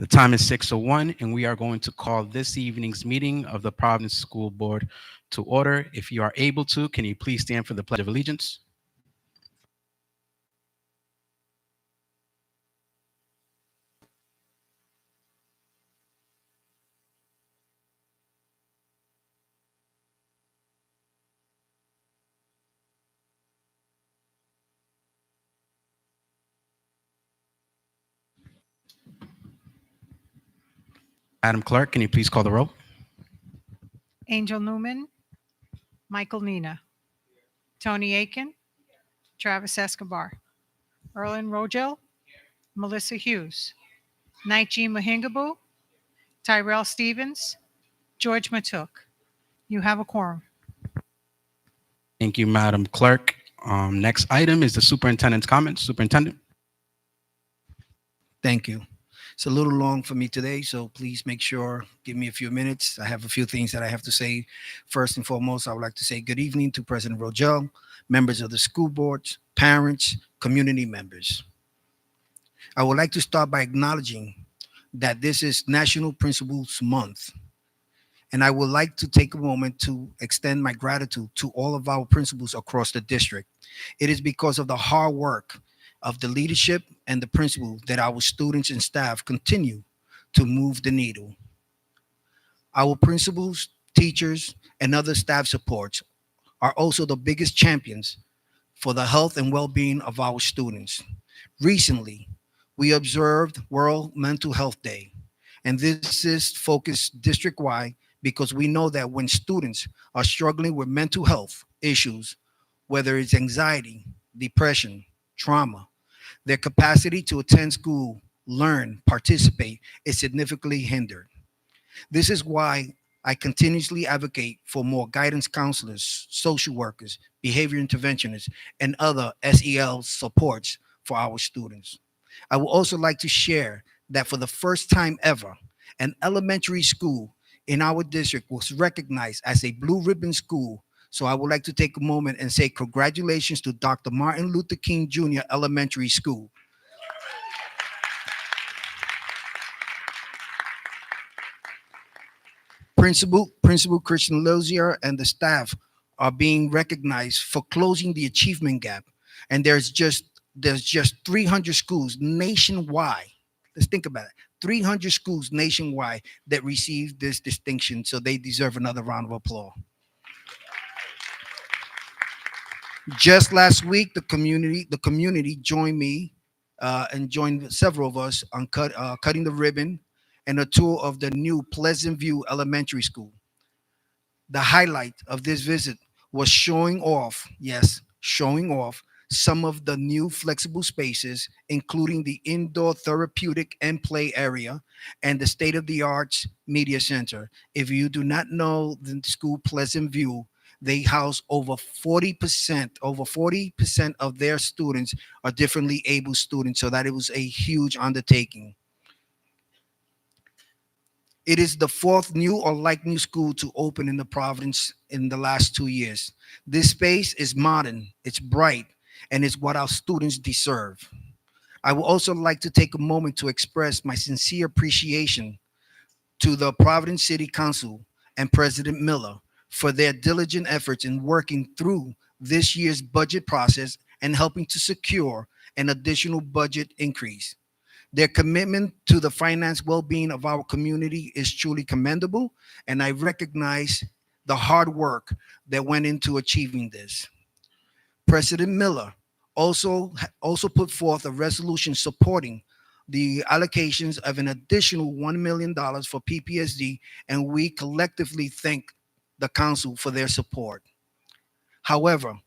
The time is 6:01, and we are going to call this evening's meeting of the Providence School Board to order. If you are able to, can you please stand for the Pledge of Allegiance? Madam Clerk, can you please call the roll? Angel Newman, Michael Nina, Tony Aiken, Travis Escobar, Erlen Rogel, Melissa Hughes, Nightji Mahingaboo, Tyrell Stevens, George Matuk. You have a quorum. Thank you, Madam Clerk. Next item is the superintendent's comments. Superintendent. Thank you. It's a little long for me today, so please make sure, give me a few minutes. I have a few things that I have to say. First and foremost, I would like to say good evening to President Rogel, members of the school boards, parents, community members. I would like to start by acknowledging that this is National Principals Month. And I would like to take a moment to extend my gratitude to all of our principals across the district. It is because of the hard work of the leadership and the principal that our students and staff continue to move the needle. Our principals, teachers, and other staff supports are also the biggest champions for the health and well-being of our students. Recently, we observed World Mental Health Day, and this is focused district-wide because we know that when students are struggling with mental health issues, whether it's anxiety, depression, trauma, their capacity to attend school, learn, participate is significantly hindered. This is why I continuously advocate for more guidance counselors, social workers, behavior interventionists, and other SEL supports for our students. I would also like to share that for the first time ever, an elementary school in our district was recognized as a blue ribbon school. So I would like to take a moment and say congratulations to Dr. Martin Luther King Jr. Elementary School. Principal Christian Lozier and the staff are being recognized for closing the achievement gap. And there's just 300 schools nationwide. Let's think about it. 300 schools nationwide that received this distinction, so they deserve another round of applause. Just last week, the community joined me and joined several of us on cutting the ribbon and a tour of the new Pleasant View Elementary School. The highlight of this visit was showing off, yes, showing off some of the new flexible spaces, including the indoor therapeutic and play area and the state of the arts media center. If you do not know the school Pleasant View, they house over 40% of their students are differently able students, so that it was a huge undertaking. It is the fourth new or like new school to open in the Providence in the last 2 years. This space is modern, it's bright, and it's what our students deserve. I would also like to take a moment to express my sincere appreciation to the Providence City Council and President Miller for their diligent efforts in working through this year's budget process and helping to secure an additional budget increase. Their commitment to the finance well-being of our community is truly commendable, and I recognize the hard work that went into achieving this. President Miller also put forth a resolution supporting the allocations of an additional $1 million for PPSD, and we collectively thank the council for their support. However,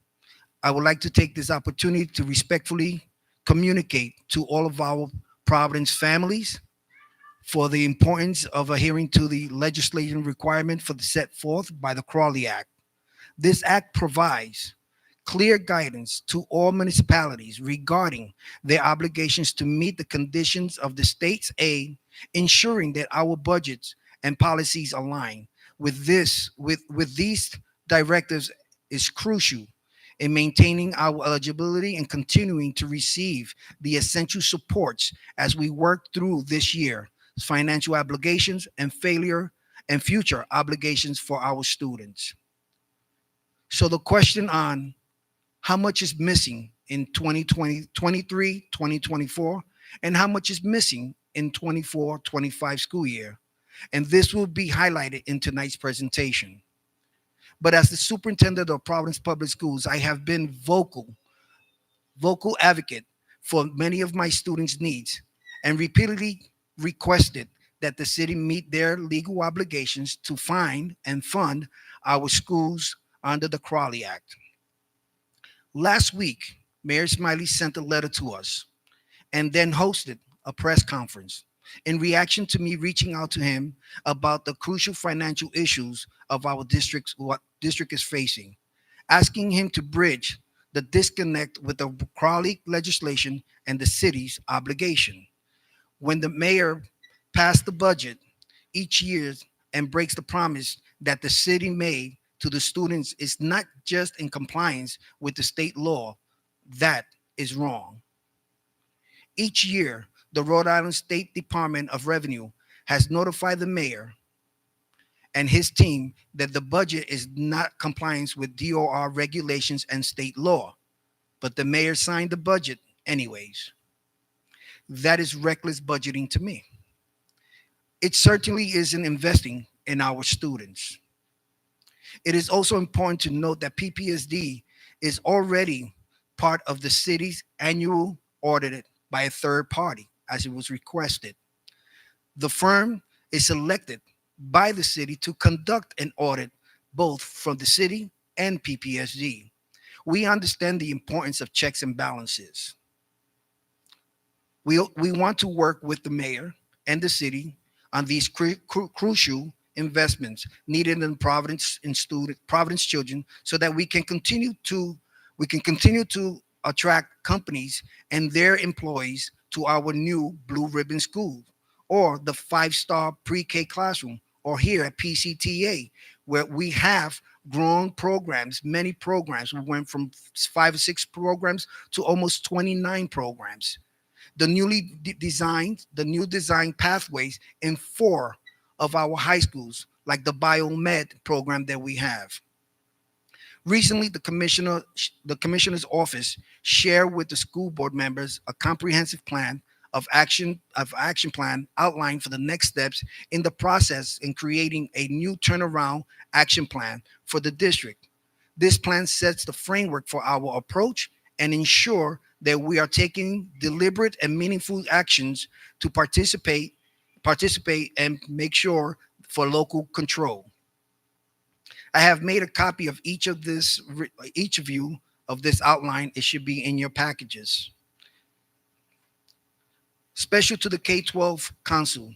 I would like to take this opportunity to respectfully communicate to all of our Providence families for the importance of adhering to the legislative requirement for the set forth by the Crawley Act. This act provides clear guidance to all municipalities regarding their obligations to meet the conditions of the state's aid, ensuring that our budgets and policies align with these directives is crucial in maintaining our eligibility and continuing to receive the essential supports as we work through this year, financial obligations, and failure and future obligations for our students. So the question on how much is missing in 2020, 2024, and how much is missing in 24-25 school year. And this will be highlighted in tonight's presentation. But as the superintendent of Providence Public Schools, I have been vocal advocate for many of my students' needs and repeatedly requested that the city meet their legal obligations to find and fund our schools under the Crowley Act. Last week, Mayor Smiley sent a letter to us and then hosted a press conference in reaction to me reaching out to him about the crucial financial issues of our district, what district is facing, asking him to bridge the disconnect with the Crowley legislation and the city's obligation. When the mayor passed the budget each year and breaks the promise that the city made to the students is not just in compliance with the state law, that is wrong. Each year, the Rhode Island State Department of Revenue has notified the mayor and his team that the budget is not compliance with DOR regulations and state law, but the mayor signed the budget anyways. That is reckless budgeting to me. It certainly isn't investing in our students. It is also important to note that PPSD is already part of the city's annual audit by a third party, as it was requested. The firm is selected by the city to conduct an audit both from the city and PPSD. We understand the importance of checks and balances. We want to work with the mayor and the city on these crucial investments needed in Providence children so that we can continue to attract companies and their employees to our new Blue Ribbon School or the five-star pre-K classroom or here at PCTA where we have grown programs, many programs. We went from 5 or 6 programs to almost 29 programs. The new design pathways in 4 of our high schools, like the biomed program that we have. Recently, the commissioner's office shared with the school board members a comprehensive plan of action plan outlined for the next steps in the process in creating a new turnaround action plan for the district. This plan sets the framework for our approach and ensure that we are taking deliberate and meaningful actions to participate and make sure for local control. I have made a copy of each of you of this outline. It should be in your packages. Special to the K-12 Council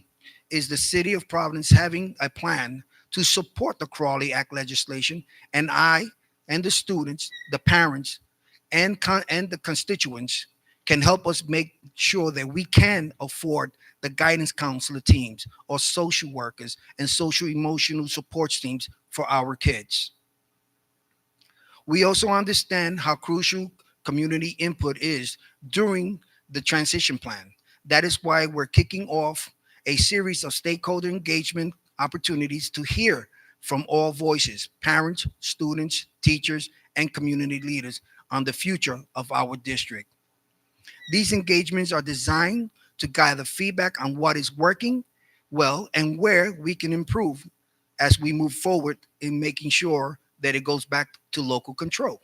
is the City of Providence having a plan to support the Crawley Act legislation, and I and the students, the parents, and the constituents can help us make sure that we can afford the guidance counselor teams or social workers and social emotional support teams for our kids. We also understand how crucial community input is during the transition plan. That is why we're kicking off a series of stakeholder engagement opportunities to hear from all voices, parents, students, teachers, and community leaders on the future of our district. These engagements are designed to gather feedback on what is working well and where we can improve as we move forward in making sure that it goes back to local control.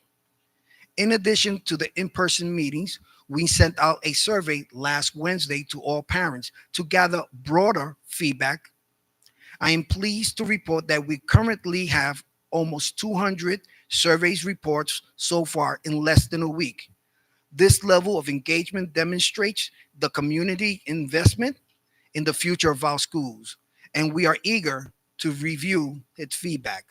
In addition to the in-person meetings, we sent out a survey last Wednesday to all parents to gather broader feedback. I am pleased to report that we currently have almost 200 surveys reports so far in less than a week. This level of engagement demonstrates the community investment in the future of our schools, and we are eager to review its feedback.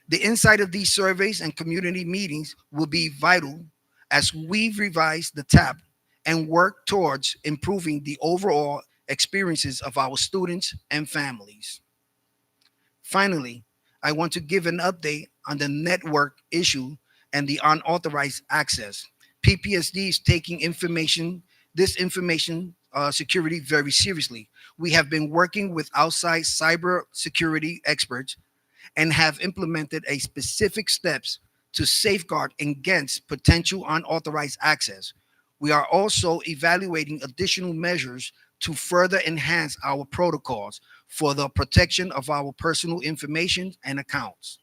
The insight of these surveys and community meetings will be vital as we revise the TAP and work towards improving the overall experiences of our students and families. Finally, I want to give an update on the network issue and the unauthorized access. PPSD is taking this information security very seriously. We have been working with outside cyber security experts and have implemented a specific steps to safeguard against potential unauthorized access. We are also evaluating additional measures to further enhance our protocols for the protection of our personal information and accounts.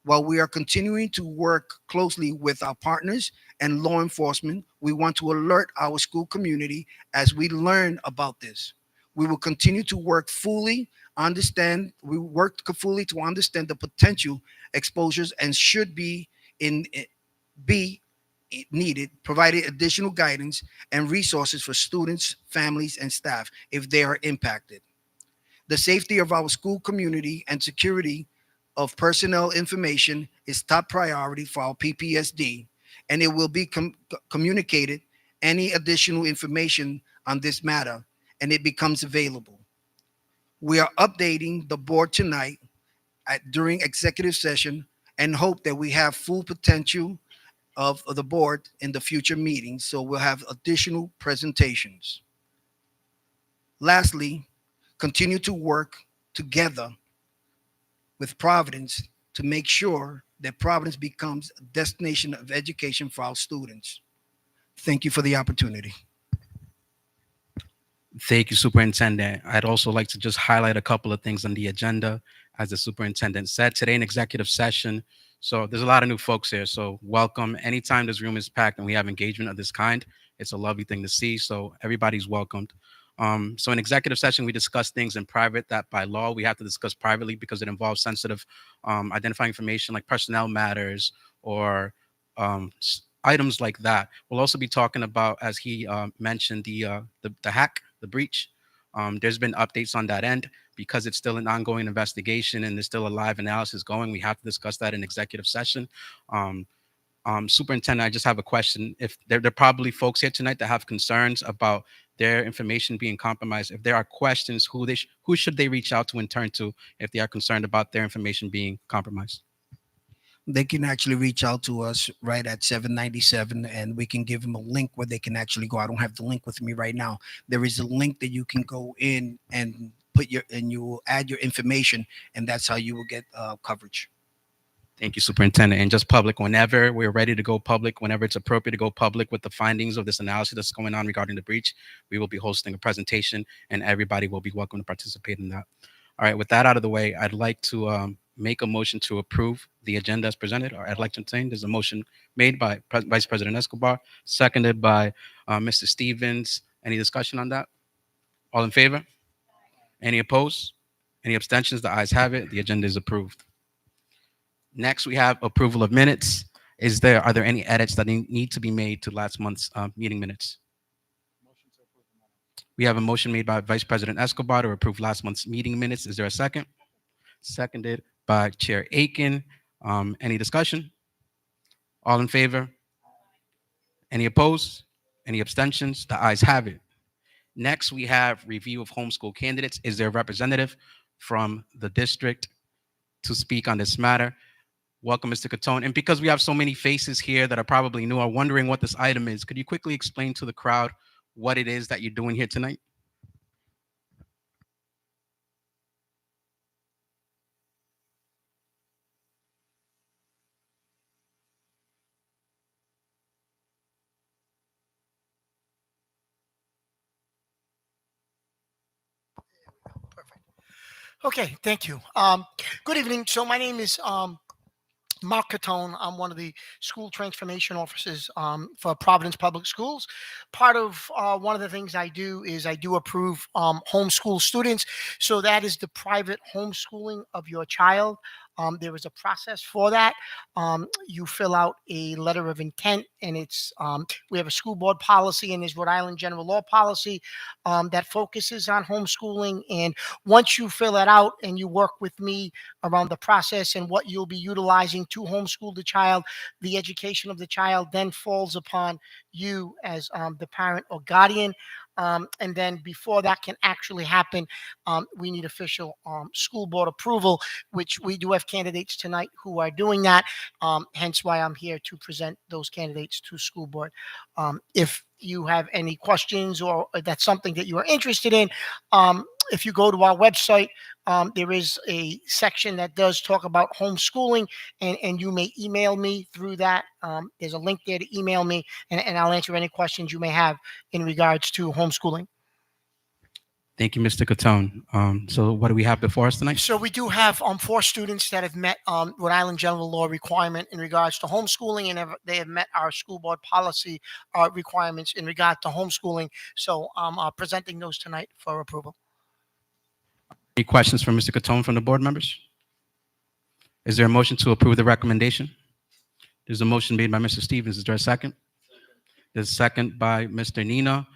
While we are continuing to work closely with our partners and law enforcement, we want to alert our school community as we learn about this. We will continue to work fully to understand the potential exposures and should be needed, providing additional guidance and resources for students, families, and staff if they are impacted. The safety of our school community and security of personnel information is top priority for our PPSD, and it will be communicated any additional information on this matter and it becomes available. We are updating the board tonight during executive session and hope that we have full potential of the board in the future meetings, so we'll have additional presentations. Lastly, continue to work together with Providence to make sure that Providence becomes a destination of education for our students. Thank you for the opportunity. Thank you, Superintendent. I'd also like to just highlight a couple of things on the agenda. As the Superintendent said, today in executive session. So there's a lot of new folks here. So welcome. Anytime this room is packed and we have engagement of this kind, it's a lovely thing to see. So everybody's welcomed. So in executive session, we discuss things in private that by law we have to discuss privately because it involves sensitive identifying information like personnel matters or items like that. We'll also be talking about, as he mentioned, the hack, the breach. There's been updates on that end because it's still an ongoing investigation and there's still a live analysis going. We have to discuss that in executive session. Um, Superintendent, I just have a question. If there are probably folks here tonight that have concerns about their information being compromised, if there are questions, who should they reach out to and turn to if they are concerned about their information being compromised? They can actually reach out to us right at 797 and we can give them a link where they can actually go. I don't have the link with me right now. There is a link that you can go in and you will add your information, and that's how you will get coverage. Thank you, Superintendent. And just public, whenever we're ready to go public, whenever it's appropriate to go public with the findings of this analysis that's going on regarding the breach, we will be hosting a presentation and everybody will be welcome to participate in that. All right, with that out of the way, I'd like to make a motion to approve the agenda as presented, or I'd like to entertain. There's a motion made by Vice President Escobar, seconded by Mr. Stevens. Any discussion on that? All in favor? Any opposed? Any abstentions? The ayes have it. The agenda is approved. Next, we have approval of minutes. Are there any edits that need to be made to last month's meeting minutes? We have a motion made by Vice President Escobar to approve last month's meeting minutes. Is there a second? Seconded by Chair Aiken. Any discussion? All in favor? Any opposed? Any abstentions? The ayes have it. Next, we have review of homeschool candidates. Is there a representative from the district to speak on this matter? Welcome, Mr. Catone. And because we have so many faces here that are probably new or wondering what this item is, could you quickly explain to the crowd what it is that you're doing here tonight? Perfect. Okay, thank you. Good evening. So my name is Mark Catone. I'm one of the school transformation officers for Providence Public Schools. Part of one of the things I do is I do approve homeschool students. So that is the private homeschooling of your child. There is a process for that. You fill out a letter of intent, and we have a school board policy, and there's Rhode Island general law policy that focuses on homeschooling. And once you fill it out and you work with me around the process and what you'll be utilizing to homeschool the child, the education of the child then falls upon you as the parent or guardian. And then before that can actually happen, we need official school board approval, which we do have candidates tonight who are doing that. Hence why I'm here to present those candidates to school board. If you have any questions or that's something that you are interested in, if you go to our website, there is a section that does talk about homeschooling, and you may email me through that. There's a link there to email me, and I'll answer any questions you may have in regards to homeschooling. Thank you, Mr. Catone. So what do we have before us tonight? So we do have 4 students that have met Rhode Island general law requirement in regards to homeschooling, and they have met our school board policy requirements in regard to homeschooling. So I'm presenting those tonight for approval. Any questions for Mr. Catone from the board members? Is there a motion to approve the recommendation? There's a motion made by Mr. Stevens. Is there a second? There's a second by Mr. Nina.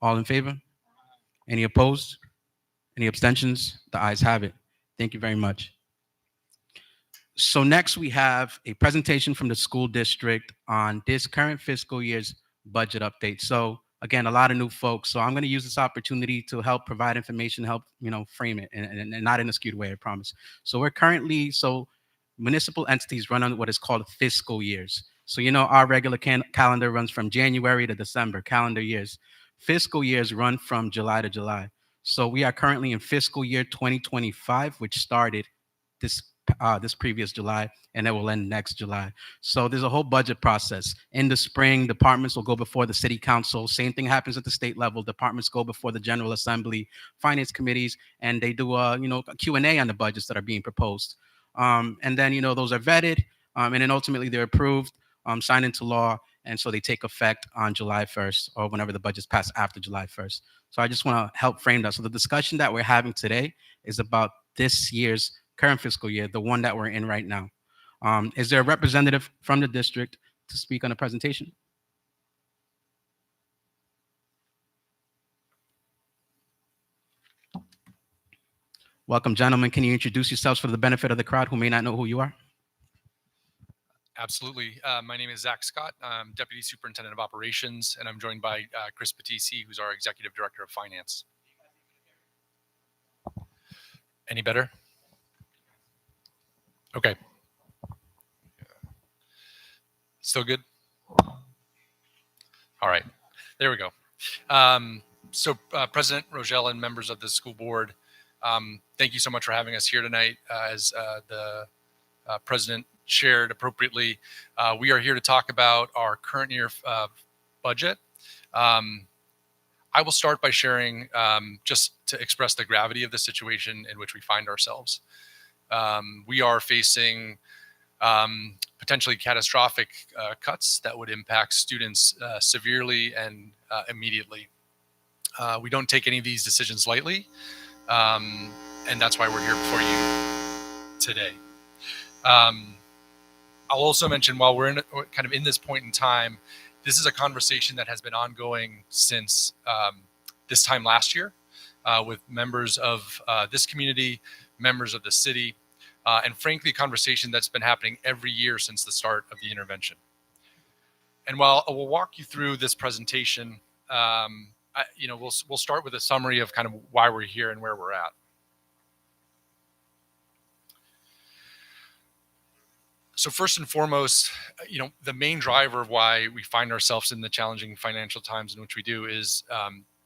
All in favor? Any opposed? Any abstentions? The ayes have it. Thank you very much. So next we have a presentation from the school district on this current fiscal year's budget update. So again, a lot of new folks. So I'm going to use this opportunity to help provide information, help frame it, and not in a skewed way, I promise. So we're currently, municipal entities run on what is called fiscal years. So our regular calendar runs from January to December, calendar years. Fiscal years run from July to July. So we are currently in fiscal year 2025, which started this previous July, and it will end next July. So there's a whole budget process. In the spring, departments will go before the city council. Same thing happens at the state level. Departments go before the General Assembly, finance committees, and they do a Q&A on the budgets that are being proposed. And then those are vetted, and then ultimately they're approved, signed into law, and so they take effect on July 1st or whenever the budget's passed after July 1st. So I just want to help frame that. So the discussion that we're having today is about this year's current fiscal year, the one that we're in right now. Is there a representative from the district to speak on the presentation? Welcome, gentlemen. Can you introduce yourselves for the benefit of the crowd who may not know who you are? Absolutely. My name is Zach Scott. I'm Deputy Superintendent of Operations, and I'm joined by Chris Patisi, who's our Executive Director of Finance. Any better? Okay. Still good? All right. There we go. President Rogel and members of the school board, thank you so much for having us here tonight. As the president shared appropriately, we are here to talk about our current year budget. I will start by sharing, just to express the gravity of the situation in which we find ourselves. We are facing potentially catastrophic cuts that would impact students severely and immediately. We don't take any of these decisions lightly, and that's why we're here before you today. I'll also mention, while we're kind of in this point in time, this is a conversation that has been ongoing since this time last year with members of this community, members of the city, and frankly, a conversation that's been happening every year since the start of the intervention. And while I will walk you through this presentation, we'll start with a summary of kind of why we're here and where we're at. So first and foremost, the main driver of why we find ourselves in the challenging financial times in which we do is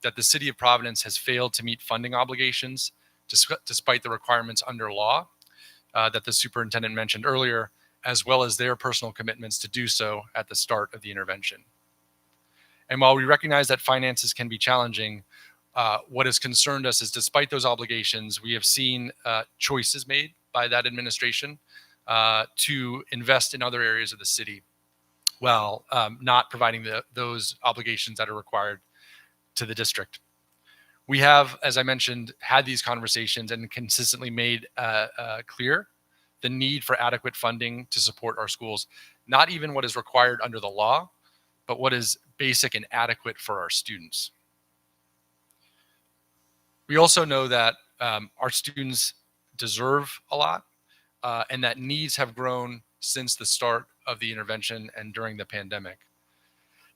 that the city of Providence has failed to meet funding obligations despite the requirements under law that the superintendent mentioned earlier, as well as their personal commitments to do so at the start of the intervention. And while we recognize that finances can be challenging, what has concerned us is, despite those obligations, we have seen choices made by that administration to invest in other areas of the city while not providing those obligations that are required to the district. We have, as I mentioned, had these conversations and consistently made clear the need for adequate funding to support our schools, not even what is required under the law, but what is basic and adequate for our students. We also know that our students deserve a lot, and that needs have grown since the start of the intervention and during the pandemic.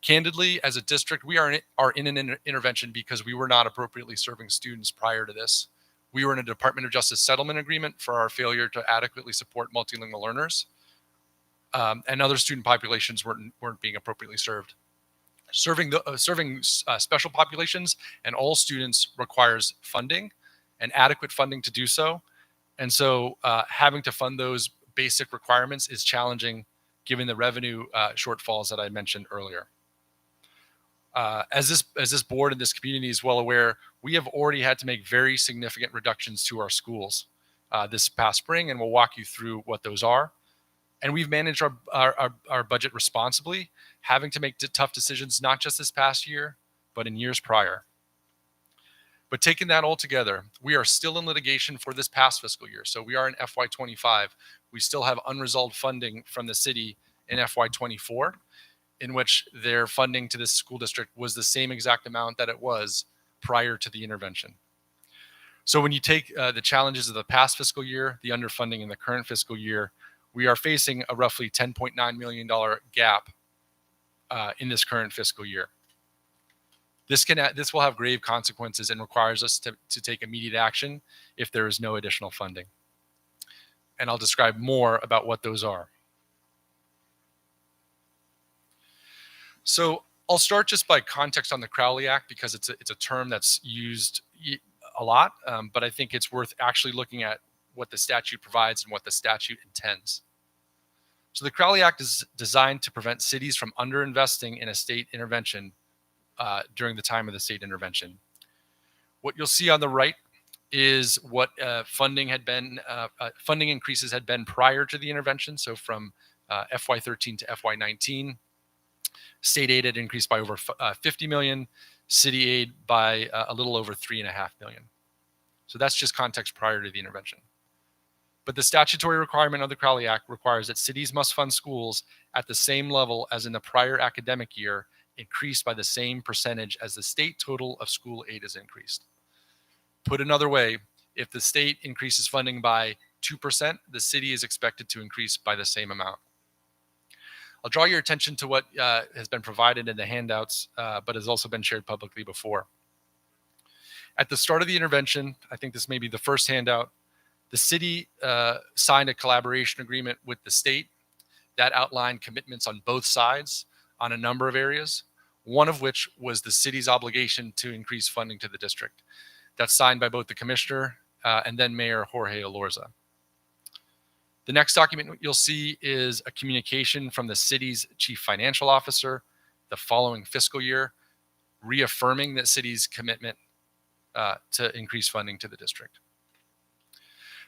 Candidly, as a district, we are in an intervention because we were not appropriately serving students prior to this. We were in a Department of Justice settlement agreement for our failure to adequately support multilingual learners, and other student populations weren't being appropriately served. Serving special populations and all students requires funding and adequate funding to do so. And so having to fund those basic requirements is challenging given the revenue shortfalls that I mentioned earlier. As this board and this community is well aware, we have already had to make very significant reductions to our schools this past spring, and we'll walk you through what those are. And we've managed our budget responsibly, having to make tough decisions, not just this past year, but in years prior. But taking that all together, we are still in litigation for this past fiscal year. So we are in FY25. We still have unresolved funding from the city in FY24, in which their funding to this school district was the same exact amount that it was prior to the intervention. So when you take the challenges of the past fiscal year, the underfunding in the current fiscal year, we are facing a roughly $10.9 million gap in this current fiscal year. This will have grave consequences and requires us to take immediate action if there is no additional funding. And I'll describe more about what those are. So I'll start just by context on the Crowley Act, because it's a term that's used a lot, but I think it's worth actually looking at what the statute provides and what the statute intends. So the Crowley Act is designed to prevent cities from underinvesting in a state intervention during the time of the state intervention. What you'll see on the right is what funding increases had been prior to the intervention. So from FY13 to FY19, state aid had increased by over 50 million, city aid by a little over 3.5 million. So that's just context prior to the intervention. But the statutory requirement of the Crowley Act requires that cities must fund schools at the same level as in the prior academic year, increased by the same percentage as the state total of school aid is increased. Put another way, if the state increases funding by 2%, the city is expected to increase by the same amount. I'll draw your attention to what has been provided in the handouts, but has also been shared publicly before. At the start of the intervention, I think this may be the first handout, the city signed a collaboration agreement with the state that outlined commitments on both sides on a number of areas, one of which was the city's obligation to increase funding to the district. That's signed by both the commissioner and then Mayor Jorge Elorza. The next document you'll see is a communication from the city's chief financial officer the following fiscal year, reaffirming the city's commitment to increase funding to the district.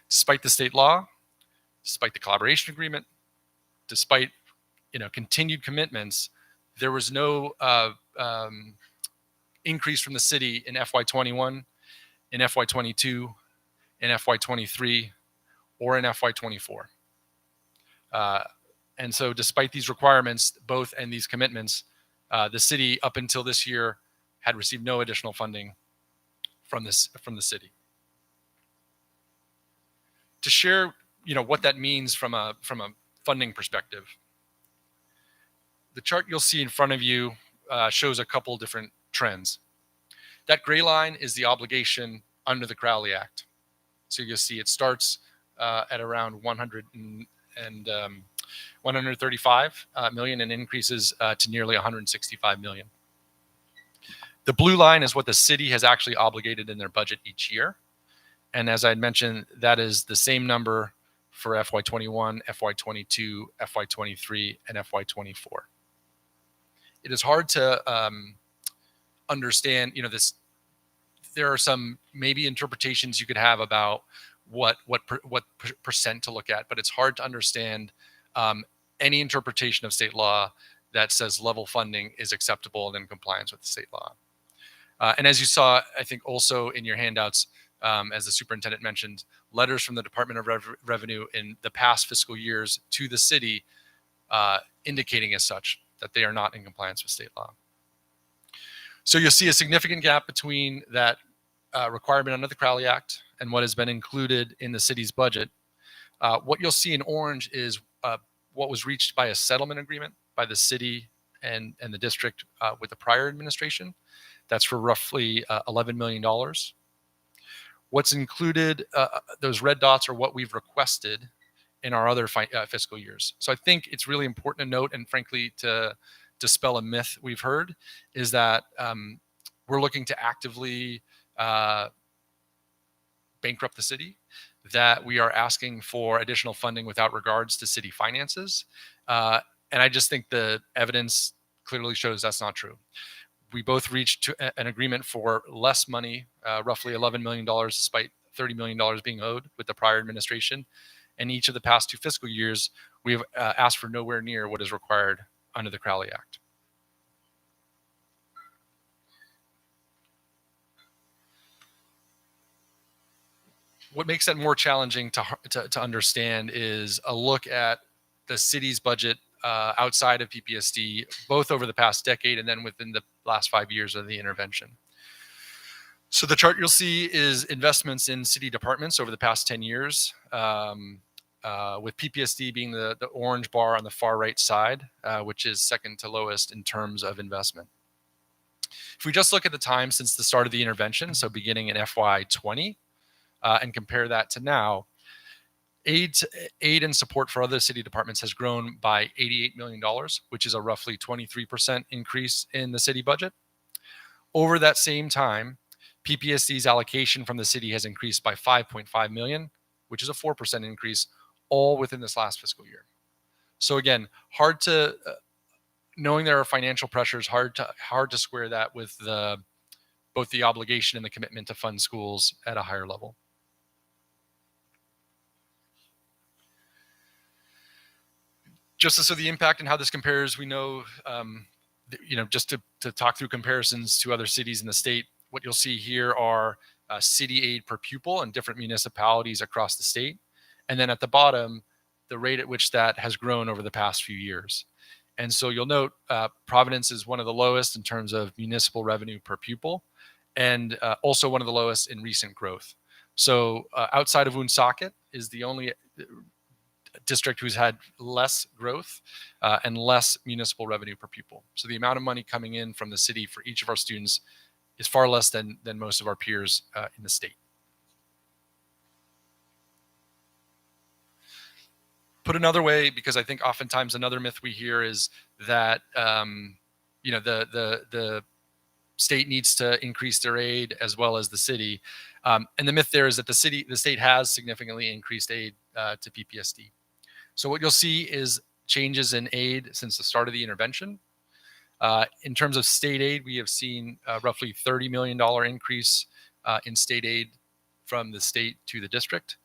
Despite the state law, despite the collaboration agreement, despite continued commitments, there was no increase from the city in FY21, in FY22, in FY23, or in FY24. And so despite these requirements, both and these commitments, the city up until this year had received no additional funding from the city. To share what that means from a funding perspective, the chart you'll see in front of you shows a couple different trends. That gray line is the obligation under the Crowley Act. So you'll see it starts at around 135 million and increases to nearly 165 million. The blue line is what the city has actually obligated in their budget each year. And as I had mentioned, that is the same number for FY21, FY22, FY23, and FY24. It is hard to understand, this. There are some maybe interpretations you could have about what percent to look at, but it's hard to understand any interpretation of state law that says level funding is acceptable and in compliance with the state law. And as you saw, I think also in your handouts, as the superintendent mentioned, letters from the Department of Revenue in the past fiscal years to the city indicating as such that they are not in compliance with state law. So you'll see a significant gap between that requirement under the Crowley Act and what has been included in the city's budget. What you'll see in orange is what was reached by a settlement agreement by the city and the district with the prior administration. That's for roughly $11 million. What's included, those red dots are what we've requested in our other fiscal years. So I think it's really important to note, and frankly, to dispel a myth we've heard, is that we're looking to actively bankrupt the city, that we are asking for additional funding without regards to city finances. And I just think the evidence clearly shows that's not true. We both reached an agreement for less money, roughly $11 million, despite $30 million being owed with the prior administration. And each of the past 2 fiscal years, we've asked for nowhere near what is required under the Crowley Act. What makes that more challenging to understand is a look at the city's budget outside of PPSD, both over the past decade and then within the last 5 years of the intervention. So the chart you'll see is investments in city departments over the past 10 years, with PPSD being the orange bar on the far right side, which is second to lowest in terms of investment. If we just look at the time since the start of the intervention, so beginning in FY20, and compare that to now, aid and support for other city departments has grown by $88 million, which is a roughly 23% increase in the city budget. Over that same time, PPSD's allocation from the city has increased by $5.5 million, which is a 4% increase, all within this last fiscal year. So again, hard to, knowing there are financial pressures, hard to square that with both the obligation and the commitment to fund schools at a higher level. Just so the impact and how this compares, we know, just to talk through comparisons to other cities in the state, what you'll see here are city aid per pupil in different municipalities across the state. And then at the bottom, the rate at which that has grown over the past few years. And so you'll note Providence is one of the lowest in terms of municipal revenue per pupil, and also one of the lowest in recent growth. So outside of Woonsocket is the only district who's had less growth and less municipal revenue per pupil. So the amount of money coming in from the city for each of our students is far less than most of our peers in the state. Put another way, because I think oftentimes another myth we hear is that the state needs to increase their aid as well as the city, and the myth there is that the state has significantly increased aid to PPSD. So what you'll see is changes in aid since the start of the intervention. In terms of state aid, we have seen roughly $30 million increase in state aid from the state to the district.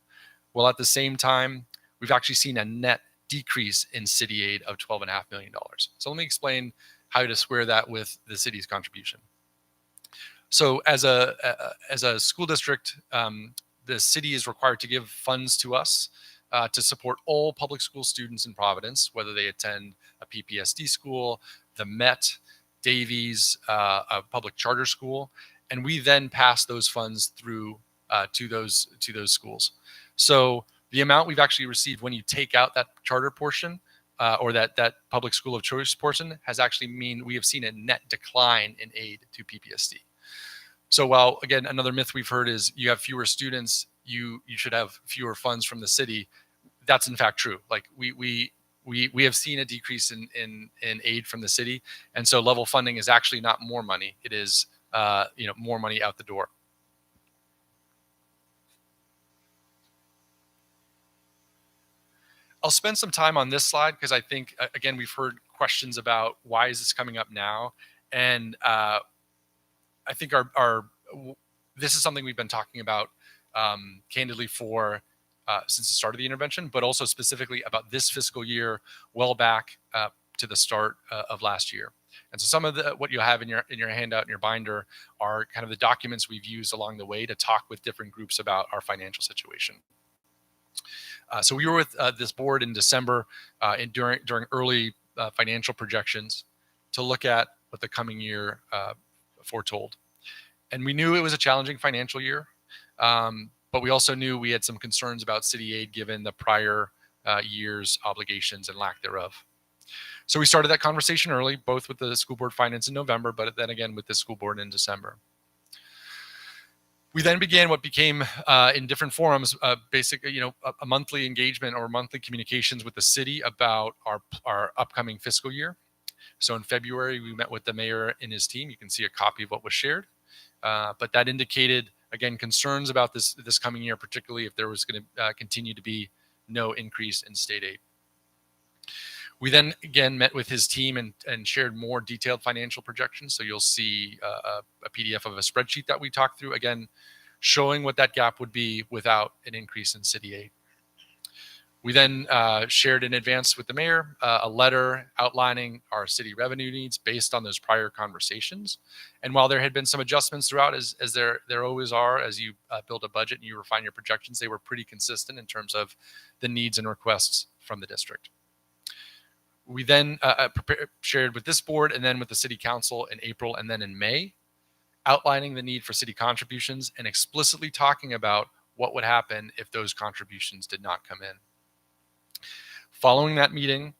While at the same time, we've actually seen a net decrease in city aid of $12.5 million. So let me explain how to square that with the city's contribution. So as a school district, the city is required to give funds to us to support all public school students in Providence, whether they attend a PPSD school, the Met, Davies, a public charter school, and we then pass those funds through to those schools. So the amount we've actually received when you take out that charter portion or that public school of choice portion has actually we have seen a net decline in aid to PPSD. So while, again, another myth we've heard is you have fewer students, you should have fewer funds from the city. That's in fact true. Like we have seen a decrease in aid from the city, and so level funding is actually not more money. It is more money out the door. I'll spend some time on this slide because I think, again, we've heard questions about why is this coming up now, and I think this is something we've been talking about candidly for since the start of the intervention, but also specifically about this fiscal year, well back to the start of last year. And so some of what you have in your handout, in your binder, are kind of the documents we've used along the way to talk with different groups about our financial situation. So we were with this board in December during early financial projections to look at what the coming year foretold. And we knew it was a challenging financial year, but we also knew we had some concerns about city aid given the prior year's obligations and lack thereof. So we started that conversation early, both with the school board finance in November, but then again with the school board in December. We then began what became, in different forums, basically, a monthly engagement or monthly communications with the city about our upcoming fiscal year. So in February, we met with the mayor and his team. You can see a copy of what was shared, but that indicated, again, concerns about this coming year, particularly if there was going to continue to be no increase in state aid. We then again met with his team and shared more detailed financial projections. So you'll see a PDF of a spreadsheet that we talked through, again, showing what that gap would be without an increase in city aid. We then shared in advance with the mayor a letter outlining our city revenue needs based on those prior conversations. And while there had been some adjustments throughout, as there always are, as you build a budget and you refine your projections, they were pretty consistent in terms of the needs and requests from the district. We then shared with this board and then with the city council in April and then in May, outlining the need for city contributions and explicitly talking about what would happen if those contributions did not come in. Following that meeting,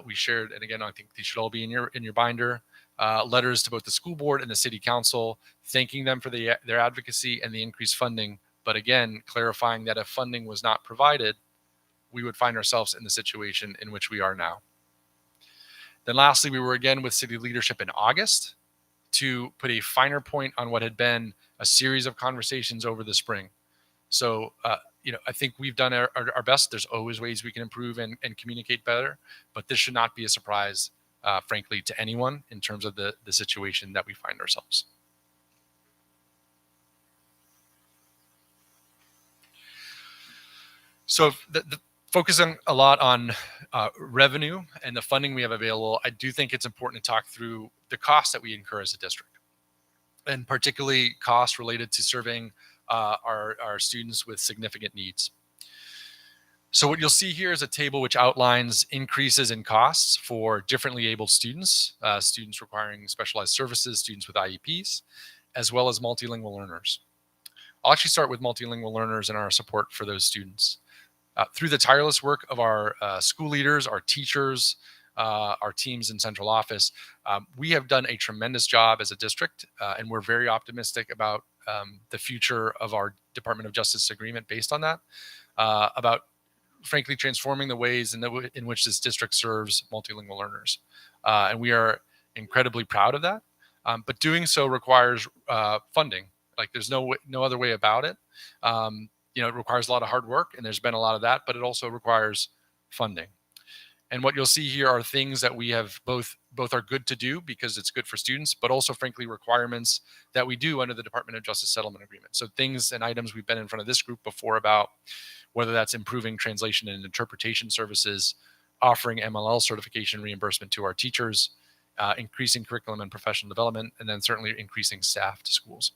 we shared, and again, I think these should all be in your binder, letters to both the school board and the city council, thanking them for their advocacy and the increased funding, but again, clarifying that if funding was not provided, we would find ourselves in the situation in which we are now. Then lastly, we were again with city leadership in August to put a finer point on what had been a series of conversations over the spring. So, I think we've done our best. There's always ways we can improve and communicate better, but this should not be a surprise, frankly, to anyone in terms of the situation that we find ourselves. So focusing a lot on revenue and the funding we have available, I do think it's important to talk through the costs that we incur as a district, and particularly costs related to serving our students with significant needs. So what you'll see here is a table which outlines increases in costs for differently abled students, students requiring specialized services, students with IEPs, as well as multilingual learners. I'll actually start with multilingual learners and our support for those students. Through the tireless work of our school leaders, our teachers, our teams in central office, we have done a tremendous job as a district, and we're very optimistic about the future of our Department of Justice agreement based on that, about frankly transforming the ways in which this district serves multilingual learners. And we are incredibly proud of that, but doing so requires funding. Like there's no other way about it. It requires a lot of hard work, and there's been a lot of that, but it also requires funding. And what you'll see here are things that we have both are good to do because it's good for students, but also frankly requirements that we do under the Department of Justice Settlement Agreement. So things and items we've been in front of this group before about, whether that's improving translation and interpretation services, offering MLL certification reimbursement to our teachers, increasing curriculum and professional development, and then certainly increasing staff to schools.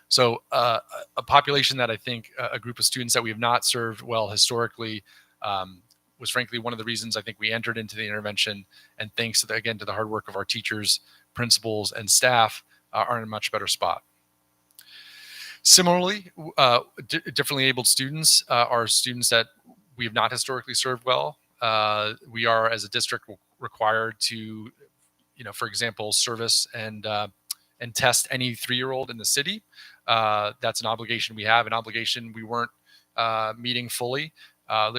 So a population that I think a group of students that we have not served well historically was frankly one of the reasons I think we entered into the intervention, and thanks to the hard work of our teachers, principals, and staff are in a much better spot. Similarly, differently abled students are students that we have not historically served well. We are, as a district, required to, for example, service and test any 3-year-old in the city. That's an obligation we have, an obligation we weren't meeting fully,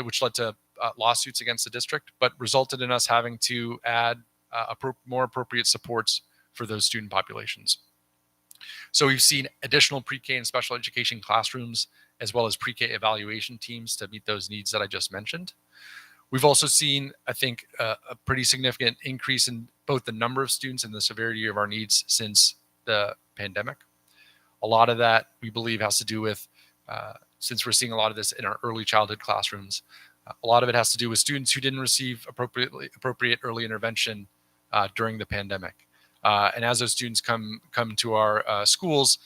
which led to lawsuits against the district, but resulted in us having to add more appropriate supports for those student populations. So we've seen additional pre-K and special education classrooms, as well as pre-K evaluation teams to meet those needs that I just mentioned. We've also seen, I think, a pretty significant increase in both the number of students and the severity of our needs since the pandemic. A lot of that, we believe, has to do with, since we're seeing a lot of this in our early childhood classrooms, a lot of it has to do with students who didn't receive appropriate early intervention during the pandemic. And as those students come to our schools,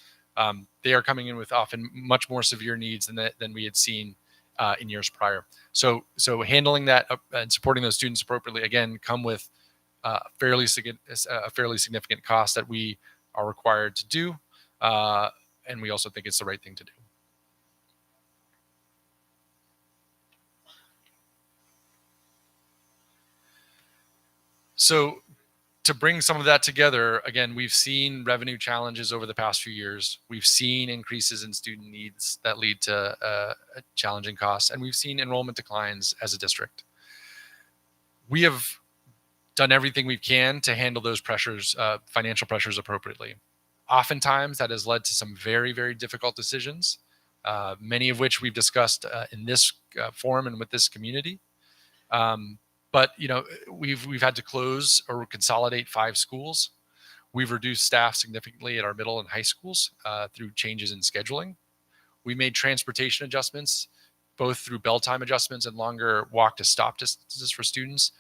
they are coming in with often much more severe needs than we had seen in years prior. So handling that and supporting those students appropriately, again, come with a fairly significant cost that we are required to do. And we also think it's the right thing to do. So to bring some of that together, again, we've seen revenue challenges over the past few years. We've seen increases in student needs that lead to challenging costs, and we've seen enrollment declines as a district. We have done everything we can to handle those pressures, financial pressures, appropriately. Oftentimes, that has led to some very, very difficult decisions, many of which we've discussed in this forum and with this community. But we've had to close or consolidate 5 schools. We've reduced staff significantly at our middle and high schools through changes in scheduling. We made transportation adjustments, both through bell time adjustments and longer walk to stop distances for students.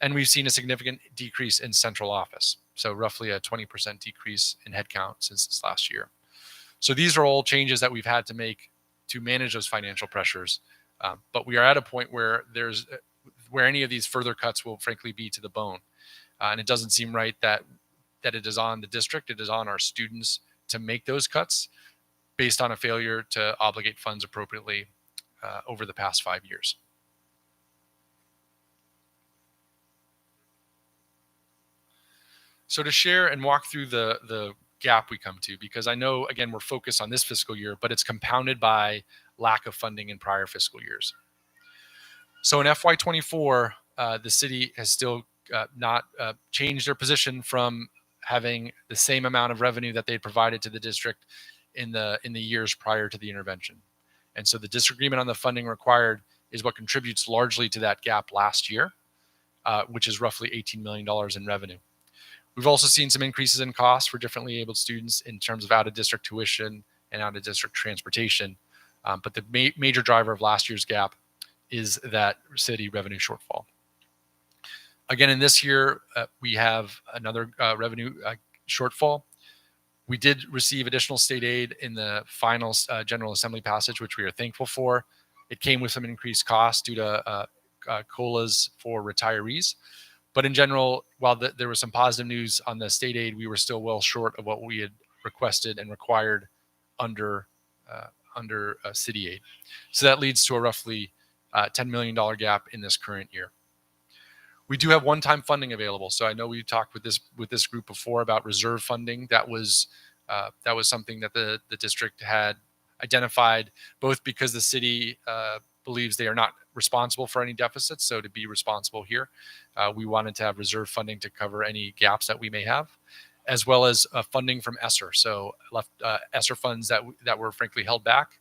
And we've seen a significant decrease in central office. So roughly a 20% decrease in headcount since this last year. So these are all changes that we've had to make to manage those financial pressures. But we are at a point where any of these further cuts will frankly be to the bone. And it doesn't seem right that it is on the district, it is on our students to make those cuts based on a failure to obligate funds appropriately over the past 5 years. So to share and walk through the gap we come to, because I know, again, we're focused on this fiscal year, but it's compounded by lack of funding in prior fiscal years. So in FY24, the city has still not changed their position from having the same amount of revenue that they had provided to the district in the years prior to the intervention. And so the disagreement on the funding required is what contributes largely to that gap last year, which is roughly $18 million in revenue. We've also seen some increases in costs for differently abled students in terms of out-of-district tuition and out-of-district transportation. But the major driver of last year's gap is that city revenue shortfall. Again, in this year, we have another revenue shortfall. We did receive additional state aid in the final General Assembly passage, which we are thankful for. It came with some increased costs due to COLAs for retirees. But in general, while there was some positive news on the state aid, we were still well short of what we had requested and required under city aid. So that leads to a roughly $10 million gap in this current year. We do have one-time funding available. So I know we talked with this group before about reserve funding. That was something that the district had identified, both because the city believes they are not responsible for any deficits. So to be responsible here, we wanted to have reserve funding to cover any gaps that we may have, as well as funding from ESSER. So left ESSER funds that were frankly held back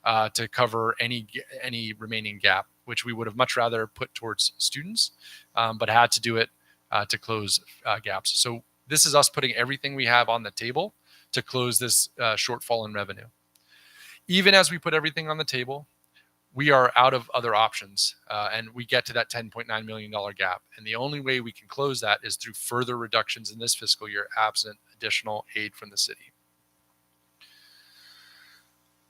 to cover any remaining gap, which we would have much rather put towards students, but had to do it to close gaps. So this is us putting everything we have on the table to close this shortfall in revenue. Even as we put everything on the table, we are out of other options, and we get to that $10.9 million gap. And the only way we can close that is through further reductions in this fiscal year, absent additional aid from the city.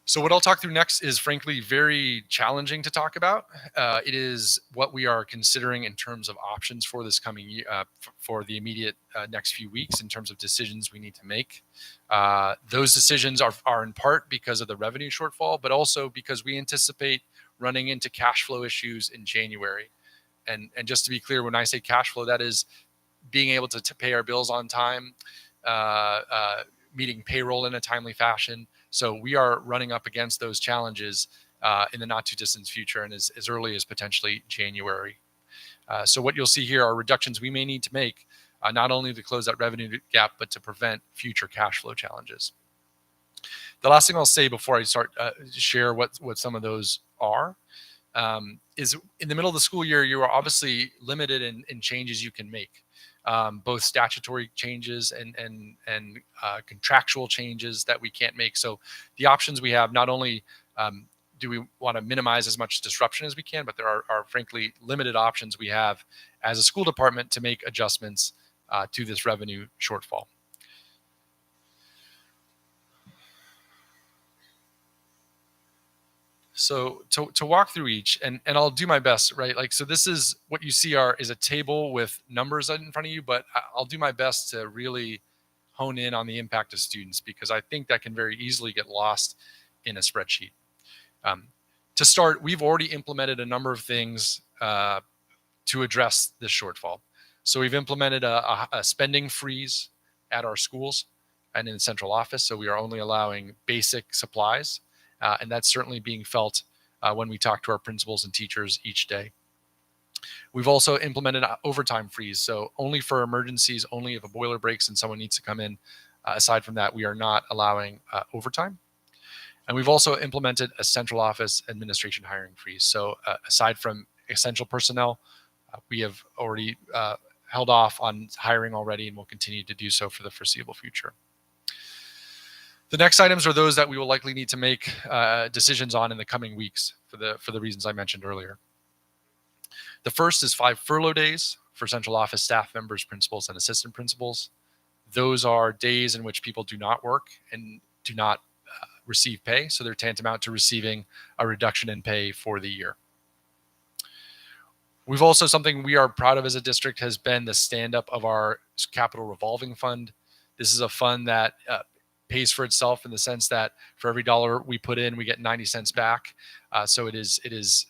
So what I'll talk through next is frankly very challenging to talk about. It is what we are considering in terms of options for this coming year, for the immediate next few weeks in terms of decisions we need to make. Those decisions are in part because of the revenue shortfall, but also because we anticipate running into cash flow issues in January. And just to be clear, when I say cash flow, that is being able to pay our bills on time, meeting payroll in a timely fashion. So we are running up against those challenges in the not too distant future and as early as potentially January. So what you'll see here are reductions we may need to make, not only to close that revenue gap, but to prevent future cash flow challenges. The last thing I'll say before I start to share what some of those are is in the middle of the school year, you are obviously limited in changes you can make. Both statutory changes and contractual changes that we can't make. So the options we have, not only do we want to minimize as much disruption as we can, but there are frankly limited options we have as a school department to make adjustments to this revenue shortfall. So to walk through each, and I'll do my best, right? Like, so this is what you see is a table with numbers in front of you, but I'll do my best to really hone in on the impact of students, because I think that can very easily get lost in a spreadsheet. To start, we've already implemented a number of things to address this shortfall. So we've implemented a spending freeze at our schools and in the central office. So we are only allowing basic supplies, and that's certainly being felt when we talk to our principals and teachers each day. We've also implemented an overtime freeze. So only for emergencies, only if a boiler breaks and someone needs to come in. Aside from that, we are not allowing overtime. And we've also implemented a central office administration hiring freeze. So aside from essential personnel, we have already held off on hiring already and will continue to do so for the foreseeable future. The next items are those that we will likely need to make decisions on in the coming weeks for the reasons I mentioned earlier. The first is 5 furlough days for central office staff members, principals, and assistant principals. Those are days in which people do not work and do not receive pay, so they're tantamount to receiving a reduction in pay for the year. We've also, something we are proud of as a district, has been the stand-up of our capital revolving fund. This is a fund that pays for itself in the sense that for every dollar we put in, we get 90 cents back. So it is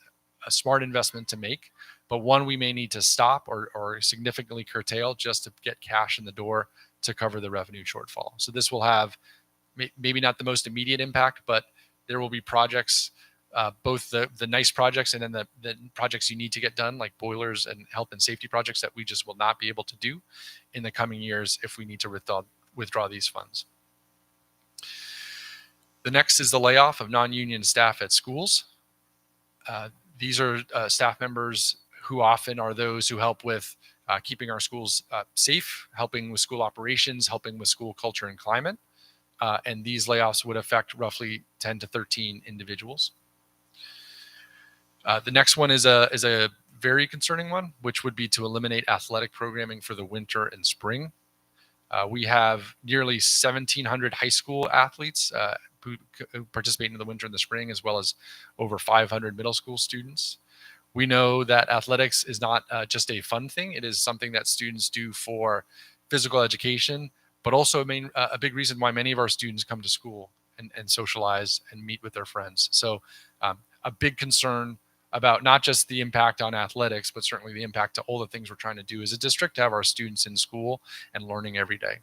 a smart investment to make, but one we may need to stop or significantly curtail just to get cash in the door to cover the revenue shortfall. So this will have maybe not the most immediate impact, but there will be projects, both the nice projects and then the projects you need to get done, like boilers and health and safety projects that we just will not be able to do in the coming years if we need to withdraw these funds. The next is the layoff of non-union staff at schools. These are staff members who often are those who help with keeping our schools safe, helping with school operations, helping with school culture and climate. And these layoffs would affect roughly 10 to 13 individuals. The next one is a very concerning one, which would be to eliminate athletic programming for the winter and spring. We have nearly 1,700 high school athletes who participate in the winter and the spring, as well as over 500 middle school students. We know that athletics is not just a fun thing. It is something that students do for physical education, but also a big reason why many of our students come to school and socialize and meet with their friends. So a big concern about not just the impact on athletics, but certainly the impact to all the things we're trying to do as a district to have our students in school and learning every day.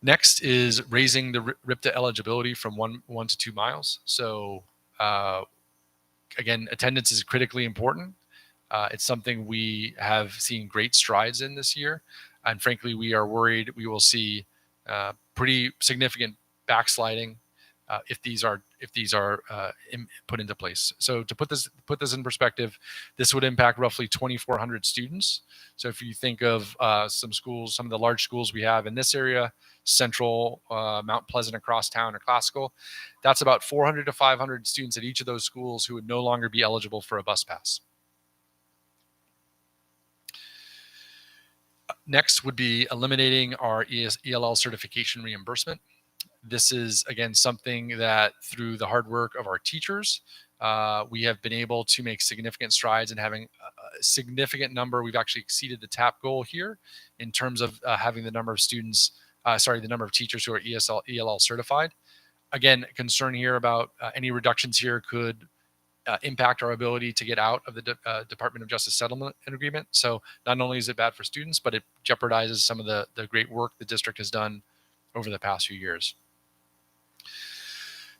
Next is raising the RIPTA eligibility from 1 to 2 miles. So again, attendance is critically important. It's something we have seen great strides in this year. And frankly, we are worried we will see pretty significant backsliding if these are put into place. So to put this in perspective, this would impact roughly 2,400 students. So if you think of some schools, some of the large schools we have in this area, Central, Mount Pleasant across town, or Classical, that's about 400 to 500 students at each of those schools who would no longer be eligible for a bus pass. Next would be eliminating our ELL certification reimbursement. This is, again, something that through the hard work of our teachers, we have been able to make significant strides in having a significant number. We've actually exceeded the TAP goal here in terms of having the number of students, the number of teachers who are ELL certified. Again, concern here about any reductions here could impact our ability to get out of the Department of Justice settlement agreement. So not only is it bad for students, but it jeopardizes some of the great work the district has done over the past few years.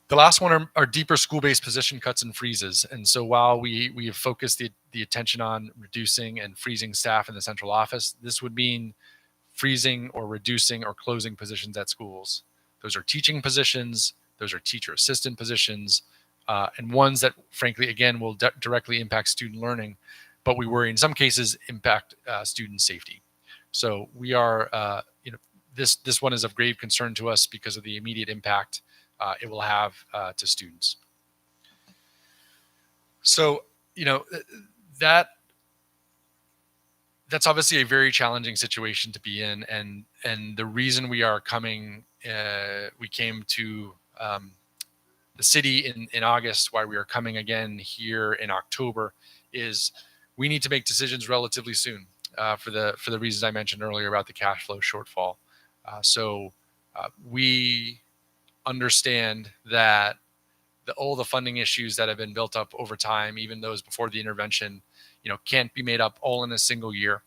The last one are deeper school-based position cuts and freezes. And so while we have focused the attention on reducing and freezing staff in the central office, this would mean freezing or reducing or closing positions at schools. Those are teaching positions, those are teacher assistant positions, and ones that, frankly, again, will directly impact student learning, but we worry in some cases impact student safety. So we are, this one is of grave concern to us because of the immediate impact it will have to students. So, that's obviously a very challenging situation to be in, and the reason we are coming, we came to the city in August, why we are coming again here in October, is we need to make decisions relatively soon for the reasons I mentioned earlier about the cash flow shortfall. So we understand that all the funding issues that have been built up over time, even those before the intervention, can't be made up all in a single year.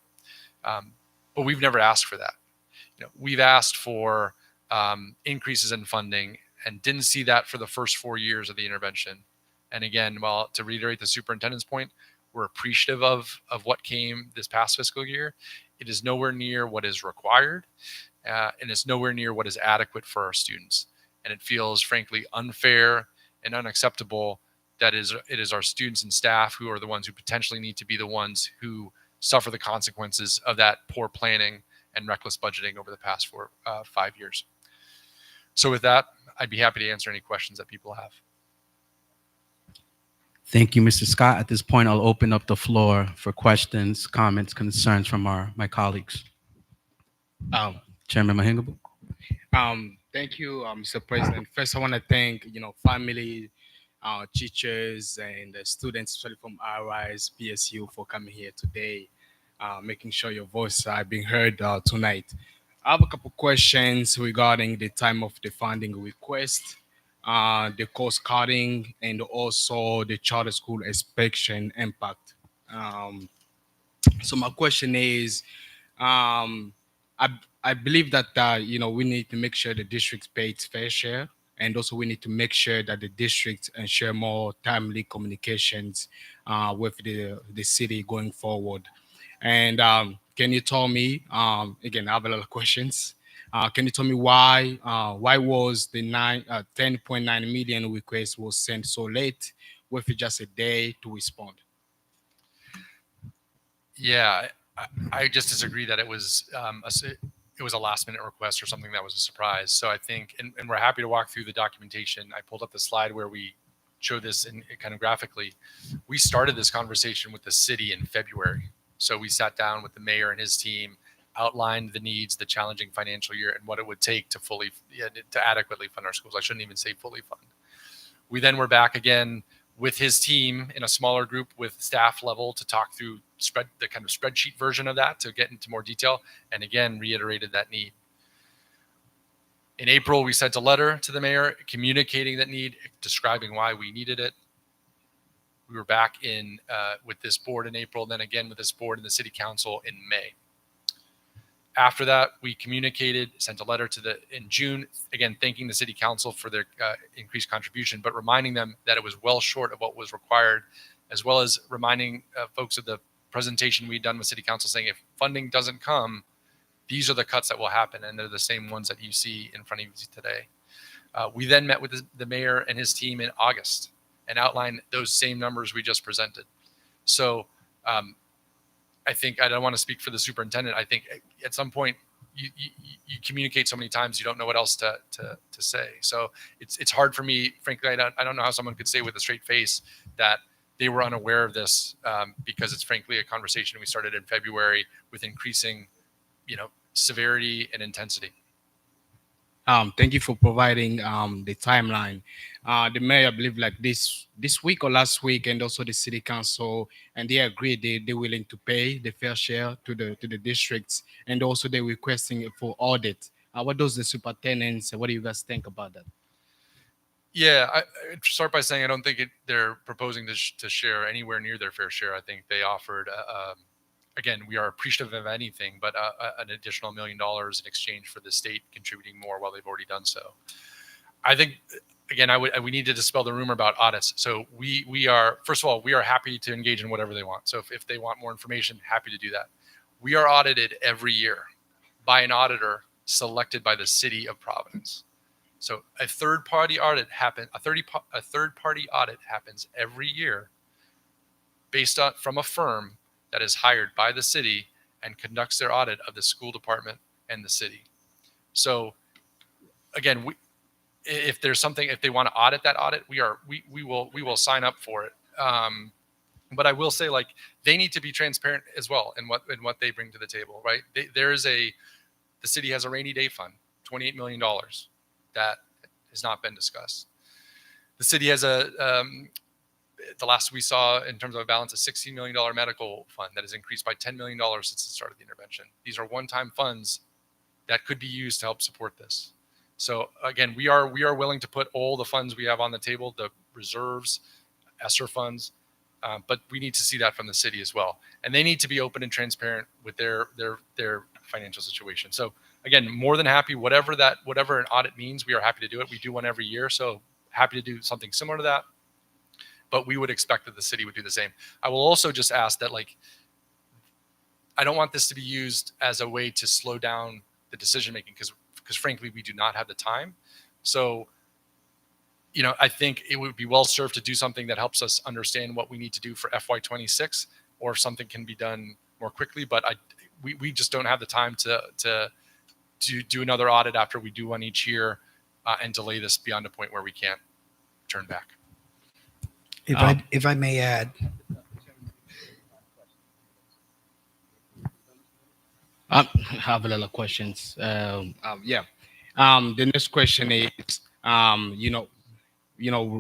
But we've never asked for that. We've asked for increases in funding and didn't see that for the first 4 years of the intervention. And again, well, to reiterate the superintendent's point, we're appreciative of what came this past fiscal year. It is nowhere near what is required, and it's nowhere near what is adequate for our students. And it feels, frankly, unfair and unacceptable that it is our students and staff who are the ones who potentially need to be the ones who suffer the consequences of that poor planning and reckless budgeting over the past 5 years. So with that, I'd be happy to answer any questions that people have. Thank you, Mr. Scott. At this point, I'll open up the floor for questions, comments, concerns from my colleagues. Chairman Mahingabu. Thank you, Mr. President. First, I want to thank family, teachers, and the students, especially from RIS, PSU, for coming here today, making sure your voice are being heard tonight. I have a couple questions regarding the time of the funding request, the cost cutting, and also the charter school inspection impact. So my question is, I believe that we need to make sure the district pays its fair share, and also we need to make sure that the district ensure more timely communications with the city going forward. And can you tell me, again, I have a lot of questions. Can you tell me why was the 10.9 million request was sent so late with just a day to respond? Yeah, I just disagree that it was a last minute request or something that was a surprise. So I think, and we're happy to walk through the documentation. I pulled up the slide where we show this in kind of graphically. We started this conversation with the city in February. So we sat down with the mayor and his team, outlined the needs, the challenging financial year, and what it would take to adequately fund our schools. I shouldn't even say fully fund. We then were back again with his team in a smaller group with staff level to talk through the kind of spreadsheet version of that to get into more detail, and again reiterated that need. In April, we sent a letter to the mayor communicating that need, describing why we needed it. We were back in with this board in April, then again with this board and the city council in May. After that, we communicated, sent a letter in June, again, thanking the city council for their increased contribution, but reminding them that it was well short of what was required, as well as reminding folks of the presentation we'd done with city council saying, if funding doesn't come, these are the cuts that will happen. And they're the same ones that you see in front of you today. We then met with the mayor and his team in August and outlined those same numbers we just presented. So I think, I don't want to speak for the superintendent. I think at some point you communicate so many times, you don't know what else to say. So it's hard for me, frankly. I don't know how someone could say with a straight face that they were unaware of this, because it's frankly a conversation we started in February with increasing, severity and intensity. Thank you for providing the timeline. The mayor, I believe, like this week or last week, and also the city council, and they agreed they're willing to pay the fair share to the districts, and also they're requesting for audit. What does the superintendents? What do you guys think about that? Yeah, I start by saying I don't think they're proposing to share anywhere near their fair share. I think they offered, again, we are appreciative of anything, but an additional $1 million in exchange for the state contributing more while they've already done so. I think, again, we need to dispel the rumor about audits. So we are, first of all, we are happy to engage in whatever they want. So if they want more information, happy to do that. We are audited every year by an auditor selected by the city of Providence. So a third-party audit happens every year based on from a firm that is hired by the city and conducts their audit of the school department and the city. So again, if there's something, if they want to audit that audit, we will sign up for it. But I will say, like, they need to be transparent as well in what they bring to the table, right? The city has a rainy day fund, $28 million that has not been discussed. The city has the last we saw in terms of a balance, a $16 million medical fund that has increased by $10 million since the start of the intervention. These are one-time funds that could be used to help support this. So again, we are willing to put all the funds we have on the table, the reserves, ESSER funds, but we need to see that from the city as well, and they need to be open and transparent with their financial situation. So again, more than happy, whatever an audit means, we are happy to do it. We do one every year, so happy to do something similar to that. But we would expect that the city would do the same. I will also just ask that, like, I don't want this to be used as a way to slow down the decision making, because frankly, we do not have the time. So, I think it would be well served to do something that helps us understand what we need to do for FY26, or if something can be done more quickly. But we just don't have the time to do another audit after we do one each year, and delay this beyond a point where we can't turn back. If I may add, I have a lot of questions. Yeah. The next question is,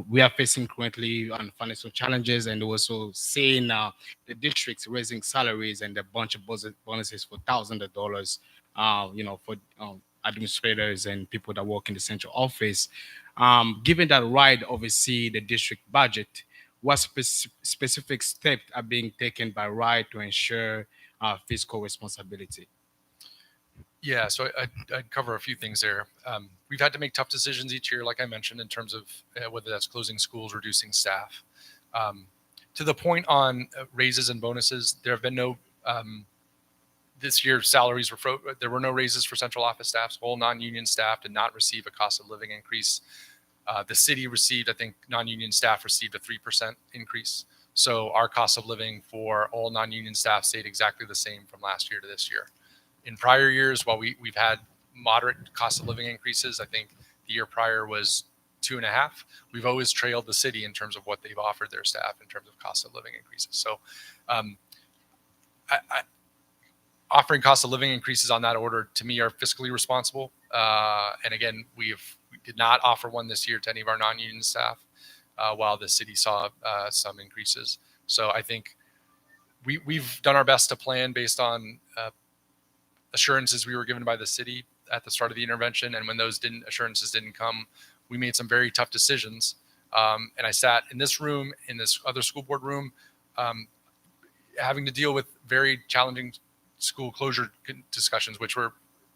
we are facing currently on financial challenges, and also seeing the districts raising salaries and a bunch of bonuses for thousands of dollars, for administrators and people that work in the central office. Given that RIDE oversee the district budget, what specific steps are being taken by RIDE to ensure fiscal responsibility? Yeah, so I'd cover a few things there. We've had to make tough decisions each year, like I mentioned, in terms of whether that's closing schools, reducing staff. To the point on raises and bonuses, there have been no, this year salaries there were no raises for central office staff. All non-union staff did not receive a cost of living increase. The city received, I think non-union staff received a 3% increase. So our cost of living for all non-union staff stayed exactly the same from last year to this year. In prior years, while we've had moderate cost of living increases, I think the year prior was 2.5. We've always trailed the city in terms of what they've offered their staff in terms of cost of living increases. So offering cost of living increases on that order, to me, are fiscally responsible. And again, we did not offer one this year to any of our non-union staff, while the city saw some increases. So I think we've done our best to plan based on assurances we were given by the city at the start of the intervention. And when those assurances didn't come, we made some very tough decisions. And I sat in this room, in this other school board room, having to deal with very challenging school closure discussions, which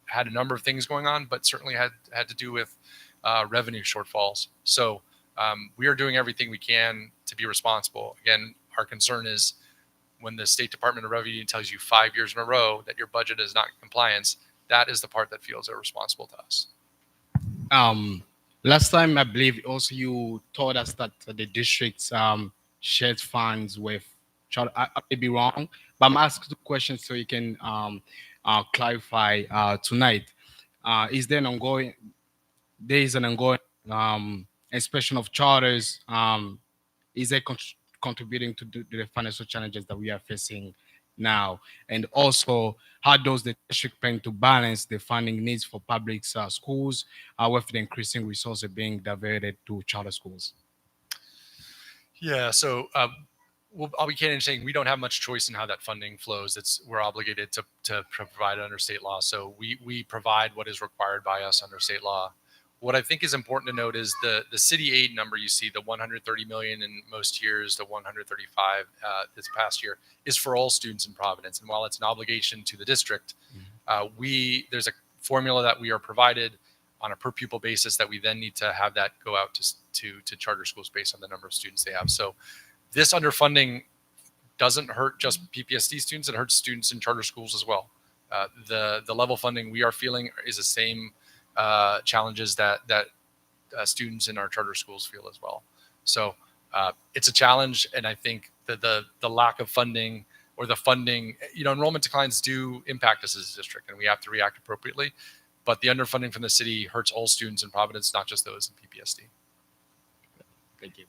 had a number of things going on, but certainly had to do with revenue shortfalls. So we are doing everything we can to be responsible. Again, our concern is, when the State Department of Revenue tells you 5 years in a row that your budget is not in compliance, that is the part that feels irresponsible to us. Last time, I believe also you told us that the districts shared funds with, I may be wrong, but I'm asking the question so you can clarify tonight. Is there an ongoing inspection of charters? Is there contributing to the financial challenges that we are facing now? And also, how does the district plan to balance the funding needs for public schools with the increasing resources being diverted to charter schools? Yeah, so I'll be candid in saying we don't have much choice in how that funding flows. We're obligated to provide it under state law. So we provide what is required by us under state law. What I think is important to note is the city aid number you see, the 130 million in most years, the 135 this past year, is for all students in Providence. And while it's an obligation to the district, there's a formula that we are provided on a per pupil basis that we then need to have that go out to charter schools based on the number of students they have. So this underfunding doesn't hurt just PPSD students; it hurts students in charter schools as well. The level funding we are feeling is the same challenges that students in our charter schools feel as well. So it's a challenge, and I think that the lack of funding, or the funding, enrollment declines do impact us as a district, and we have to react appropriately. But the underfunding from the city hurts all students in Providence, not just those in PPSD. Thank you.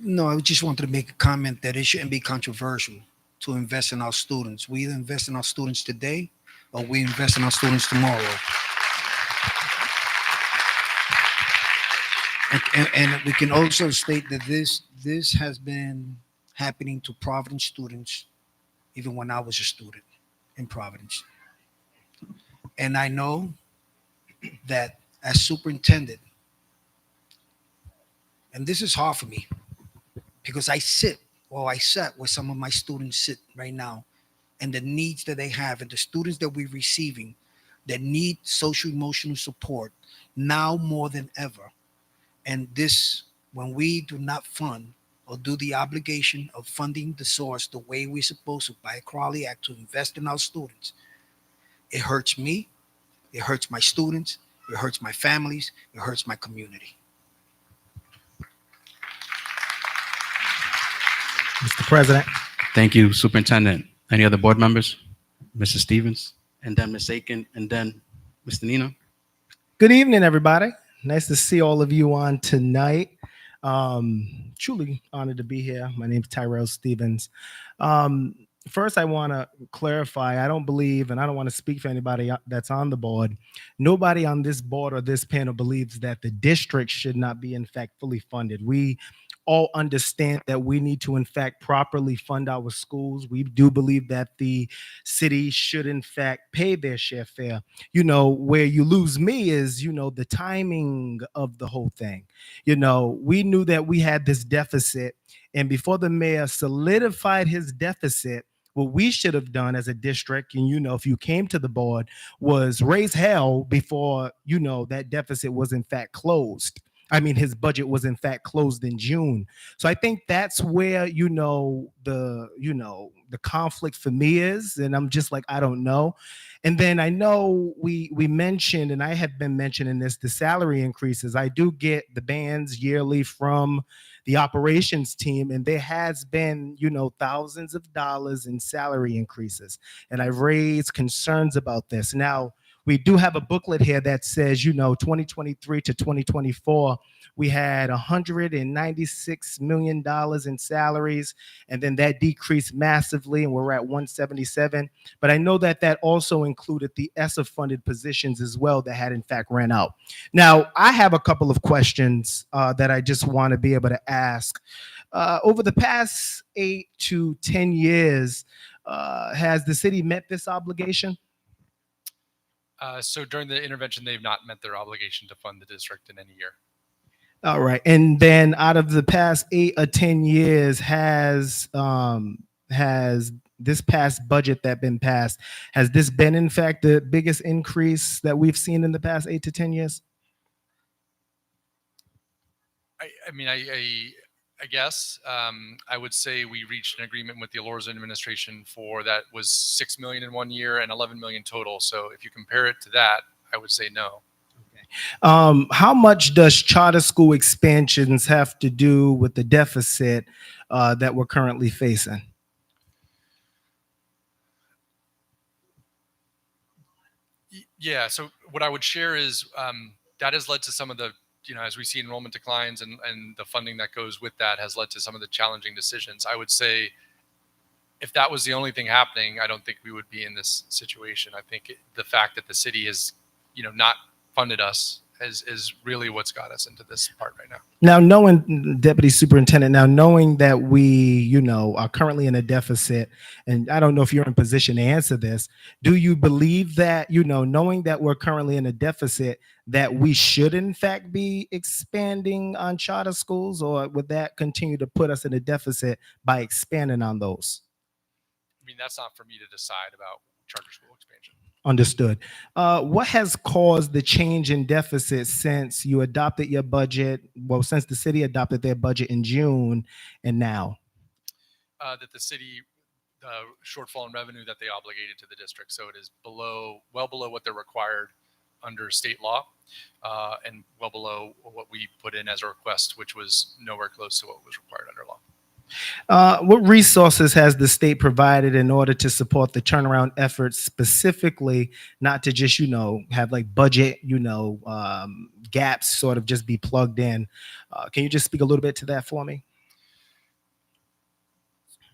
No, I just wanted to make a comment that it shouldn't be controversial to invest in our students. We either invest in our students today or we invest in our students tomorrow. And we can also state that this has been happening to Providence students even when I was a student in Providence. And I know that as superintendent, and this is hard for me because I sat where some of my students sit right now, and the needs that they have, and the students that we're receiving that need social emotional support now more than ever. And this, when we do not fund or do the obligation of funding the source the way we're supposed to by a Crowley Act to invest in our students, it hurts me, it hurts my students, it hurts my families, it hurts my community. Mr. President. Thank you, Superintendent. Any other board members? Mrs. Stevens, and then Ms. Aiken, and then Mr. Nina. Good evening, everybody. Nice to see all of you on tonight. Truly honored to be here. My name is Tyrell Stevens. First, I want to clarify, I don't believe, and I don't want to speak for anybody that's on the board. Nobody on this board or this panel believes that the district should not be, in fact, fully funded. We all understand that we need to, in fact, properly fund our schools. We do believe that the city should, in fact, pay their share fare. You know, where you lose me is, you know, the timing of the whole thing. You know, we knew that we had this deficit, and before the mayor solidified his deficit, what we should have done as a district, and you know, if you came to the board, was raise hell before, you know, that deficit was in fact closed. I mean, his budget was in fact closed in June. So I think that's where, you know, the conflict for me is. And I'm just like, I don't know. And then I know we mentioned, and I have been mentioning this, the salary increases. I do get the bands yearly from the operations team, and there has been, you know, thousands of dollars in salary increases. And I've raised concerns about this. Now, we do have a booklet here that says, you know, 2023 to 2024, we had $196 million in salaries, and then that decreased massively, and we're at 177. But I know that that also included the ESSA funded positions as well that had in fact ran out. Now, I have a couple of questions that I just want to be able to ask. Over the past 8 to 10 years, has the city met this obligation? So during the intervention, they've not met their obligation to fund the district in any year. All right. And then out of the past 8 or 10 years, has this past budget that been passed, has this been in fact the biggest increase that we've seen in the past 8 to 10 years? I guess I would say we reached an agreement with the Alorza administration for that was $6 million in 1 year and 11 million total. So if you compare it to that, I would say no. How much does charter school expansions have to do with the deficit that we're currently facing? Yeah. So what I would share is that has led to some of the, you know, as we see enrollment declines and the funding that goes with that has led to some of the challenging decisions. I would say if that was the only thing happening, I don't think we would be in this situation. I think the fact that the city has, you know, not funded us is really what's got us into this part right now. Now, knowing, Deputy Superintendent, now knowing that we, you know, are currently in a deficit, and I don't know if you're in position to answer this, do you believe that, you know, knowing that we're currently in a deficit, that we should in fact be expanding on charter schools, or would that continue to put us in a deficit by expanding on those? I mean, that's not for me to decide about charter school expansion. Understood. What has caused the change in deficit since you adopted your budget? Well, since the city adopted their budget in June and now? That the city, the shortfall in revenue that they obligated to the district. So it is well below what they're required under state law, and well below what we put in as a request, which was nowhere close to what was required under law. What resources has the state provided in order to support the turnaround efforts, specifically not to just, you know, have like budget, you know, gaps sort of just be plugged in? Can you just speak a little bit to that for me?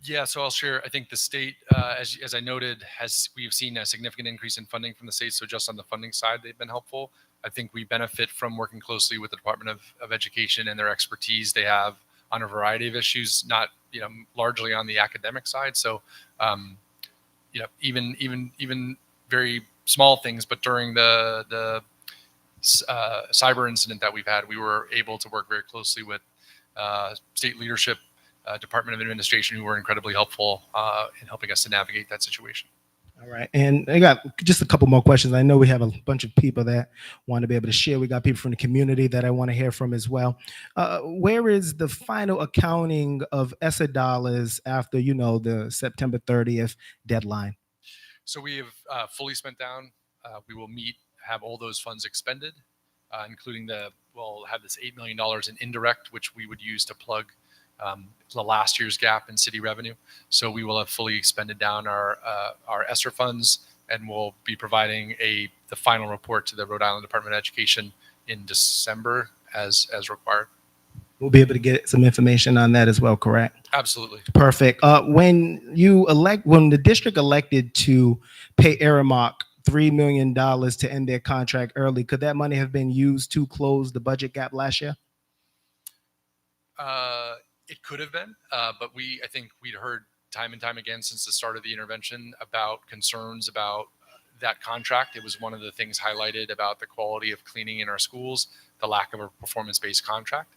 Yeah, so I'll share. I think the state, as I noted, we've seen a significant increase in funding from the state. So just on the funding side, they've been helpful. I think we benefit from working closely with the Department of Education and their expertise they have on a variety of issues, not, you know, largely on the academic side. So, you know, even very small things, but during the cyber incident that we've had, we were able to work very closely with state leadership, Department of Administration, who were incredibly helpful in helping us to navigate that situation. All right. And I got just a couple more questions. I know we have a bunch of people that want to be able to share. We got people from the community that I want to hear from as well. Where is the final accounting of ESSA dollars after, the September 30th deadline? So we have fully spent down. We will have all those funds expended, including we'll have this $8 million in indirect, which we would use to plug the last year's gap in city revenue. So we will have fully expended down our ESSER funds, and we'll be providing the final report to the Rhode Island Department of Education in December as required. We'll be able to get some information on that as well, correct? Absolutely. Perfect. When the district elected to pay Aramark $3 million to end their contract early, could that money have been used to close the budget gap last year? It could have been, but I think we'd heard time and time again since the start of the intervention about concerns about that contract. It was one of the things highlighted about the quality of cleaning in our schools, the lack of a performance-based contract.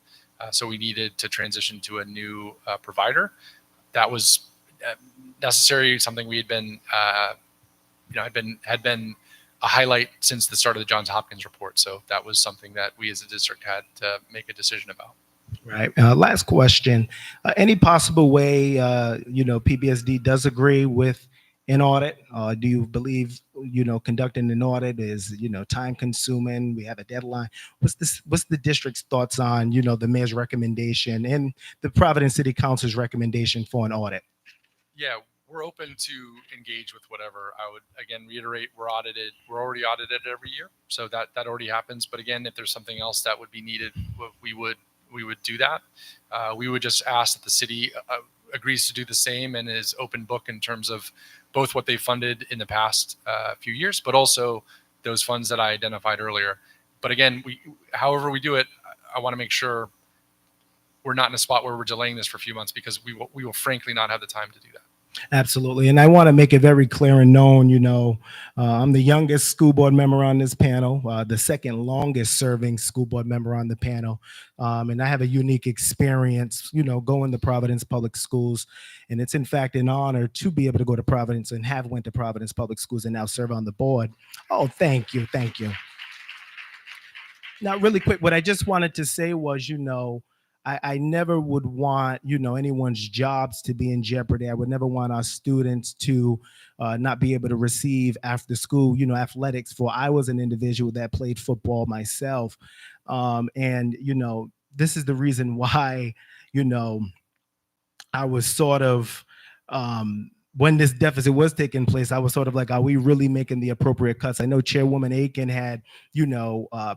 So we needed to transition to a new provider. That was necessary, something we had been, had been a highlight since the start of the Johns Hopkins report. So that was something that we as a district had to make a decision about. Right. Last question. Any possible way, PBSD does agree with an audit? Do you believe, conducting an audit is, time consuming? We have a deadline. What's the district's thoughts on, the mayor's recommendation and the Providence City Council's recommendation for an audit? Yeah, we're open to engage with whatever. I would again reiterate, we're already audited every year. So that already happens. But again, if there's something else that would be needed, we would do that. We would just ask that the city agrees to do the same and is open book in terms of both what they funded in the past few years, but also those funds that I identified earlier. But again, however we do it, I want to make sure we're not in a spot where we're delaying this for a few months, because we will frankly not have the time to do that. Absolutely. And I want to make it very clear and known, I'm the youngest school board member on this panel, the second longest serving school board member on the panel. And I have a unique experience, going to Providence Public Schools. And it's in fact an honor to be able to go to Providence and have went to Providence Public Schools and now serve on the board. Oh, thank you. Thank you. Now, really quick, what I just wanted to say was, I never would want, anyone's jobs to be in jeopardy. I would never want our students to not be able to receive after school, athletics. For I was an individual that played football myself. And this is the reason why, I was sort of, when this deficit was taking place, I was sort of like, are we really making the appropriate cuts? I know Chairwoman Aiken had,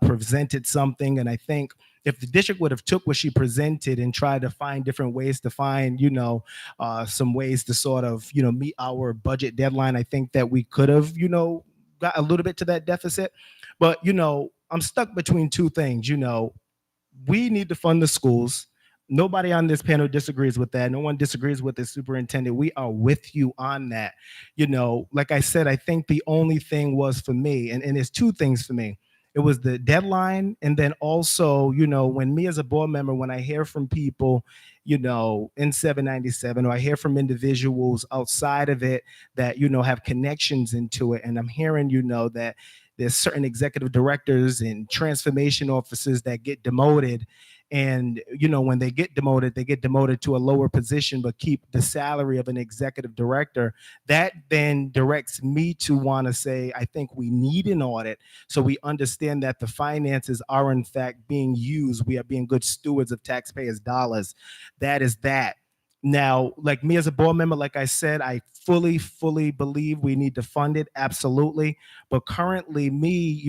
presented something, and I think if the district would have took what she presented and tried to find different ways to find, some ways to sort of, meet our budget deadline, I think that we could have, got a little bit to that deficit. But, I'm stuck between two things. We need to fund the schools. Nobody on this panel disagrees with that. No one disagrees with the superintendent. We are with you on that. Like I said, I think the only thing was for me, and it's two things for me. It was the deadline. And then also, when me as a board member, when I hear from people, in 797, or I hear from individuals outside of it that, have connections into it. And I'm hearing, that there's certain executive directors and transformation officers that get demoted. And, when they get demoted to a lower position, but keep the salary of an executive director. That then directs me to want to say, I think we need an audit so we understand that the finances are in fact being used. We are being good stewards of taxpayers' dollars. That is that. Now, like me as a board member, like I said, I fully believe we need to fund it. Absolutely. But currently me,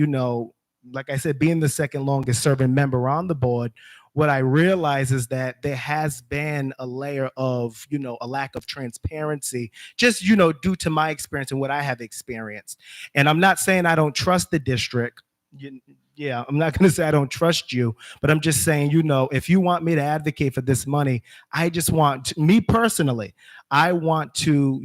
like I said, being the second longest serving member on the board, what I realize is that there has been a layer of, a lack of transparency, just, due to my experience and what I have experienced. And I'm not saying I don't trust the district. yeah, I'm not going to say I don't trust you, but I'm just saying, if you want me to advocate for this money, I just want me personally, I want to,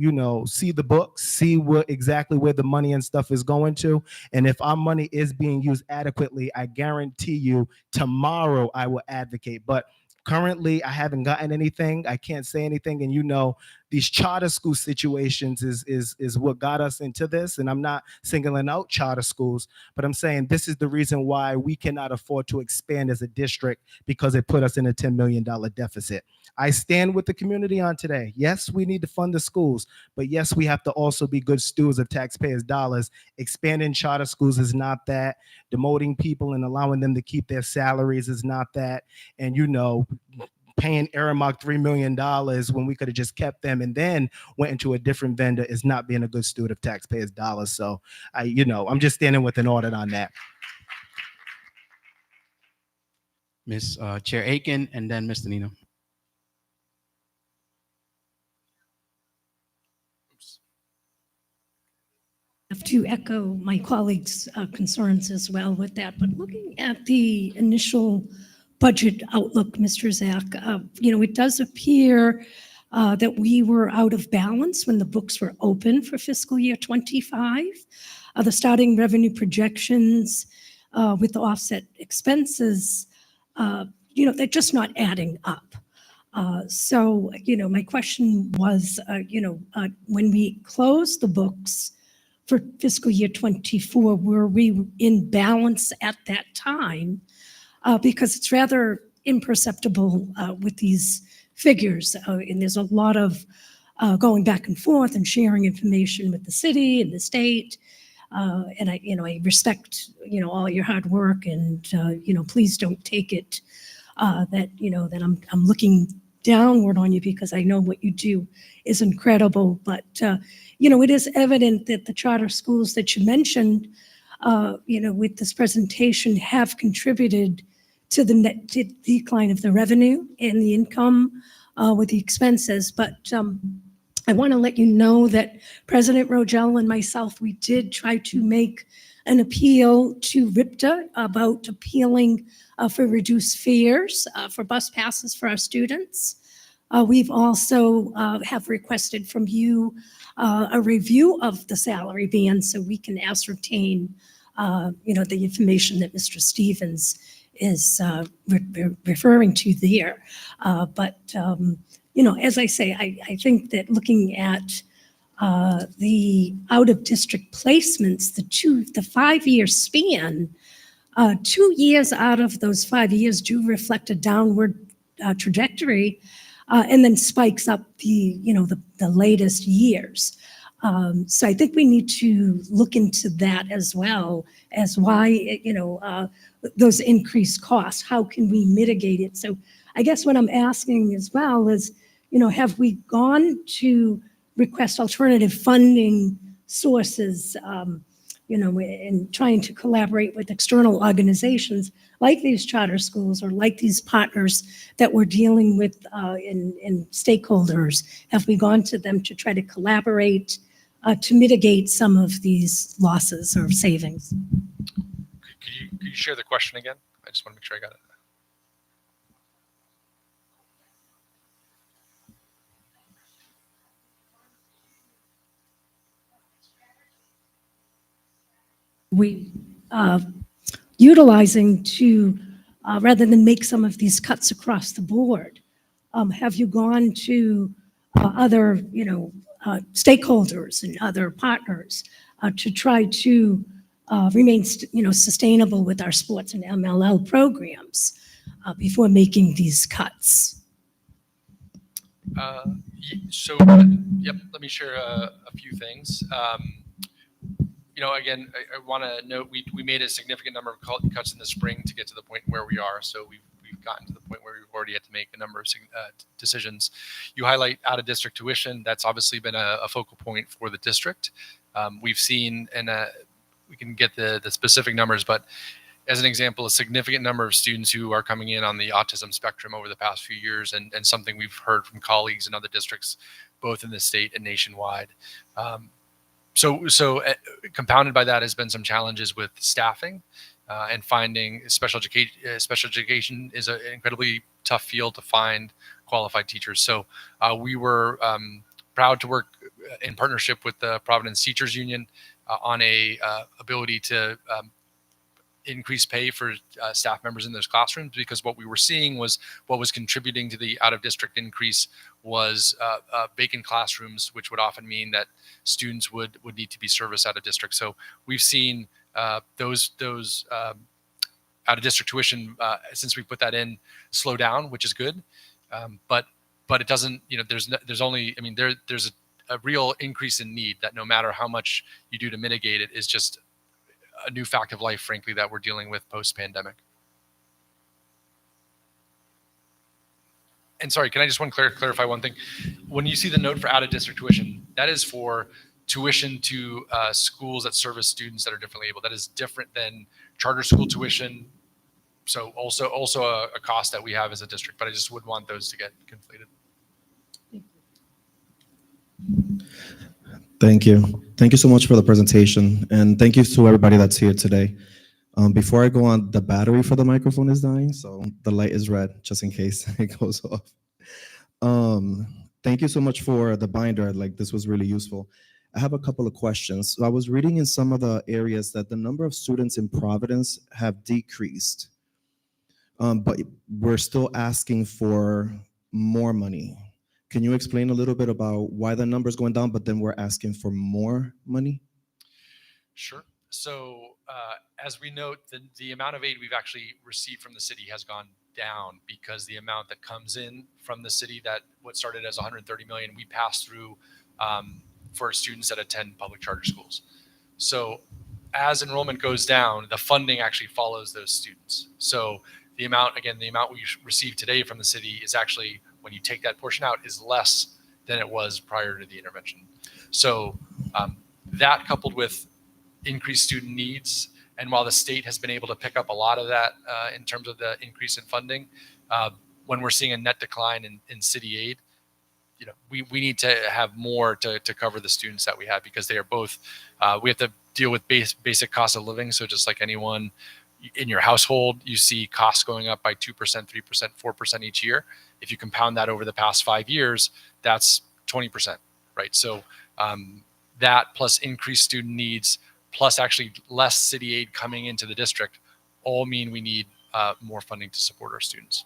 see the books, see what exactly where the money and stuff is going to. And if our money is being used adequately, I guarantee you tomorrow I will advocate. But currently, I haven't gotten anything. I can't say anything. And these charter school situations is what got us into this. And I'm not singling out charter schools, but I'm saying this is the reason why we cannot afford to expand as a district, because it put us in a $10 million deficit. I stand with the community on today. Yes, we need to fund the schools, but yes, we have to also be good stewards of taxpayers' dollars. Expanding charter schools is not that. Demoting people and allowing them to keep their salaries is not that. And paying Aramark $3 million when we could have just kept them and then went into a different vendor is not being a good steward of taxpayers' dollars. So I'm just standing with an audit on that. Miss Chair Aiken, and then Mr. Nino. Have to echo my colleagues' concerns as well with that. But looking at the initial budget outlook, Mr. Zach, it does appear that we were out of balance when the books were open for fiscal year 25. The starting revenue projections with the offset expenses, they're just not adding up. So, my question was, when we closed the books for fiscal year 24, were we in balance at that time? Because it's rather imperceptible with these figures. And there's a lot of going back and forth and sharing information with the city and the state. And I respect, all your hard work, and, please don't take it that I'm looking downward on you, because I know what you do is incredible. But, it is evident that the charter schools that you mentioned, with this presentation have contributed to the net decline of the revenue and the income with the expenses. But I want to let you know that President Rogel and myself, we did try to make an appeal to RIPTA about appealing for reduced fares for bus passes for our students. We've also have requested from you a review of the salary band so we can ascertain, the information that Mr. Stevens is referring to there. But as I say, I think that looking at the out-of-district placements, the 5-year span, 2 years out of those 5 years do reflect a downward trajectory, and then spikes up the latest years. So I think we need to look into that as well as why, those increased costs. How can we mitigate it? So I guess what I'm asking as well is, have we gone to request alternative funding sources, and trying to collaborate with external organizations like these charter schools or like these partners that we're dealing with in stakeholders? Have we gone to them to try to collaborate to mitigate some of these losses or savings? Could you share the question again? I just want to make sure I got it. We utilizing to rather than make some of these cuts across the board. Have you gone to other stakeholders and other partners to try to remain sustainable with our sports and MLL programs before making these cuts? Yep, let me share a few things. Again, I want to note we made a significant number of cuts in the spring to get to the point where we are. So we've gotten to the point where we've already had to make a number of decisions. You highlight out-of-district tuition. That's obviously been a focal point for the district. We've seen, and we can get the specific numbers, but as an example, a significant number of students who are coming in on the autism spectrum over the past few years, and something we've heard from colleagues in other districts, both in the state and nationwide. So compounded by that has been some challenges with staffing. and finding special education is an incredibly tough field to find qualified teachers. So we were proud to work in partnership with the Providence Teachers Union on a ability to increase pay for staff members in those classrooms, because what we were seeing was what was contributing to the out of district increase was vacant classrooms, which would often mean that students would need to be serviced out of district. So we've seen those out of district tuition since we put that in slow down, which is good. But it doesn't, there's only, there's a real increase in need that no matter how much you do to mitigate it is just a new fact of life, frankly, that we're dealing with post-pandemic. And sorry, can I just clarify one thing? When you see the note for out-of-district tuition, that is for tuition to schools that service students that are differently able. That is different than charter school tuition. So also a cost that we have as a district, but I just wouldn't want those to get conflated. Thank you. Thank you so much for the presentation. And thank you to everybody that's here today. Before I go on, the battery for the microphone is dying, so the light is red, just in case it goes off. Thank you so much for the binder. Like, this was really useful. I have a couple of questions. So I was reading in some of the areas that the number of students in Providence have decreased, but we're still asking for more money. Can you explain a little bit about why the number is going down, but then we're asking for more money? Sure. So as we note, the amount of aid we've actually received from the city has gone down because the amount that comes in from the city, that what started as 130 million, we pass through for students that attend public charter schools. So as enrollment goes down, the funding actually follows those students. So the amount we receive today from the city is actually, when you take that portion out, is less than it was prior to the intervention. So that coupled with increased student needs, and while the state has been able to pick up a lot of that in terms of the increase in funding, when we're seeing a net decline in city aid, we need to have more to cover the students that we have, because they are both, we have to deal with basic cost of living. So just like anyone in your household, you see costs going up by 2%, 3%, 4% each year. If you compound that over the past 5 years, that's 20%, right? So that plus increased student needs, plus actually less city aid coming into the district, all mean we need more funding to support our students.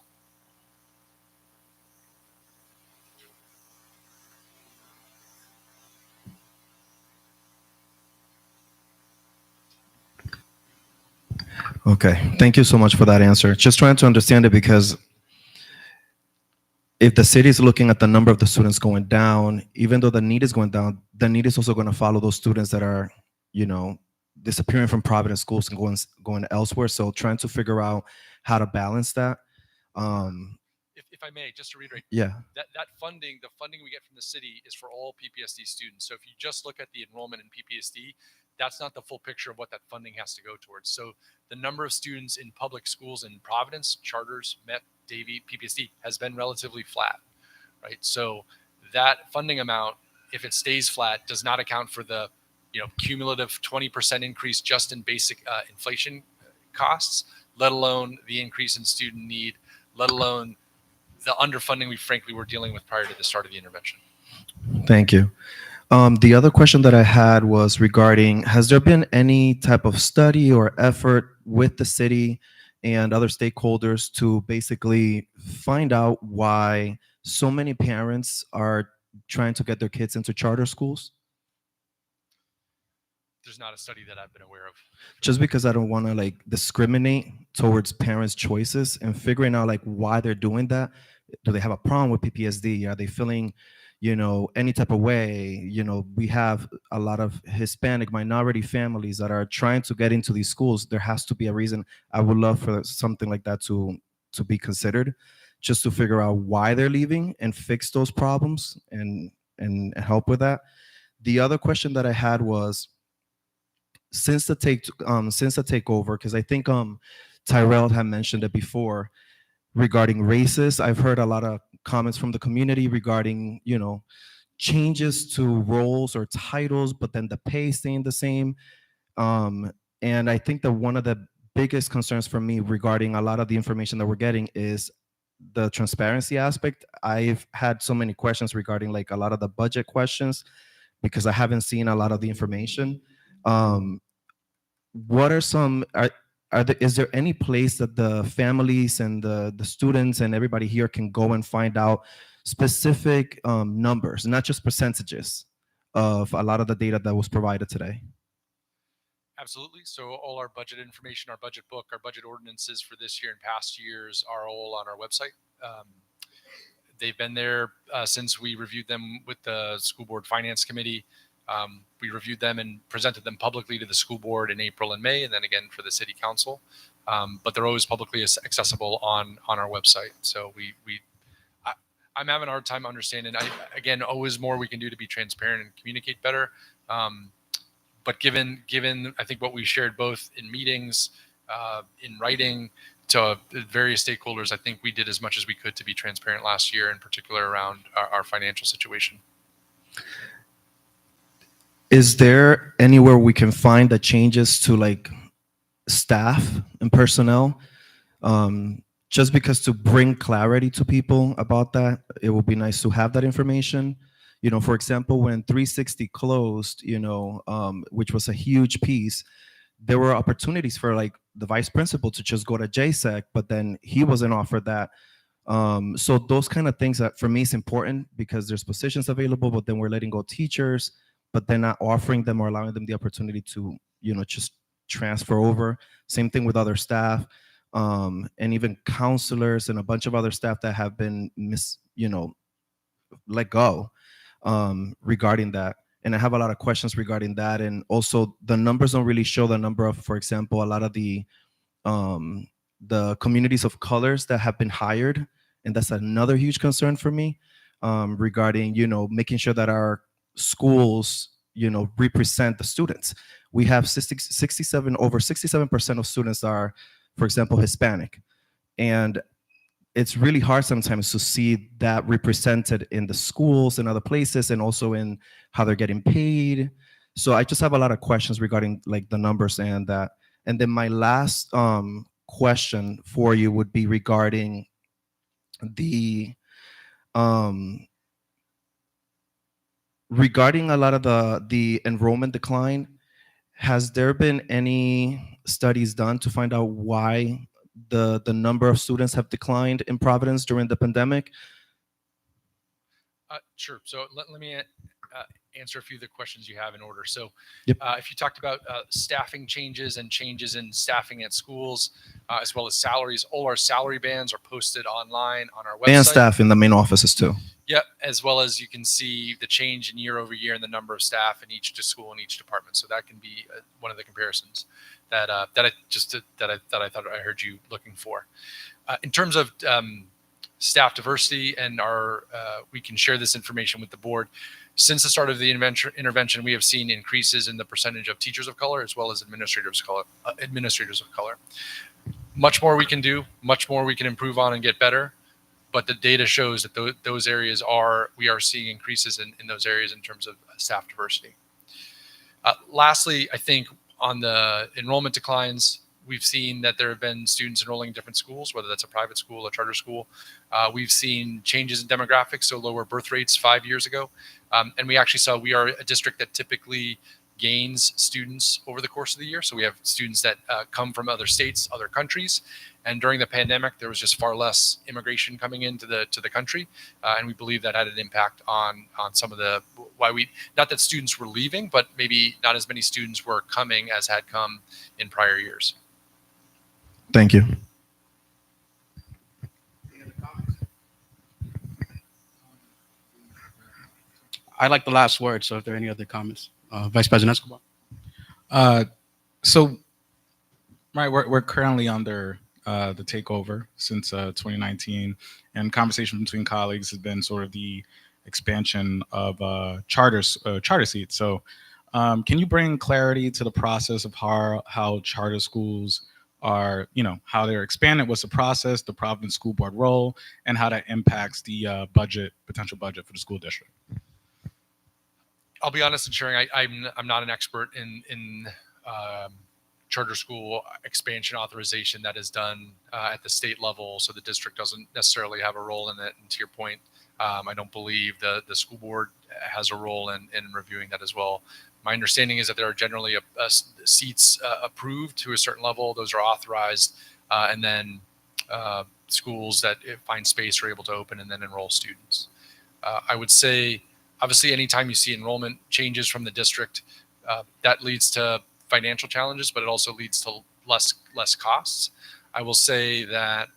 Okay, thank you so much for that answer. Just trying to understand it, because if the city is looking at the number of the students going down, even though the need is going down, the need is also going to follow those students that are, disappearing from Providence schools and going elsewhere. So trying to figure out how to balance that. If I may, just to reiterate, Yeah. that funding, the funding we get from the city is for all PPSD students. So if you just look at the enrollment in PPSD, that's not the full picture of what that funding has to go towards. So the number of students in public schools in Providence, charters, Met, Davie, PPSD, has been relatively flat, right? So that funding amount, if it stays flat, does not account for the cumulative 20% increase just in basic inflation costs, let alone the increase in student need, let alone the underfunding we frankly were dealing with prior to the start of the intervention. Thank you. The other question that I had was regarding, has there been any type of study or effort with the city and other stakeholders to basically find out why so many parents are trying to get their kids into charter schools? There's not a study that I've been aware of. Just because I don't want to discriminate towards parents' choices, and figuring out why they're doing that. Do they have a problem with PPSD? Are they feeling any type of way? We have a lot of Hispanic minority families that are trying to get into these schools. There has to be a reason. I would love for something like that to be considered, just to figure out why they're leaving and fix those problems and help with that. The other question that I had was, since the takeover, because I think Tyrell had mentioned it before, regarding races. I've heard a lot of comments from the community regarding, changes to roles or titles, but then the pay staying the same. And I think that one of the biggest concerns for me regarding a lot of the information that we're getting is the transparency aspect. I've had so many questions regarding like a lot of the budget questions because I haven't seen a lot of the information. Um, what are some are there, is there any place that the families and the students and everybody here can go and find out specific numbers, not just percentages of a lot of the data that was provided today? Absolutely. So all our budget information, our budget book, our budget ordinances for this year and past years are all on our website. They've been there since we reviewed them with the school board finance committee. We reviewed them and presented them publicly to the school board in April and May, and then again for the city council. But they're always publicly accessible on our website. So I'm having a hard time understanding. Again, always more we can do to be transparent and communicate better. But given I think what we shared both in meetings, in writing to various stakeholders, I think we did as much as we could to be transparent last year, in particular around our financial situation. Is there anywhere we can find the changes to like staff and personnel? Just because to bring clarity to people about that, it would be nice to have that information. You know, for example, when 360 closed, you know, which was a huge piece, there were opportunities for like the vice principal to just go to JSEC, but then he wasn't offered that. So those kind of things that for me is important because there's positions available, but then we're letting go teachers, but then not offering them or allowing them the opportunity to, you know, just transfer over. Same thing with other staff, and even counselors and a bunch of other staff that have been let go regarding that. And I have a lot of questions regarding that. And also the numbers don't really show the number of, for example, a lot of the communities of colors that have been hired. And that's another huge concern for me regarding, you know, making sure that our schools, you know, represent the students. We have over 67% of students are, for example, Hispanic. And it's really hard sometimes to see that represented in the schools and other places, and also in how they're getting paid. So I just have a lot of questions regarding like the numbers and that. And then my last question for you would be regarding the regarding a lot of the enrollment decline. Has there been any studies done to find out why the number of students have declined in Providence during the pandemic? Sure. So let me answer a few of the questions you have in order. So Yep. If you talked about staffing changes and changes in staffing at schools, as well as salaries, all our salary bands are posted online on our website. And staff in the main offices too. Yep, as well as you can see the change in year over year in the number of staff in each school in each department. So that can be one of the comparisons that I thought I heard you looking for. In terms of staff diversity, and we can share this information with the board. Since the start of the intervention, we have seen increases in the percentage of teachers of color as well as administrators of color. Much more we can do, much more we can improve on and get better. But the data shows that those areas we are seeing increases in those areas in terms of staff diversity. Lastly, I think on the enrollment declines, we've seen that there have been students enrolling in different schools, whether that's a private school, a charter school. We've seen changes in demographics, so lower birth rates 5 years ago. And we actually saw we are a district that typically gains students over the course of the year. So we have students that come from other states, other countries. And during the pandemic, there was just far less immigration coming into the country. And we believe that had an impact on some of not that students were leaving, but maybe not as many students were coming as had come in prior years. Thank you. I like the last word. So if there are any other comments, Vice President Escobar. So, right, we're currently under the takeover since 2019, and conversation between colleagues has been sort of the expansion of charter seats. So, can you bring clarity to the process of how charter schools are, how they're expanded? What's the process, the Providence School Board role, and how that impacts the potential budget for the school district? I'll be honest in sharing, I'm not an expert in charter school expansion authorization that is done at the state level, so the district doesn't necessarily have a role in it. And to your point, I don't believe the school board has a role in reviewing that as well. My understanding is that there are generally seats approved to a certain level; those are authorized, and then schools that find space are able to open and then enroll students. I would say, obviously, anytime you see enrollment changes from the district, that leads to financial challenges, but it also leads to less costs. I will say that,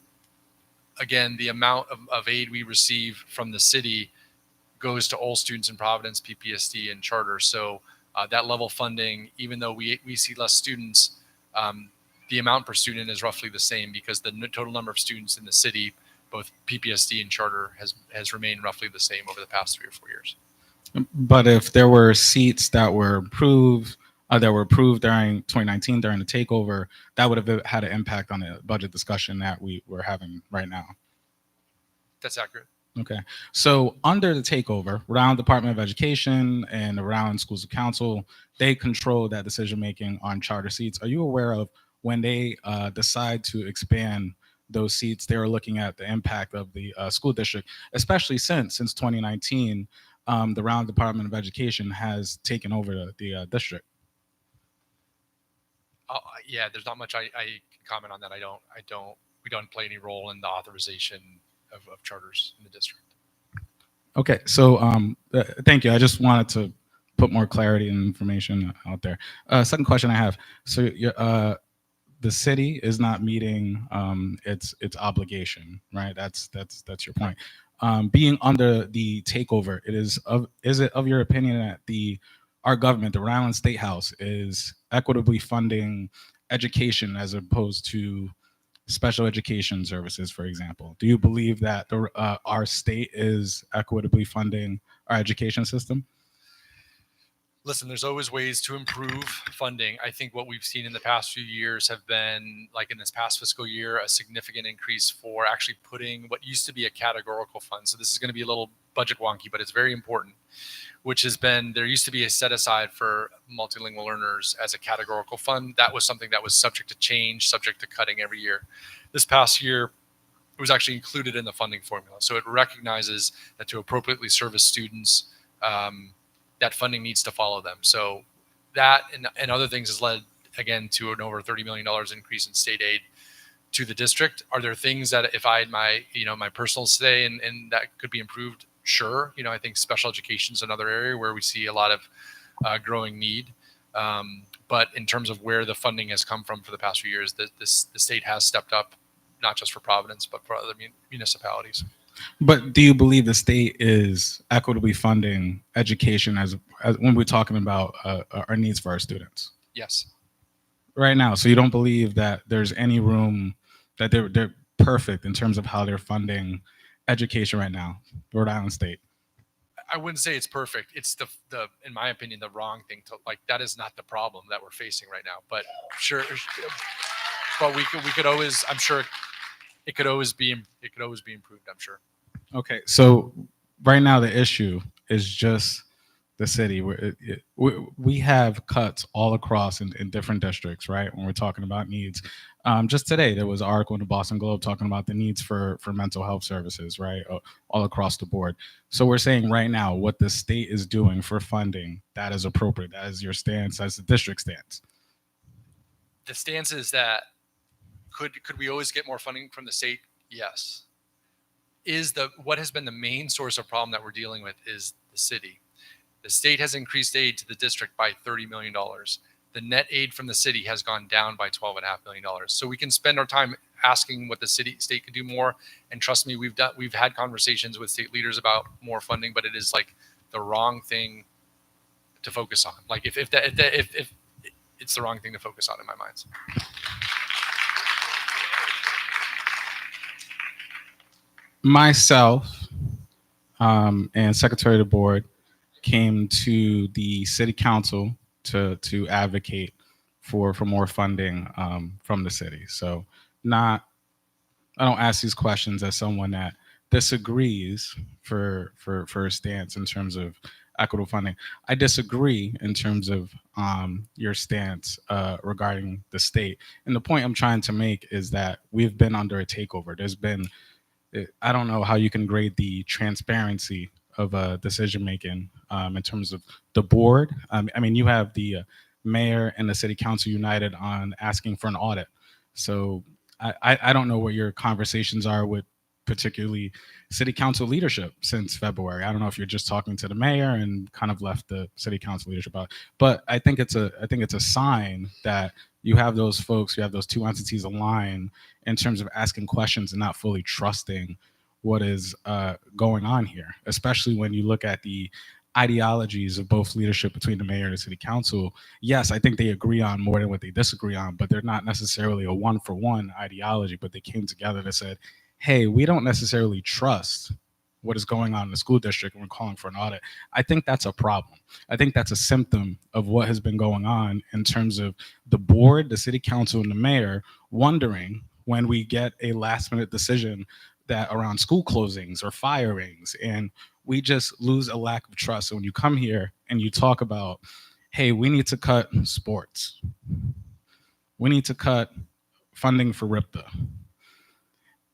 again, the amount of aid we receive from the city goes to all students in Providence, PPSD, and charter. So that level funding, even though we see less students, the amount per student is roughly the same because the total number of students in the city, both PPSD and charter, has remained roughly the same over the past 3 or 4 years. But if there were seats that were approved during 2019 during the takeover, that would have had an impact on the budget discussion that we're having right now. That's accurate. Okay. So under the takeover, Rhode Island Department of Education and the Rhode Island Schools of Council, they control that decision making on charter seats. Are you aware of when they decide to expand those seats, they were looking at the impact of the school district, especially since 2019, the Rhode Island Department of Education has taken over the district? Yeah, there's not much I can comment on that. We don't play any role in the authorization of charters in the district. Okay, so thank you. I just wanted to put more clarity and information out there. Second question I have. So the city is not meeting its obligation, right? That's your point. Being under the takeover, is it of your opinion that our government, the Rhode Island State House, is equitably funding education as opposed to special education services, for example? Do you believe that our state is equitably funding our education system? Listen, there's always ways to improve funding. I think what we've seen in the past few years have been, like in this past fiscal year, a significant increase for actually putting what used to be a categorical fund. So this is going to be a little budget wonky, but it's very important, which has been, there used to be a set aside for multilingual learners as a categorical fund. That was something that was subject to change, subject to cutting every year. This past year, it was actually included in the funding formula. So it recognizes that to appropriately service students, that funding needs to follow them. So that and other things has led, again, to an over $30 million increase in state aid to the district. Are there things that if I had my personal say and that could be improved? Sure. I think special education is another area where we see a lot of growing need. But in terms of where the funding has come from for the past few years, the state has stepped up, not just for Providence, but for other municipalities. But do you believe the state is equitably funding education as when we're talking about our needs for our students? Yes. Right now. So you don't believe that there's any room that they're perfect in terms of how they're funding education right now, Rhode Island State? I wouldn't say it's perfect. It's the in my opinion, the wrong thing to like. That is not the problem that we're facing right now. But sure, but we could always. I'm sure it could always be improved. I'm sure. Okay, so right now the issue is just the city. We have cuts all across in different districts, right? When we're talking about needs. Just today, there was an article in the Boston Globe talking about the needs for mental health services, right? All across the board. So we're saying right now what the state is doing for funding, that is appropriate. That is your stance, as the district stance. The stance is that could we always get more funding from the state? Yes. What has been the main source of problem that we're dealing with is the city. The state has increased aid to the district by $30 million. The net aid from the city has gone down by $12.5 million. So we can spend our time asking what the state could do more. And trust me, we've had conversations with state leaders about more funding, but it is like the wrong thing to focus on. Like if it's the wrong thing to focus on in my mind. Myself and Secretary of the Board came to the City Council to advocate for more funding from the city. So I don't ask these questions as someone that disagrees for a stance in terms of equitable funding. I disagree in terms of your stance regarding the state. And the point I'm trying to make is that we've been under a takeover. There's been, I don't know how you can grade the transparency of decision making in terms of the board. I mean, you have the mayor and the city council united on asking for an audit. So I don't know what your conversations are with particularly city council leadership since February. I don't know if you're just talking to the mayor and kind of left the city council leadership out. But I think it's a sign that you have those folks, you have those two entities aligned in terms of asking questions and not fully trusting what is going on here, especially when you look at the ideologies of both leadership between the mayor and the city council. Yes, I think they agree on more than what they disagree on, but they're not necessarily a one-for-one ideology, but they came together and said, hey, we don't necessarily trust what is going on in the school district and we're calling for an audit. I think that's a problem. I think that's a symptom of what has been going on in terms of the board, the city council, and the mayor wondering when we get a last minute decision that around school closings or firings, and we just lose a lack of trust. So when you come here and you talk about, hey, we need to cut sports, we need to cut funding for RIPTA,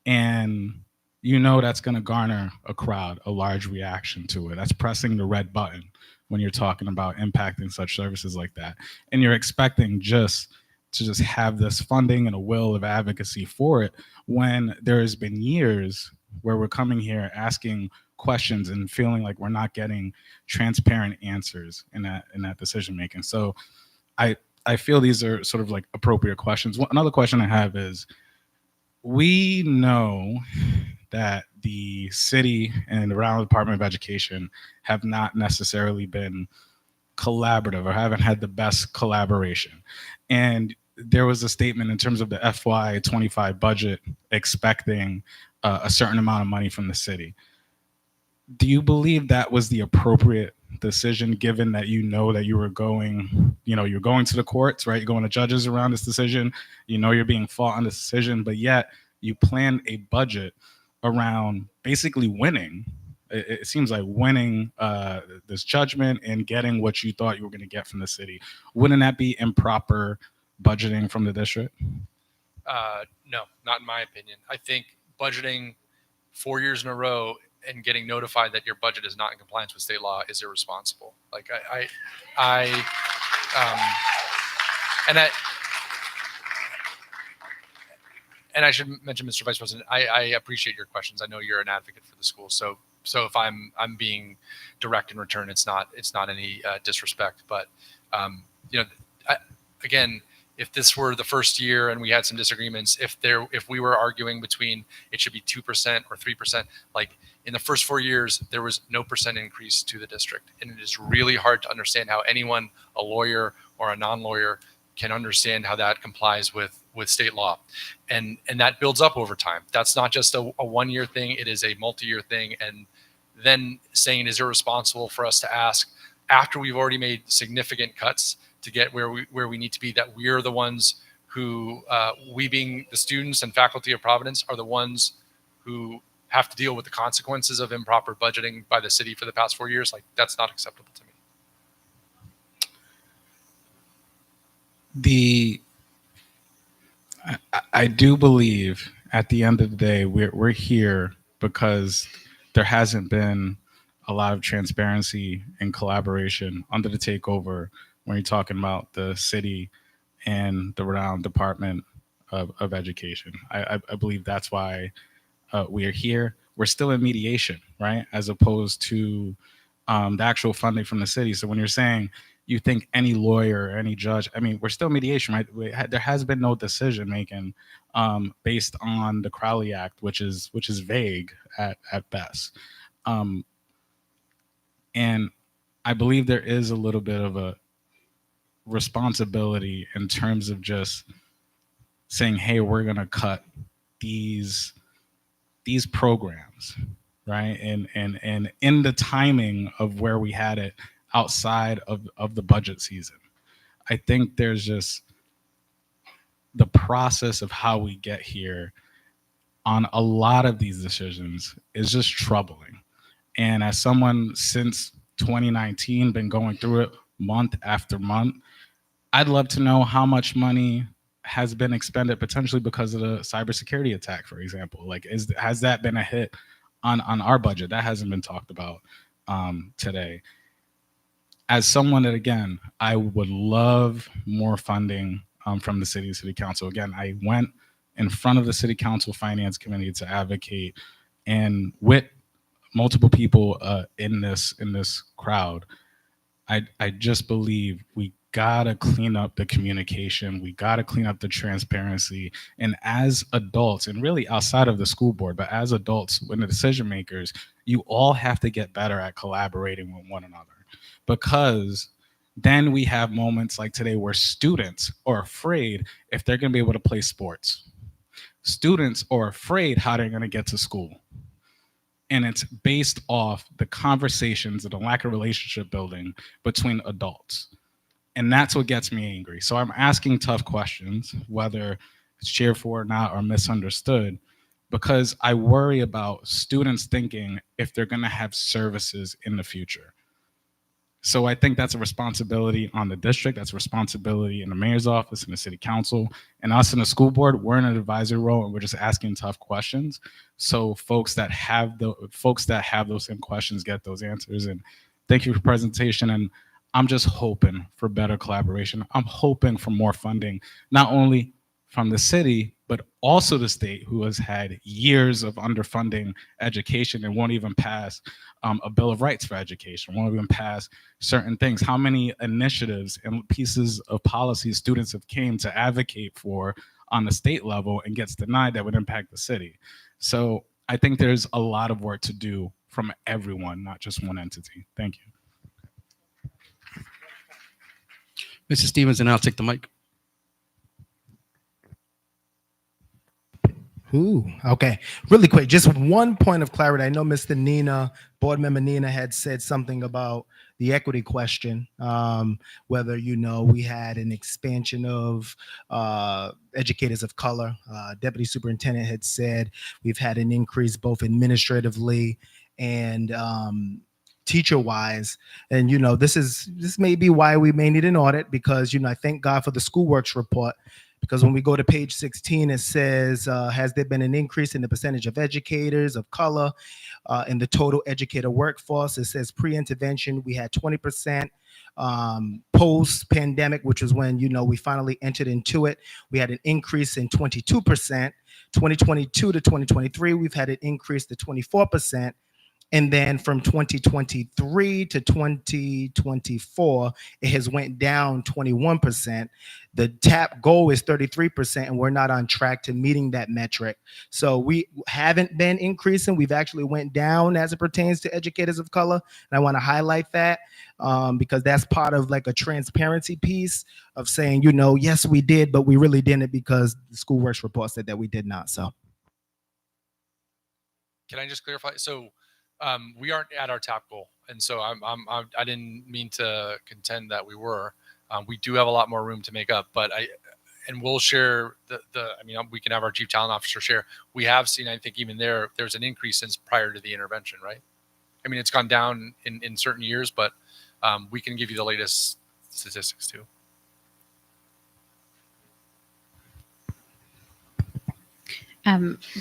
and you know that's going to garner a crowd, a large reaction to it. That's pressing the red button when you're talking about impacting such services like that. And you're expecting just to just have this funding and a will of advocacy for it when there has been years where we're coming here asking questions and feeling like we're not getting transparent answers in that decision making. So I feel these are sort of like appropriate questions. Another question I have is, we know that the city and the Rhode Island Department of Education have not necessarily been collaborative or haven't had the best collaboration. And there was a statement in terms of the FY25 budget expecting a certain amount of money from the city. Do you believe that was the appropriate decision, given that you know that you were going, you're going to the courts, right? You're going to judges around this decision. You know you're being fought on this decision, but yet you plan a budget around basically winning. It seems like winning this judgment and getting what you thought you were going to get from the city. Wouldn't that be improper budgeting from the district? No, not in my opinion. I think budgeting 4 years in a row and getting notified that your budget is not in compliance with state law is irresponsible. Like and I should mention, Mr. Vice President, I appreciate your questions. I know you're an advocate for the school, so if I'm being direct in return, it's not any disrespect. But again, if this were the first year and we had some disagreements, if we were arguing between it should be 2% or 3%, like in the first 4 years, there was no percent increase to the district. And it is really hard to understand how anyone, a lawyer or a non-lawyer, can understand how that complies with state law. And that builds up over time. That's not just a 1 year thing. It is a multi-year thing. And then saying it is irresponsible for us to ask after we've already made significant cuts to get where we need to be, that we're the ones who, we being the students and faculty of Providence, are the ones who have to deal with the consequences of improper budgeting by the city for the past 4 years. Like, that's not acceptable to me. I do believe at the end of the day, we're here because there hasn't been a lot of transparency and collaboration under the takeover when you're talking about the city and the Rhode Island Department of Education. I believe that's why we are here. We're still in mediation, right? As opposed to the actual funding from the city. So when you're saying you think any lawyer or any judge, I mean, we're still mediation, right? There has been no decision making based on the Crowley Act, which is vague at best. And I believe there is a little bit of a responsibility in terms of just saying, hey, we're going to cut these programs, right? And in the timing of where we had it outside of the budget season. I think there's just the process of how we get here on a lot of these decisions is just troubling. And as someone since 2019, been going through it month after month. I'd love to know how much money has been expended potentially because of the cybersecurity attack, for example. Like, has that been a hit on our budget? That hasn't been talked about today. As someone that, again, I would love more funding from the city council. Again, I went in front of the city council finance committee to advocate, and with multiple people in this crowd, I just believe we gotta clean up the communication. We gotta clean up the transparency. And as adults, and really outside of the school board, but as adults, when the decision makers, you all have to get better at collaborating with one another. Because then we have moments like today where students are afraid if they're gonna be able to play sports. Students are afraid how they're gonna get to school. And it's based off the conversations and the lack of relationship building between adults. And that's what gets me angry. So I'm asking tough questions, whether it's cheered for or not or misunderstood, because I worry about students thinking if they're going to have services in the future. So I think that's a responsibility on the district. That's a responsibility in the mayor's office and the city council. And us in the school board, we're in an advisory role and we're just asking tough questions. So folks that have those same questions get those answers. And thank you for the presentation. And I'm just hoping for better collaboration. I'm hoping for more funding, not only from the city, but also the state, who has had years of underfunding education and won't even pass a Bill of Rights for education, won't even pass certain things. How many initiatives and pieces of policy students have came to advocate for on the state level and gets denied that would impact the city? So I think there's a lot of work to do from everyone, not just one entity. Thank you. Mr. Stevens, and I'll take the mic. Ooh, okay. Really quick, just one point of clarity. I know Mr. Nina, board member Nina, had said something about the equity question, whether, we had an expansion of educators of color. Deputy Superintendent had said we've had an increase both administratively and teacher-wise. And, this may be why we may need an audit, because, I thank God for the School Works report. Because when we go to page 16, it says, has there been an increase in the percentage of educators of color in the total educator workforce? It says pre-intervention, we had 20%. Post-pandemic, which was when, we finally entered into it, we had an increase in 22%. 2022 to 2023, we've had an increase to 24%. And then from 2023 to 2024, it has went down 21%. The TAP goal is 33%, and we're not on track to meeting that metric. So we haven't been increasing. We've actually went down as it pertains to educators of color. And I want to highlight that because that's part of like a transparency piece of saying, yes, we did, but we really didn't, because the School Works report said that we did not. So Can I just clarify? So we aren't at our TAP goal, and so I didn't mean to contend that we were. We do have a lot more room to make up, but we'll share we can have our chief talent officer share. We have seen, I think, even there's an increase since prior to the intervention, right? I mean, it's gone down in certain years, but we can give you the latest statistics too.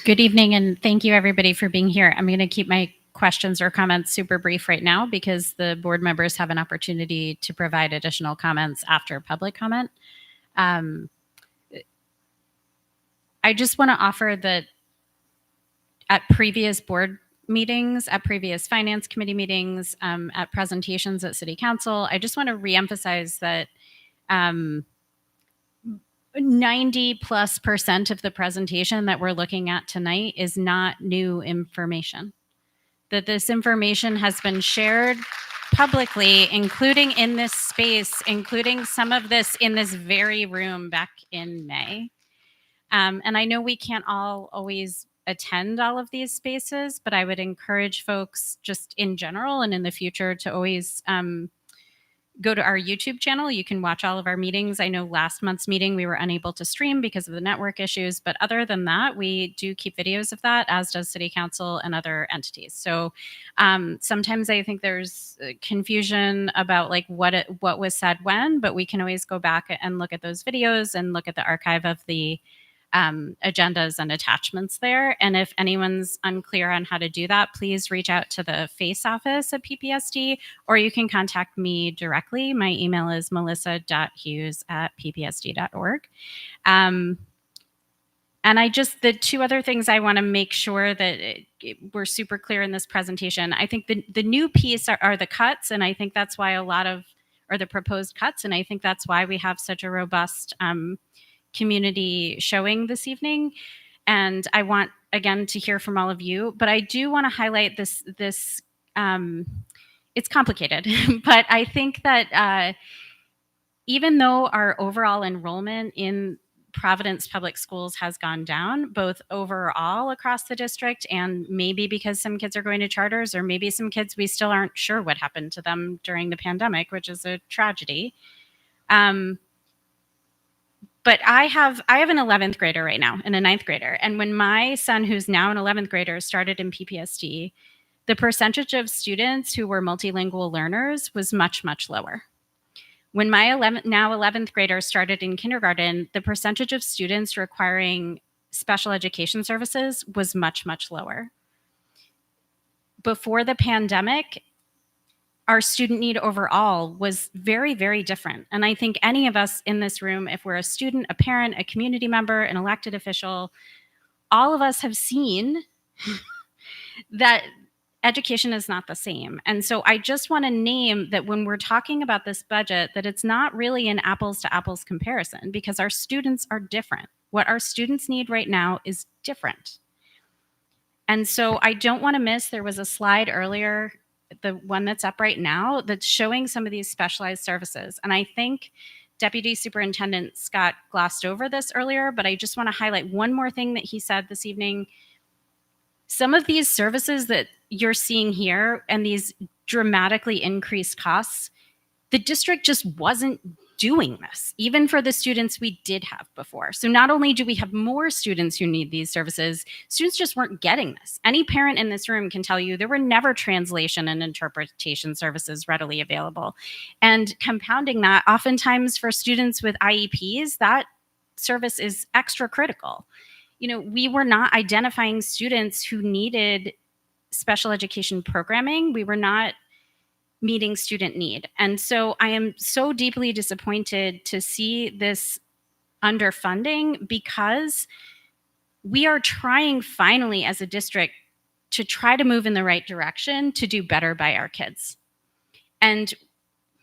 Good evening, and thank you everybody for being here. I'm going to keep my questions or comments super brief right now because the board members have an opportunity to provide additional comments after public comment. I just want to offer that at previous board meetings, at previous finance committee meetings, at presentations at city council, I just want to reemphasize that 90+% of the presentation that we're looking at tonight is not new information. That this information has been shared publicly, including in this space, including some of this in this very room back in May. And I know we can't all always attend all of these spaces, but I would encourage folks just in general and in the future to always go to our YouTube channel. You can watch all of our meetings. I know last month's meeting we were unable to stream because of the network issues, but other than that, we do keep videos of that, as does City Council and other entities. So sometimes I think there's confusion about like what was said when, but we can always go back and look at those videos and look at the archive of the agendas and attachments there. And if anyone's unclear on how to do that, please reach out to the FACE office at PPSD, or you can contact me directly. My email is melissa.hughes@ppsd.org. And the two other things I want to make sure that we're super clear in this presentation. I think the new piece are the cuts, and I think that's why the proposed cuts, and I think that's why we have such a robust community showing this evening. And I want, again, to hear from all of you, but I do want to highlight this, it's complicated, but I think that even though our overall enrollment in Providence Public Schools has gone down, both overall across the district, and maybe because some kids are going to charters, or maybe some kids we still aren't sure what happened to them during the pandemic, which is a tragedy. But I have an 11th grader right now and a 9th grader. And when my son, who's now an 11th grader, started in PPSD, the percentage of students who were multilingual learners was much, much lower. When my 11th grader started in kindergarten, the percentage of students requiring special education services was much, much lower. Before the pandemic, our student need overall was very, very different. And I think any of us in this room, if we're a student, a parent, a community member, an elected official, all of us have seen that education is not the same. And so I just want to name that when we're talking about this budget, that it's not really an apples to apples comparison, because our students are different. What our students need right now is different. And so I don't want to miss, there was a slide earlier, the one that's up right now, that's showing some of these specialized services. And I think Deputy Superintendent Scott glossed over this earlier, but I just want to highlight one more thing that he said this evening. Some of these services that you're seeing here and these dramatically increased costs, the district just wasn't doing this, even for the students we did have before. So not only do we have more students who need these services, students just weren't getting this. Any parent in this room can tell you there were never translation and interpretation services readily available. And compounding that, oftentimes for students with IEPs, that service is extra critical. You know, we were not identifying students who needed special education programming. We were not meeting student need. And so I am so deeply disappointed to see this underfunding, because we are trying finally as a district to try to move in the right direction to do better by our kids. And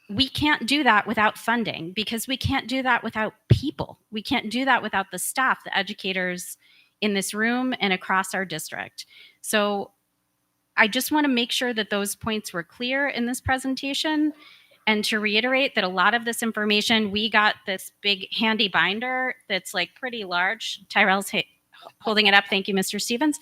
we can't do that without funding, because we can't do that without people. We can't do that without the staff, the educators in this room and across our district. So I just want to make sure that those points were clear in this presentation, and to reiterate that a lot of this information, we got this big handy binder that's like pretty large. Tyrell's holding it up. Thank you, Mr. Stevens.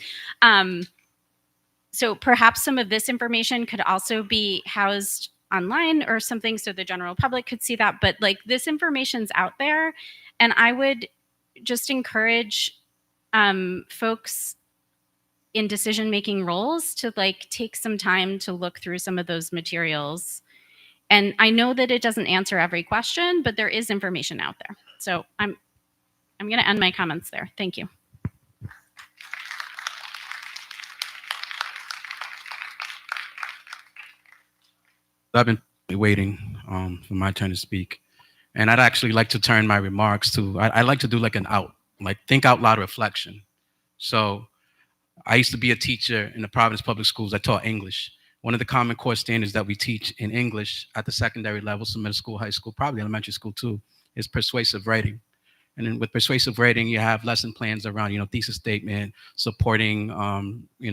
So perhaps some of this information could also be housed online or something so the general public could see that. But like, this information's out there, and I would just encourage folks in decision-making roles to like take some time to look through some of those materials. And I know that it doesn't answer every question, but there is information out there. So I'm going to end my comments there. Thank you. I've been waiting for my turn to speak. And I'd actually like to turn my remarks to, I like to do like think out loud reflection. So I used to be a teacher in the Providence Public Schools. I taught English. One of the common core standards that we teach in English at the secondary level, so middle school, high school, probably elementary school too, is persuasive writing. And then with persuasive writing, you have lesson plans around, thesis statement, supporting,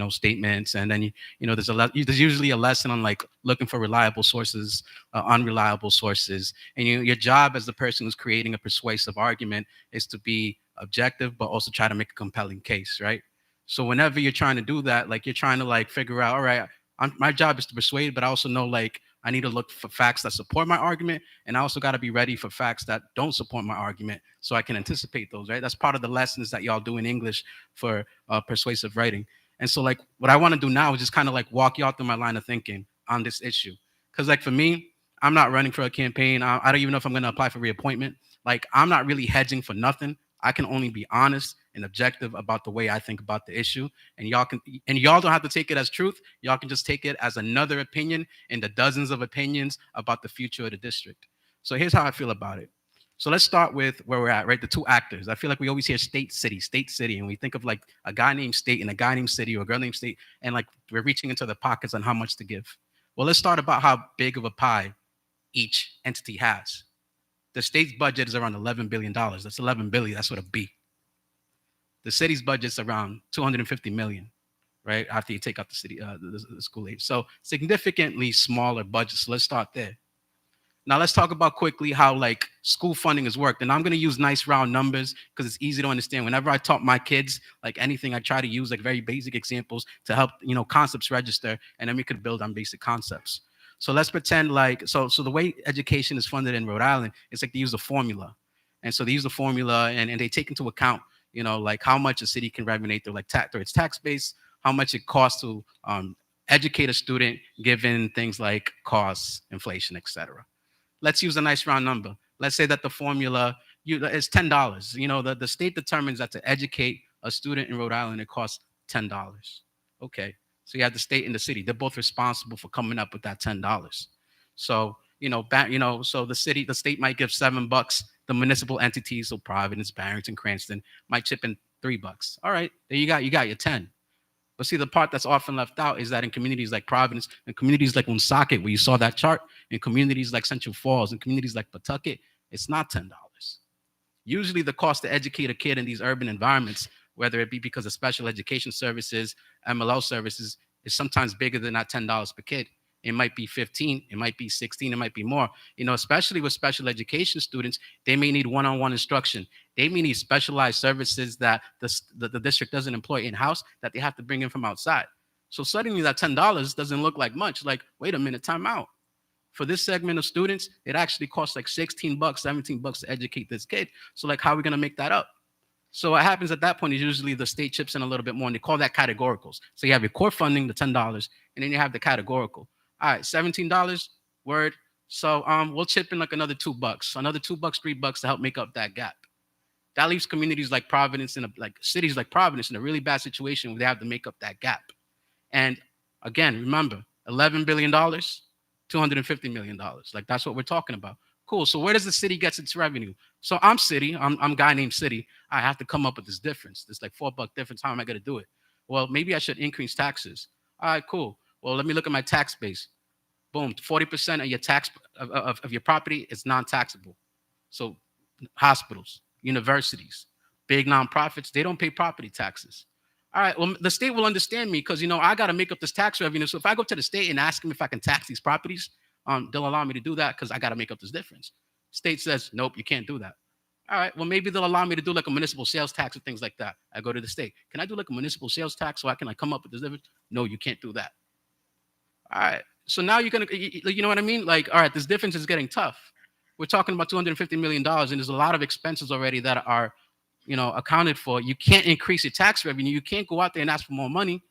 statements. And then, there's usually a lesson on like looking for reliable sources, unreliable sources. And your job as the person who's creating a persuasive argument is to be objective, but also try to make a compelling case, right? So whenever you're trying to do that, like you're trying to like figure out, all right, my job is to persuade, but I also know like I need to look for facts that support my argument, and I also got to be ready for facts that don't support my argument, so I can anticipate those. Right? That's part of the lessons that y'all do in English for persuasive writing. And so, like, what I want to do now is just kind of like walk y'all through my line of thinking on this issue. Because, like, for me, I'm not running for a campaign. I don't even know if I'm going to apply for reappointment. Like, I'm not really hedging for nothing. I can only be honest and objective about the way I think about the issue. And y'all don't have to take it as truth. Y'all can just take it as another opinion in the dozens of opinions about the future of the district. So here's how I feel about it. So let's start with where we're at, right? The two actors. I feel like we always hear state, city, and we think of like a guy named State and a guy named City or a girl named State, and like we're reaching into the pockets on how much to give. Well, let's start about how big of a pie each entity has. The state's budget is around $11 billion. That's 11 billion. That's with a B. The city's budget's around 250 million, right? After you take out the city, the school aid. So significantly smaller budget. So let's start there. Now let's talk about quickly how like school funding has worked. And I'm going to use nice round numbers because it's easy to understand. Whenever I taught my kids, like anything, I try to use like very basic examples to help, concepts register, and then we could build on basic concepts. So let's pretend like, so the way education is funded in Rhode Island, it's like they use a formula. And so they use the formula and they take into account, like how much a city can revenue through like through its tax base, how much it costs to educate a student given things like costs, inflation, etc. Let's use a nice round number. Let's say that the formula is $10. The state determines that to educate a student in Rhode Island, it costs $10. Okay. So you have the state and the city. They're both responsible for coming up with that $10. So, so the state might give $7. The municipal entities, so Providence, Barrington, Cranston, might chip in $3. All right, there you got your 10. But see, the part that's often left out is that in communities like Providence and communities like Woonsocket, where you saw that chart, in communities like Central Falls and communities like Pawtucket, it's not $10. Usually the cost to educate a kid in these urban environments, whether it be because of special education services, MLL services, is sometimes bigger than that $10 per kid. It might be 15, it might be 16, it might be more. Especially with special education students, they may need one-on-one instruction. They may need specialized services that the district doesn't employ in-house that they have to bring in from outside. So suddenly that $10 doesn't look like much. Like, wait a minute, time out. For this segment of students, it actually costs like $16, $17 to educate this kid. So like, how are we gonna make that up? So what happens at that point is usually the state chips in a little bit more, and they call that categoricals. So you have your core funding, the $10, and then you have the categorical. All right, $17, word. So we'll chip in like another $2, another $2, $3 to help make up that gap. That leaves communities like Providence and like cities like Providence in a really bad situation where they have to make up that gap. And again, remember, $11 billion, $250 million. Like that's what we're talking about. Cool. So where does the city get its revenue? So I'm city. I'm a guy named City. I have to come up with this difference. This like $4 difference. How am I going to do it? Well, maybe I should increase taxes. All right, cool. Well, let me look at my tax base. Boom, 40% of your tax of your property is non-taxable. So hospitals, universities, big nonprofits, they don't pay property taxes. All right, well, the state will understand me because, I got to make up this tax revenue. So if I go to the state and ask them if I can tax these properties, they'll allow me to do that because I got to make up this difference. State says, nope, you can't do that. All right, well, maybe they'll allow me to do like a municipal sales tax or things like that. I go to the state. Can I do like a municipal sales tax so I can like come up with this difference? No, you can't do that. All right, so now you're going to, you know what I mean? Like, all right, this difference is getting tough. We're talking about $250 million, and there's a lot of expenses already that are, accounted for. You can't increase your tax revenue. You can't go out there and ask for more money.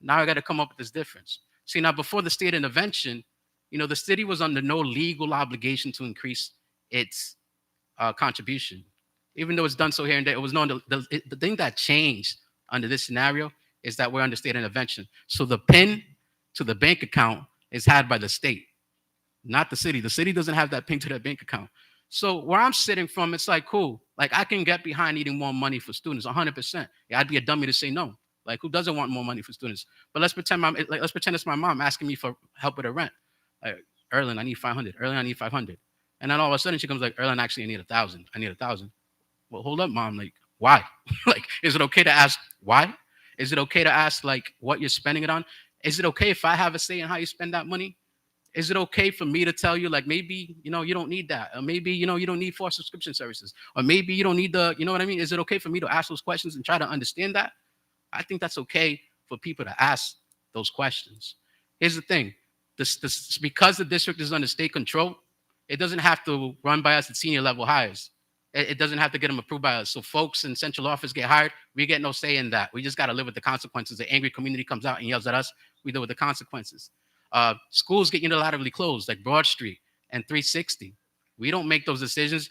Now I got to come up with this difference. See, now before the state intervention, the city was under no legal obligation to increase its contribution. Even though it's done so here and there, it was known. The thing that changed under this scenario is that we're under state intervention. So the PIN to the bank account is had by the state, not the city. The city doesn't have that PIN to their bank account. So where I'm sitting from, it's like, cool. Like I can get behind needing more money for students, 100%. Yeah, I'd be a dummy to say no. Like who doesn't want more money for students? But let's pretend it's my mom asking me for help with her rent. Like, Erlen, I need 500. Erlen, I need 500. And then all of a sudden she comes like, Erlen, actually, I need 1,000. I need 1,000. Well, hold up, mom. Like, why? Like, is it okay to ask why? Is it okay to ask like what you're spending it on? Is it okay if I have a say in how you spend that money? Is it okay for me to tell you like maybe you don't need that, or maybe you don't need 4 subscription services, or maybe you don't need the what I mean? Is it okay for me to ask those questions and try to understand that? I think that's okay for people to ask those questions. Here's the thing. because the district is under state control, it doesn't have to run by us at senior level hires. It doesn't have to get them approved by us. So folks in central office get hired. We get no say in that. We just got to live with the consequences. The angry community comes out and yells at us. We deal with the consequences. Schools get unilaterally closed, like Broad Street and 360. We don't make those decisions.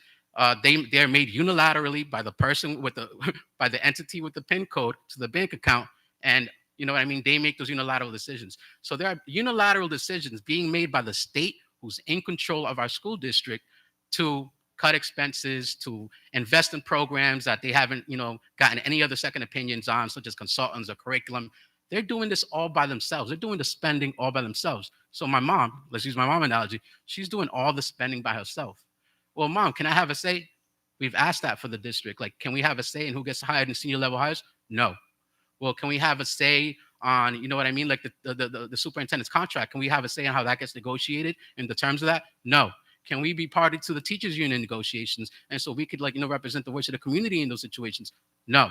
They're made unilaterally by the person with the by the entity with the PIN code to the bank account, and you know what I mean. They make those unilateral decisions. So there are unilateral decisions being made by the state, who's in control of our school district, to cut expenses, to invest in programs that they haven't, gotten any other second opinions on, such as consultants or curriculum. They're doing this all by themselves. They're doing the spending all by themselves. So my mom, let's use my mom analogy, she's doing all the spending by herself. Well, mom, can I have a say? We've asked that for the district. Like, can we have a say in who gets hired in senior level hires? No. Well, can we have a say on, you know what I mean? Like the superintendent's contract. Can we have a say on how that gets negotiated and the terms of that? No. Can we be party to the teachers union negotiations? And so we could represent the voice of the community in those situations? No.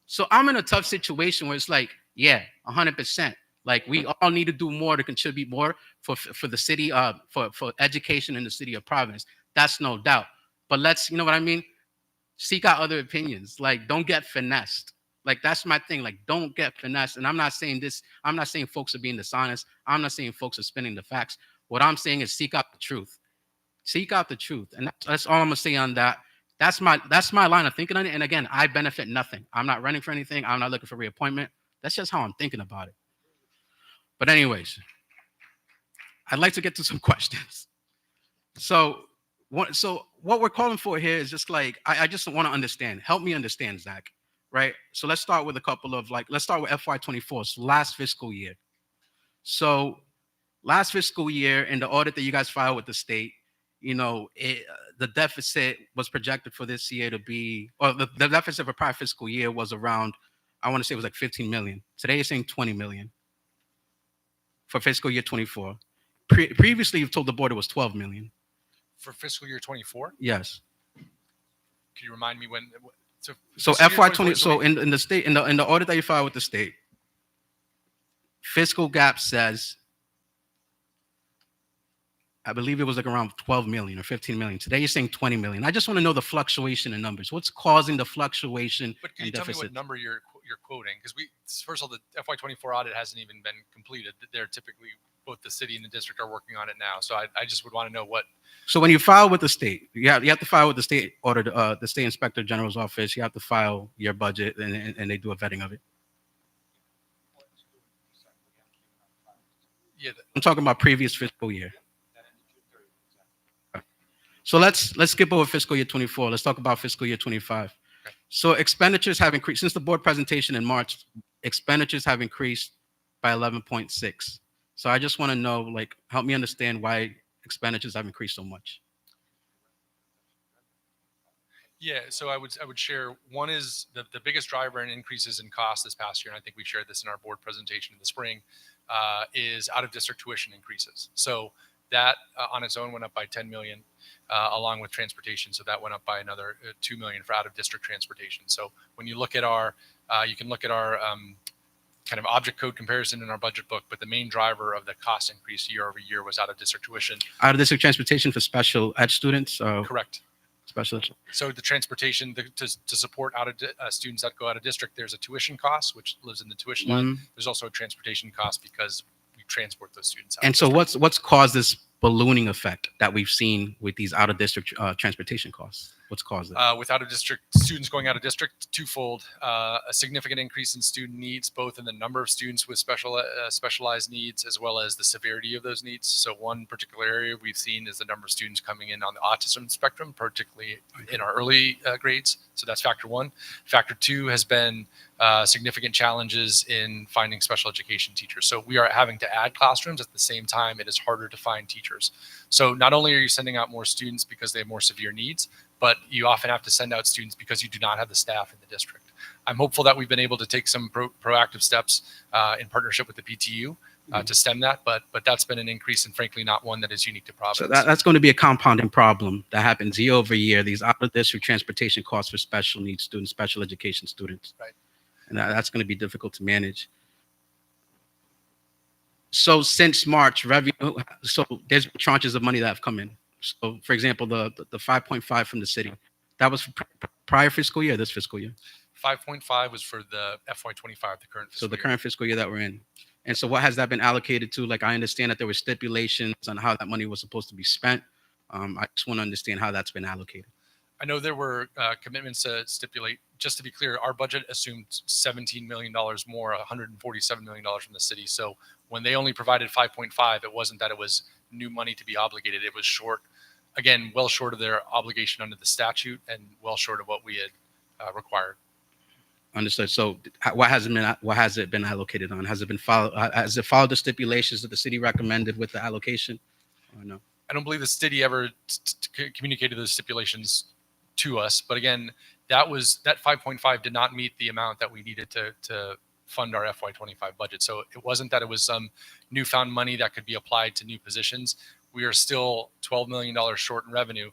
So I'm in a tough situation where it's like, yeah, 100%. Like, we all need to do more to contribute more for the city, for education in the city of Providence. That's no doubt. But let's, you know what I mean? Seek out other opinions. Like, don't get finessed. Like, that's my thing. Like, don't get finessed. And I'm not saying folks are being dishonest. I'm not saying folks are spinning the facts. What I'm saying is seek out the truth. Seek out the truth. And that's all I'm gonna say on that. That's my line of thinking on it. And again, I benefit nothing. I'm not running for anything. I'm not looking for reappointment. That's just how I'm thinking about it. But anyways, I'd like to get to some questions. So what we're calling for here is just I just want to understand. Help me understand, Zach. Right? So let's start with a couple of let's start with FY24, so last fiscal year. So last fiscal year, in the audit that you guys filed with the state, the deficit was projected for this year to be, or the deficit for prior fiscal year was around, I want to say it was like 15 million. Today you're saying 20 million for fiscal year 24. Previously, you've told the board it was 12 million. For fiscal year 24? Yes. Can you remind me when? So FY20. So in the state, in the audit that you filed with the state, fiscal gap says, I believe it was like around 12 million or 15 million. Today you're saying 20 million. I just want to know the fluctuation in numbers. What's causing the fluctuation? But can you tell me what number you're quoting? Because first of all, the FY24 audit hasn't even been completed. They're typically, both the city and the district are working on it now. So I just would want to know what. So when you file with the state, you have to file with the state auditor, the state inspector general's office. You have to file your budget, and they do a vetting of it. Yeah. I'm talking about previous fiscal year. So let's skip over fiscal year 24. Let's talk about fiscal year 25. Okay. So expenditures have increased since the board presentation in March. Expenditures have increased by 11.6. So I just want to know, help me understand why expenditures have increased so much. Yeah, so I would share, one is the biggest driver in increases in cost this past year, and I think we shared this in our board presentation in the spring, is out of district tuition increases. So that on its own went up by 10 million, along with transportation. So that went up by another 2 million for out of district transportation. So when you look at you can look at our kind of object code comparison in our budget book, but the main driver of the cost increase year over year was out of district tuition. Out of district transportation for special ed students? Correct. Special ed. So the transportation to support out of students that go out of district, there's a tuition cost, which lives in the tuition line. There's also a transportation cost because we transport those students out. And so what's caused this ballooning effect that we've seen with these out of district transportation costs? What's caused it? With out of district students going out of district, twofold: a significant increase in student needs, both in the number of students with specialized needs as well as the severity of those needs. So one particular area we've seen is the number of students coming in on the autism spectrum, particularly in our early grades. So that's factor one. Factor two has been significant challenges in finding special education teachers. So we are having to add classrooms. At the same time, it is harder to find teachers. So not only are you sending out more students because they have more severe needs, but you often have to send out students because you do not have the staff in the district. I'm hopeful that we've been able to take some proactive steps in partnership with the PTU to stem that, but that's been an increase and frankly not one that is unique to Providence. So that's going to be a compounding problem that happens year over year, these out-of-district transportation costs for special needs students, special education students. Right. And that's going to be difficult to manage. So since March, revenue. So there's tranches of money that have come in. So for example, the 5.5 from the city, that was for prior fiscal year, this fiscal year. 5.5 was for the FY25, the current So fiscal the year. current fiscal year that we're in. And so what has that been allocated to? Like I understand that there were stipulations on how that money was supposed to be spent. I just want to understand how that's been allocated. I know there were commitments to stipulate. Just to be clear, our budget assumed $17 million more, $147 million from the city. So when they only provided 5.5, it wasn't that it was new money to be obligated. It was short, again, well short of their obligation under the statute and well short of what we had required. Understood. So what has it been allocated on? Has it followed the stipulations that the city recommended with the allocation or no? I don't believe the city ever communicated those stipulations to us. But again, that 5.5 did not meet the amount that we needed to fund our FY25 budget. So it wasn't that it was some newfound money that could be applied to new positions. We are still $12 million short in revenue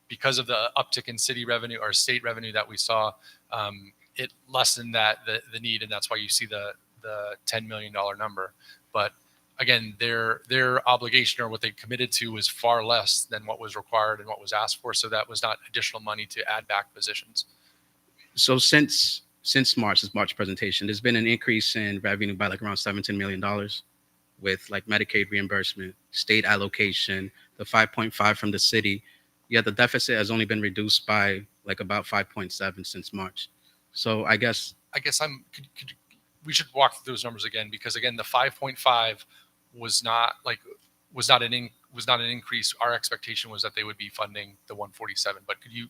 because of the uptick in city revenue or state revenue that we saw. It lessened the need, and that's why you see the $10 million number. But again, their obligation or what they committed to was far less than what was required and what was asked for. So that was not additional money to add back positions. So since March presentation, there's been an increase in revenue by like around $17 million with like Medicaid reimbursement, state allocation, the 5.5 from the city. Yet the deficit has only been reduced by like about 5.7 since March. So I guess we should walk through those numbers again, because again, the 5.5 was not an increase. Our expectation was that they would be funding the 147. But could you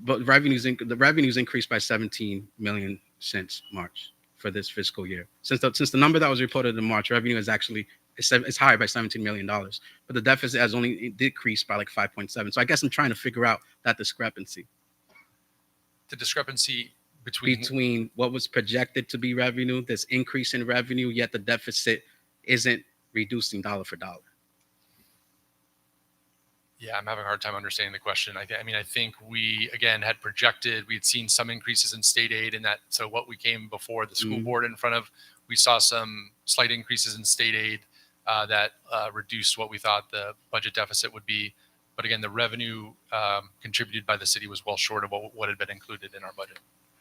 but the revenues increased by 17 million since March for this fiscal year. Since the number that was reported in March, revenue is actually it's higher by $17 million, but the deficit has only decreased by like 5.7. So I guess I'm trying to figure out that discrepancy. The discrepancy between what was projected to be revenue, this increase in revenue, yet the deficit isn't reducing dollar for dollar. Yeah, I'm having a hard time understanding the question. I think we, again, had projected, we had seen some increases in state aid and that. So what we came before the school board in front of, we saw some slight increases in state aid that reduced what we thought the budget deficit would be. But again, the revenue contributed by the city was well short of what had been included in our budget.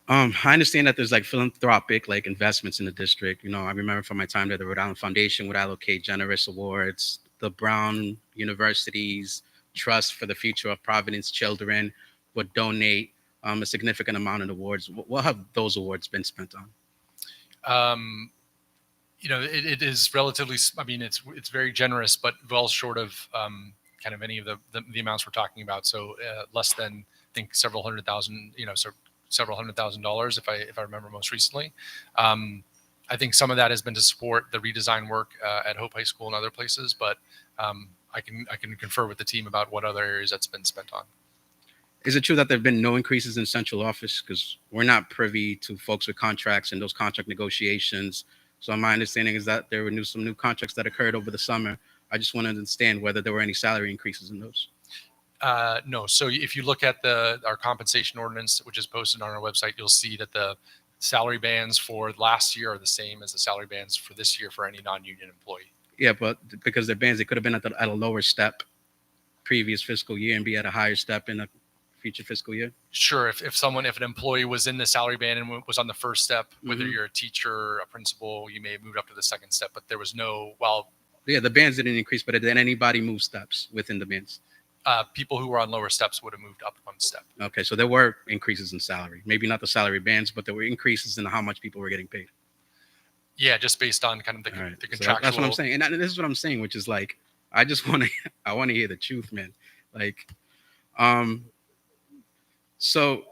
I understand that there's like philanthropic like investments in the district. You know, I remember from my time that the Rhode Island Foundation would allocate generous awards. The Brown University's Trust for the Future of Providence Children would donate a significant amount of awards. What have those awards been spent on? It is relatively, it's very generous, but well short of kind of any of the amounts we're talking about. So less than, I think, several hundred thousand dollars, if I remember most recently. I think some of that has been to support the redesign work at Hope High School and other places, but I can confer with the team about what other areas that's been spent on. Is it true that there have been no increases in central office? Because we're not privy to folks with contracts and those contract negotiations. So my understanding is that there were some new contracts that occurred over the summer. I just want to understand whether there were any salary increases in those. No. So if you look at our compensation ordinance, which is posted on our website, you'll see that the salary bands for last year are the same as the salary bands for this year for any non-union employee. Yeah, but because they're bands, they could have been at a lower step previous fiscal year and be at a higher step in a future fiscal year. Sure. If an employee was in the salary band and was on the first step, whether you're a teacher, a principal, you may have moved up to the second step, but there was no, yeah, the bands didn't increase, but did anybody move steps within the bands? People who were on lower steps would have moved up one step. Okay, so there were increases in salary. Maybe not the salary bands, but there were increases in how much people were getting paid. Yeah, just based on kind of the contractual. So that's what I'm saying, and this is what I'm saying, which is like, I want to hear the truth, man. Like, so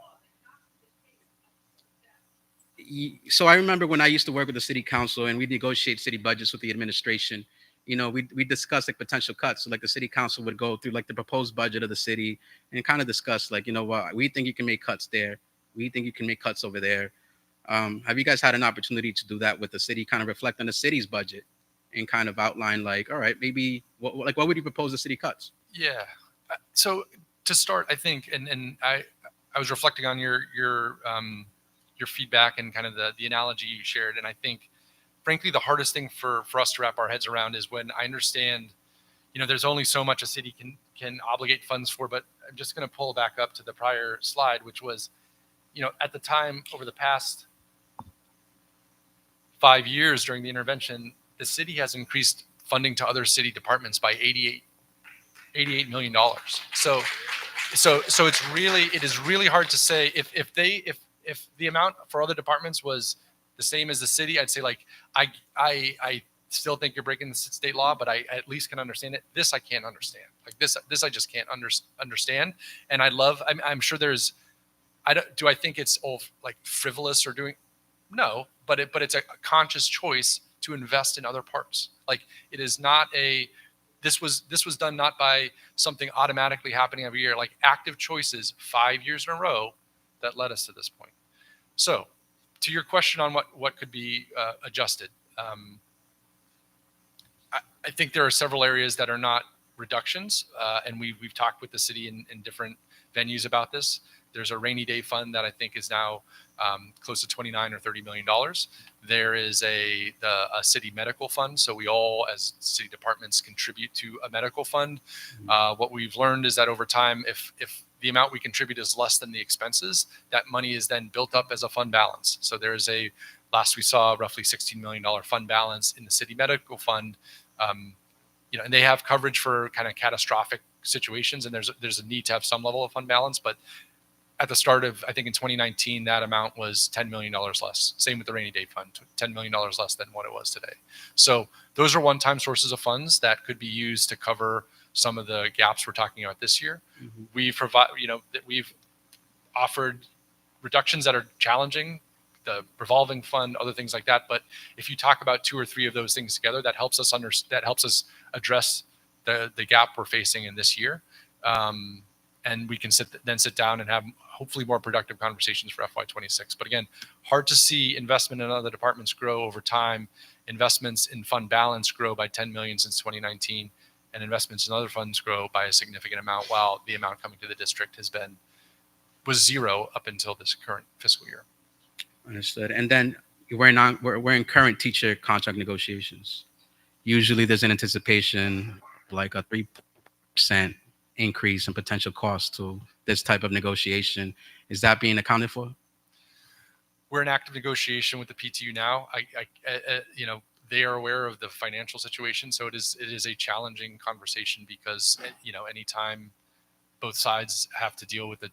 I remember when I used to work with the city council and we negotiate city budgets with the administration. You know, we discussed like potential cuts. So like the city council would go through like the proposed budget of the city and kind of discuss like, you know what, we think you can make cuts there. We think you can make cuts over there. Have you guys had an opportunity to do that with the city, kind of reflect on the city's budget and kind of outline like, all right, maybe what would you propose the city cuts? Yeah. So to start, I think, and I was reflecting on your feedback and kind of the analogy you shared. And I think frankly, the hardest thing for us to wrap our heads around is when I understand, there's only so much a city can obligate funds for. But I'm just going to pull back up to the prior slide, which was, at the time, over the past 5 years during the intervention, the city has increased funding to other city departments by $88 million. So it is really hard to say if the amount for other departments was the same as the city. I'd say like I still think you're breaking the state law, but I at least can understand it. This I can't understand. Like this I just can't understand. And I'm sure there's do I think it's all like frivolous or doing? No, but it's a conscious choice to invest in other parts. Like it is not this was done not by something automatically happening every year, like active choices 5 years in a row that led us to this point. So to your question on what could be adjusted, I think there are several areas that are not reductions, and we've talked with the city in different venues about this. There's a rainy day fund that I think is now close to $29 or $30 million. There is a city medical fund. So we all, as city departments, contribute to a medical fund. What we've learned is that over time, if the amount we contribute is less than the expenses, that money is then built up as a fund balance. So there is last we saw, roughly $16 million fund balance in the city medical fund. And they have coverage for kind of catastrophic situations, and there's a need to have some level of fund balance. But at the start of, I think in 2019, that amount was $10 million less. Same with the rainy day fund, $10 million less than what it was today. So those are one-time sources of funds that could be used to cover some of the gaps we're talking about this year. Mm-hmm. We've offered reductions that are challenging, the revolving fund, other things like that. But if you talk about 2 or 3 of those things together, that helps us address the gap we're facing in this year. And we can sit down and have hopefully more productive conversations for FY26. But again, hard to see investment in other departments grow over time. Investments in fund balance grow by 10 million since 2019, and investments in other funds grow by a significant amount, while the amount coming to the district was zero up until this current fiscal year. Understood. And then we're in current teacher contract negotiations. Usually there's an anticipation like a 3% increase in potential cost to this type of negotiation. Is that being accounted for? We're in active negotiation with the PTU now. They are aware of the financial situation, so it is a challenging conversation because anytime both sides have to deal with the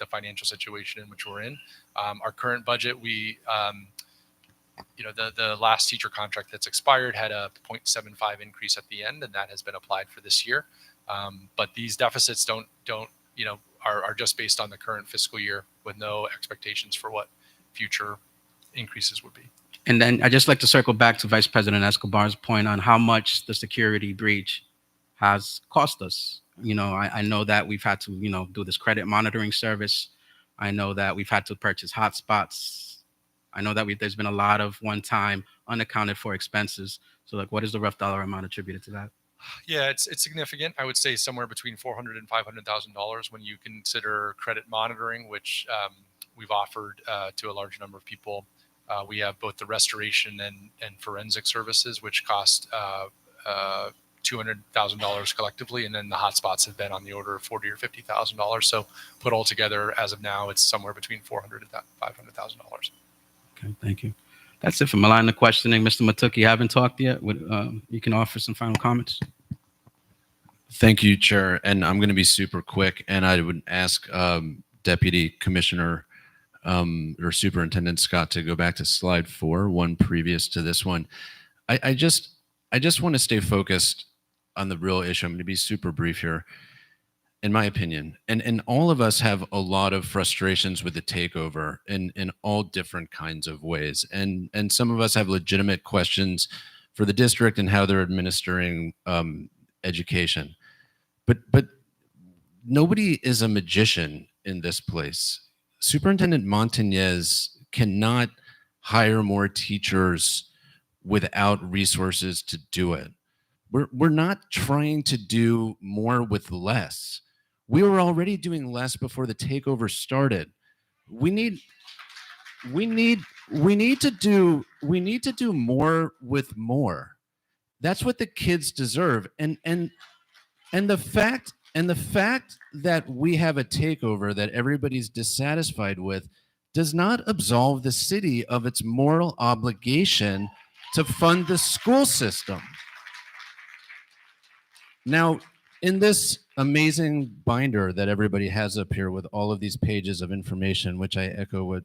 financial situation in which we're in. Our current budget, the last teacher contract that's expired had a 0.75 increase at the end, and that has been applied for this year. But these deficits are just based on the current fiscal year with no expectations for what future increases would be. And then I'd just like to circle back to Vice President Escobar's point on how much the security breach has cost us. I know that we've had to, do this credit monitoring service. I know that we've had to purchase hotspots. I know that there's been a lot of one-time unaccounted for expenses. So what is the rough dollar amount attributed to that? Yeah, it's significant. I would say somewhere between $400,000 and $500,000 when you consider credit monitoring, which we've offered to a large number of people. We have both the restoration and forensic services, which cost $200,000 collectively, and then the hotspots have been on the order of $40,000 or $50,000. So put all together, as of now, it's somewhere between $400,000 and $500,000. Okay, thank you. That's it for my line of questioning. Mr. Matuki, you haven't talked yet. You can offer some final comments. Thank you, Chair. And I'm going to be super quick. And I would ask Deputy Commissioner or Superintendent Scott to go back to slide 4, one previous to this one. I just want to stay focused on the real issue. I'm going to be super brief here, in my opinion. And all of us have a lot of frustrations with the takeover in all different kinds of ways. And some of us have legitimate questions for the district and how they're administering education. But nobody is a magician in this place. Superintendent Montañez cannot hire more teachers without resources to do it. We're not trying to do more with less. We were already doing less before the takeover started. We need we need to do more with more. That's what the kids deserve. And the fact that we have a takeover that everybody's dissatisfied with does not absolve the city of its moral obligation to fund the school system. Now, in this amazing binder that everybody has up here with all of these pages of information, which I echo what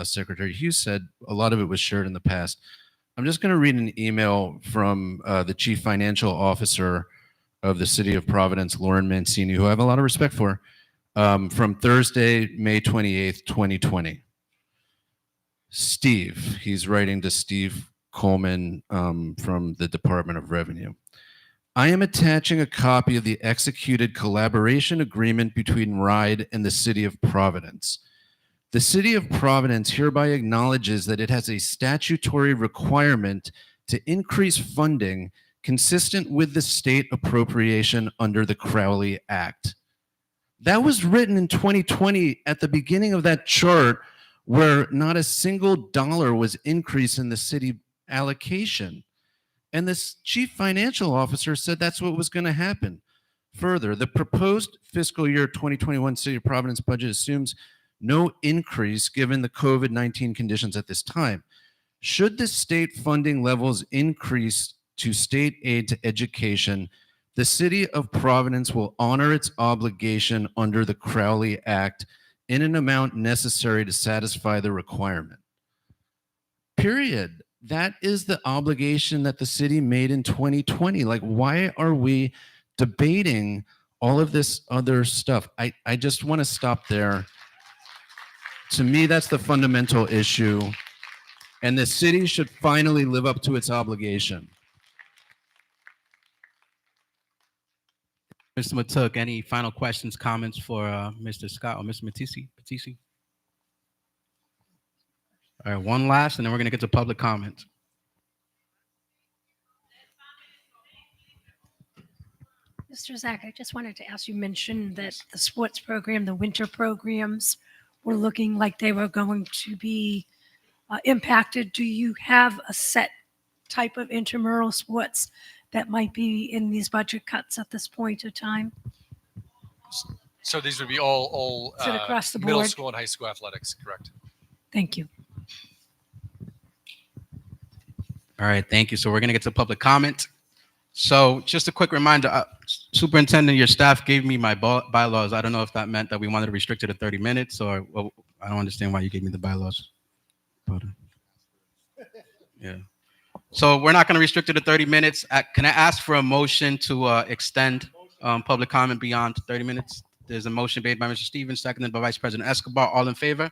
Secretary Hughes said, a lot of it was shared in the past. I'm just going to read an email from the Chief Financial Officer of the City of Providence, Lauren Mancini, who I have a lot of respect for, from Thursday, May 28th, 2020. Steve, he's writing to Steve Coleman from the Department of Revenue. I am attaching a copy of the executed collaboration agreement between RIDE and the City of Providence. The City of Providence hereby acknowledges that it has a statutory requirement to increase funding consistent with the state appropriation under the Crowley Act. That was written in 2020 at the beginning of that chart, where not a single dollar was increased in the city allocation. And this chief financial officer said that's what was going to happen. Further, the proposed fiscal year 2021 City of Providence budget assumes no increase given the COVID-19 conditions at this time. Should the state funding levels increase to state aid to education, the City of Providence will honor its obligation under the Crowley Act in an amount necessary to satisfy the requirement. Period. That is the obligation that the city made in 2020. Like, why are we debating all of this other stuff? I just want to stop there. To me, that's the fundamental issue. And the city should finally live up to its obligation. Mr. Matuk, any final questions, comments for Mr. Scott or Mr. Matisi? All right, one last, and then we're going to get to public comment. Mr. Zach, I just wanted to ask, you mentioned that the sports program, the winter programs were looking like they were going to be impacted. Do you have a set type of intramural sports that might be in these budget cuts at this point of time? So these would be all Is it across the middle board? school and high school athletics, correct? Thank you. All right, thank you. So we're going to get to public comment. So just a quick reminder, Superintendent, your staff gave me my bylaws. I don't know if that meant that we wanted to restrict it to 30 minutes, or well, I don't understand why you gave me the bylaws. But, yeah. So we're not going to restrict it to 30 minutes. Can I ask for a motion to extend public comment beyond 30 minutes? There's a motion made by Mr. Stevens, seconded by Vice President Escobar. All in favor?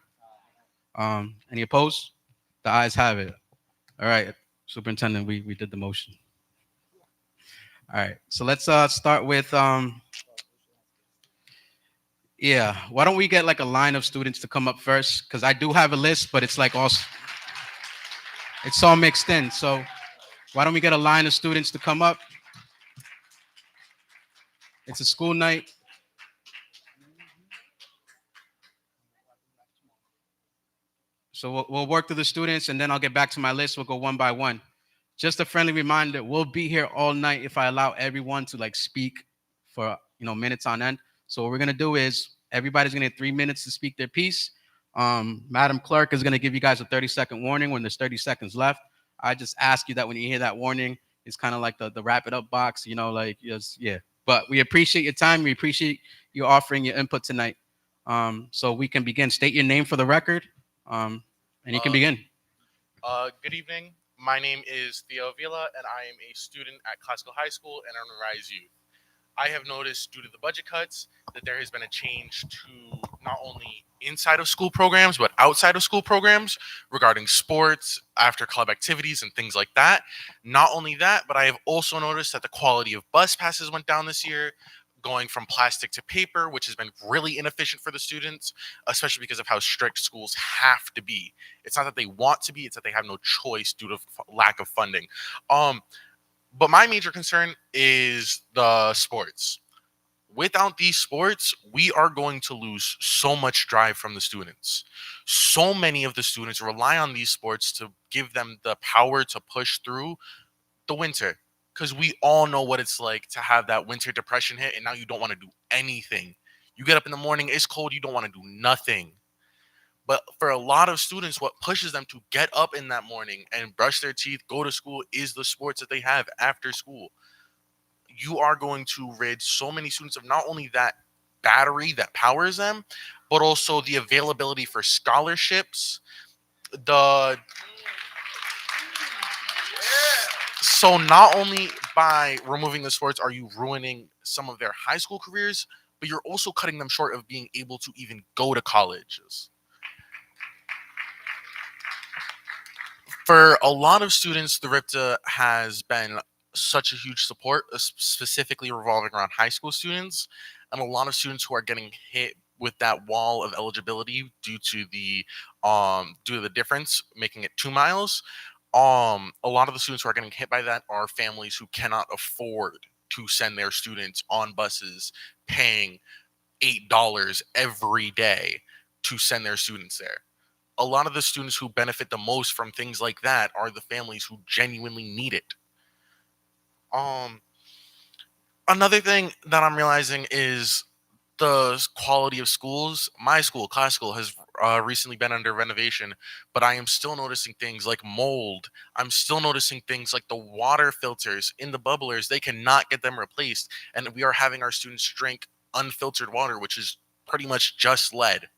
Any opposed? The ayes have it. All right, Superintendent, we did the motion. All right, so let's start with, why don't we get like a line of students to come up first? Because I do have a list, but it's like it's all mixed in. So why don't we get a line of students to come up? It's a school night. So we'll work through the students, and then I'll get back to my list. We'll go one by one. Just a friendly reminder, we'll be here all night if I allow everyone to like speak for minutes on end. So what we're gonna do is everybody's gonna get 3 minutes to speak their piece. Madam Clerk is gonna give you guys a 30-second warning when there's 30 seconds left. I just ask you that when you hear that warning, it's kind of like the wrap it up box, But we appreciate your time. We appreciate you offering your input tonight. So we can begin. State your name for the record, and you can begin. Good evening. My name is Theo Avila, and I am a student at Classical High School and on Rise Youth. I have noticed due to the budget cuts that there has been a change to not only inside of school programs, but outside of school programs regarding sports, after club activities, and things like that. Not only that, but I have also noticed that the quality of bus passes went down this year, going from plastic to paper, which has been really inefficient for the students, especially because of how strict schools have to be. It's not that they want to be, it's that they have no choice due to lack of funding. But my major concern is the sports. Without these sports, we are going to lose so much drive from the students. So many of the students rely on these sports to give them the power to push through the winter. Because we all know what it's like to have that winter depression hit, and now you don't want to do anything. You get up in the morning, it's cold, you don't want to do nothing. But for a lot of students, what pushes them to get up in that morning and brush their teeth, go to school, is the sports that they have after school. You are going to rid so many students of not only that battery that powers them, but also the availability for scholarships. The So not only by removing the sports are you ruining some of their high school careers, but you're also cutting them short of being able to even go to colleges. For a lot of students, the RIPTA has been such a huge support, specifically revolving around high school students, and a lot of students who are getting hit with that wall of eligibility due to the difference, making it 2 miles. A lot of the students who are getting hit by that are families who cannot afford to send their students on buses, paying $8 every day to send their students there. A lot of the students who benefit the most from things like that are the families who genuinely need it. Another thing that I'm realizing is the quality of schools. My school, classical, has recently been under renovation, but I am still noticing things like mold. I'm still noticing things like the water filters in the bubblers. They cannot get them replaced, and we are having our students drink unfiltered water, which is pretty much just lead.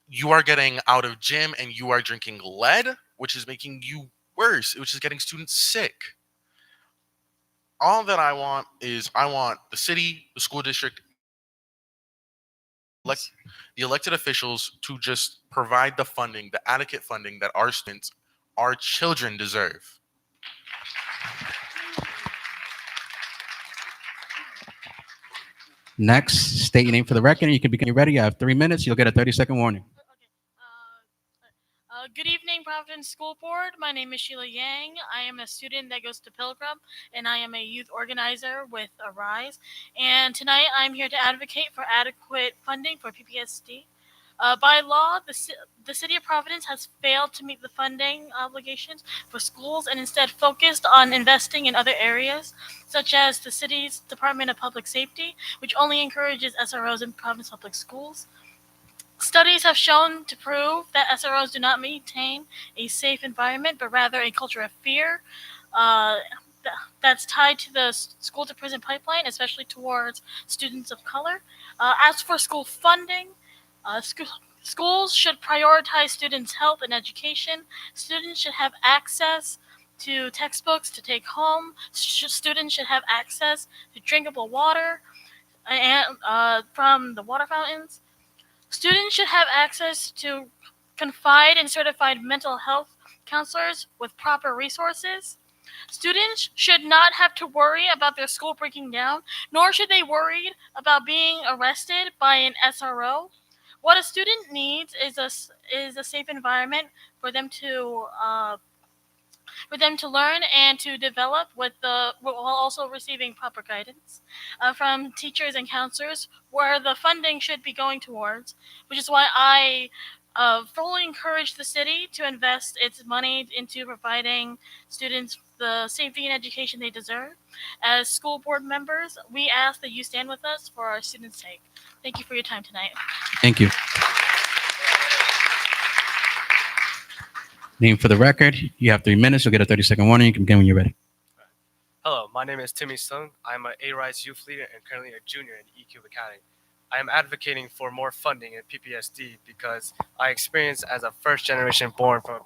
You are getting out of gym and you are drinking lead, which is making you worse, which is getting students sick. All that I want is I want the city, the school district, the elected officials to just provide the funding, the adequate funding that our students, our children deserve. Next, state your name for the record. You can begin. You're ready. You have 3 minutes. You'll get a 30-second warning. Good evening, Providence School Board. My name is Sheila Yang. I am a student that goes to Pilgrim, and I am a youth organizer with Arise. And tonight I'm here to advocate for adequate funding for PPSD. By law, the City of Providence has failed to meet the funding obligations for schools and instead focused on investing in other areas, such as the city's Department of Public Safety, which only encourages SROs in Providence Public Schools. Studies have shown to prove that SROs do not maintain a safe environment, but rather a culture of fear that's tied to the school-to-prison pipeline, especially towards students of color. As for school funding, schools should prioritize students' health and education. Students should have access to textbooks to take home. Students should have access to drinkable water and from the water fountains. Students should have access to confide in certified mental health counselors with proper resources. Students should not have to worry about their school breaking down, nor should they worry about being arrested by an SRO. What a student needs is a safe environment for them to learn and to develop while also receiving proper guidance from teachers and counselors where the funding should be going towards, which is why I fully encourage the city to invest its money into providing students the safety and education they deserve. As school board members, we ask that you stand with us for our students' sake. Thank you for your time tonight. Thank you. Name for the record. You have 3 minutes. You'll get a 30-second warning. You can begin when you're ready. Hello, my name is Timmy Sung. I'm an A-Rise youth leader and currently a junior in EQ Academy. I am advocating for more funding in PPSD because I experienced as a first generation born from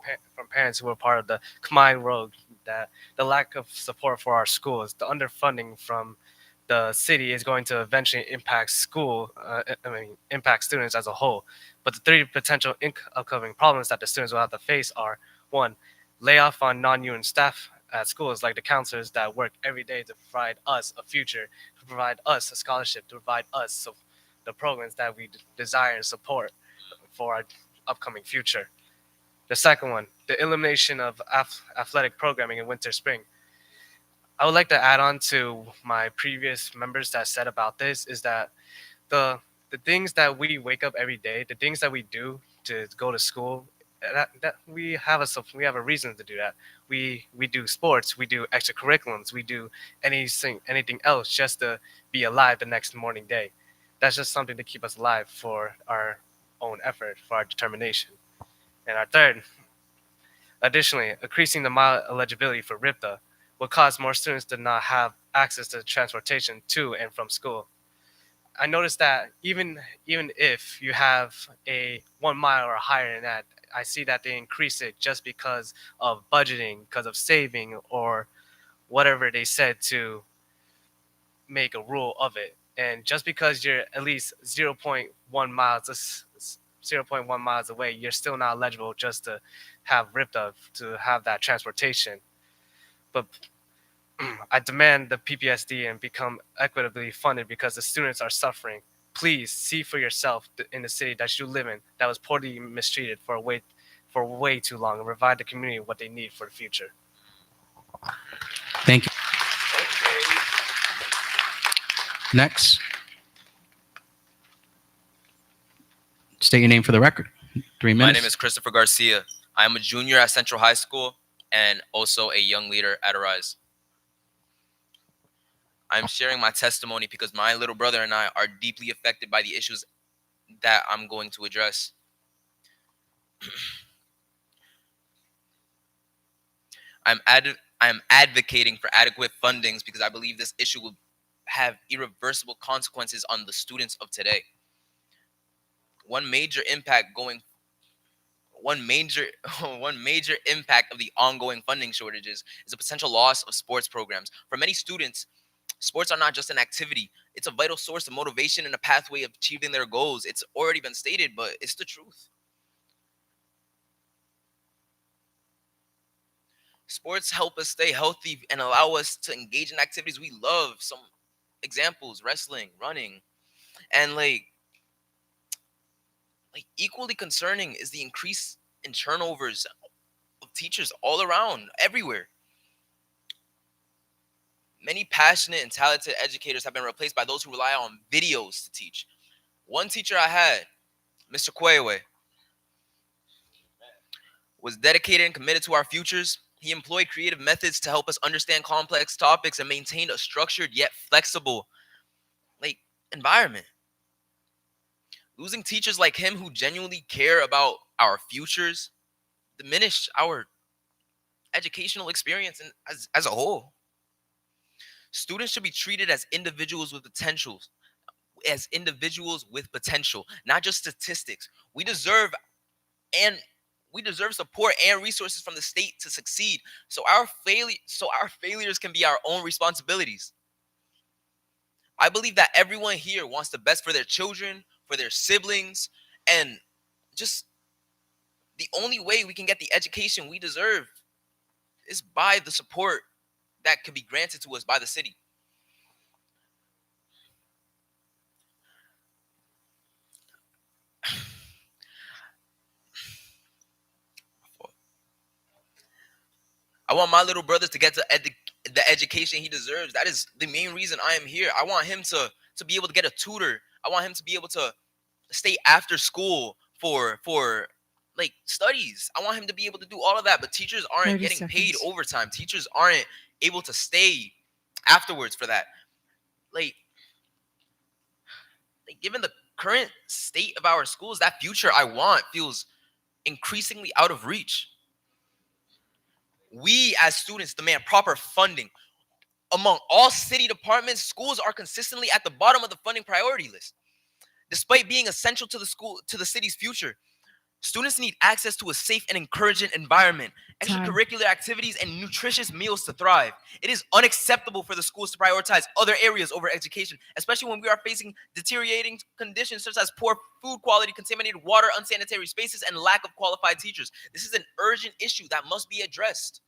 parents who were part of the Khmer Road that the lack of support for our schools, the underfunding from the city is going to eventually impact impact students as a whole. But the three potential upcoming problems that the students will have to face are: one, layoff on non-union staff at schools like the counselors that work every day to provide us a future, to provide us a scholarship, to provide us the programs that we desire and support for our upcoming future. The second one, the elimination of athletic programming in winter spring. I would like to add on to my previous members that said about this is that the things that we wake up every day, the things that we do to go to school, that we have a reason to do that. We do sports, we do extracurriculums, we do anything else just to be alive the next morning day. That's just something to keep us alive for our own effort, for our determination. And our third, additionally, increasing the mile eligibility for RIPTA will cause more students to not have access to transportation to and from school. I noticed that even if you have a 1 mile or higher than that, I see that they increase it just because of budgeting, because of saving, or whatever they said to make a rule of it. And just because you're at least zero point 0.1 miles, 0.1 miles away, you're still not eligible just to have ripped up to have that transportation. But I demand the PPSD and become equitably funded because the students are suffering. Please see for yourself in the city that you live in that was poorly mistreated for way too long and provide the community what they need for the future. Thank you. Next. State your name for the record. 3 minutes. My name is Christopher Garcia. I am a junior at Central High School and also a young leader at Arise. I'm sharing my testimony because my little brother and I are deeply affected by the issues that I'm going to address. I'm advocating for adequate fundings because I believe this issue will have irreversible consequences on the students of today. One major impact of the ongoing funding shortages is the potential loss of sports programs. For many students, sports are not just an activity. It's a vital source of motivation and a pathway of achieving their goals. It's already been stated, but it's the truth. Sports help us stay healthy and allow us to engage in activities we love. Some examples: wrestling, running, and like equally concerning is the increase in turnovers of teachers all around, everywhere. Many passionate and talented educators have been replaced by those who rely on videos to teach. One teacher I had, Mr. Kwewe, was dedicated and committed to our futures. He employed creative methods to help us understand complex topics and maintained a structured yet flexible environment. Losing teachers like him who genuinely care about our futures diminished our educational experience as a whole. Students should be treated as individuals with potential, not just statistics. We deserve support and resources from the state to succeed. So our failures can be our own responsibilities. I believe that everyone here wants the best for their children, for their siblings, and just the only way we can get the education we deserve is by the support that could be granted to us by the city. I want my little brother to get the education he deserves. That is the main reason I am here. I want him to be able to get a tutor. I want him to be able to stay after school for studies. I want him to be able to do all of that. But teachers aren't getting paid overtime. Teachers aren't able to stay afterwards for that. Given the current state of our schools, that future I want feels increasingly out of reach. We as students demand proper funding. Among all city departments, schools are consistently at the bottom of the funding priority list. Despite being essential to the city's future, students need access to a safe and encouraging environment, extracurricular activities, and nutritious meals to thrive. It is unacceptable for the schools to prioritize other areas over education, especially when we are facing deteriorating conditions such as poor food quality, contaminated water, unsanitary spaces, and lack of qualified teachers. This is an urgent issue that must be addressed.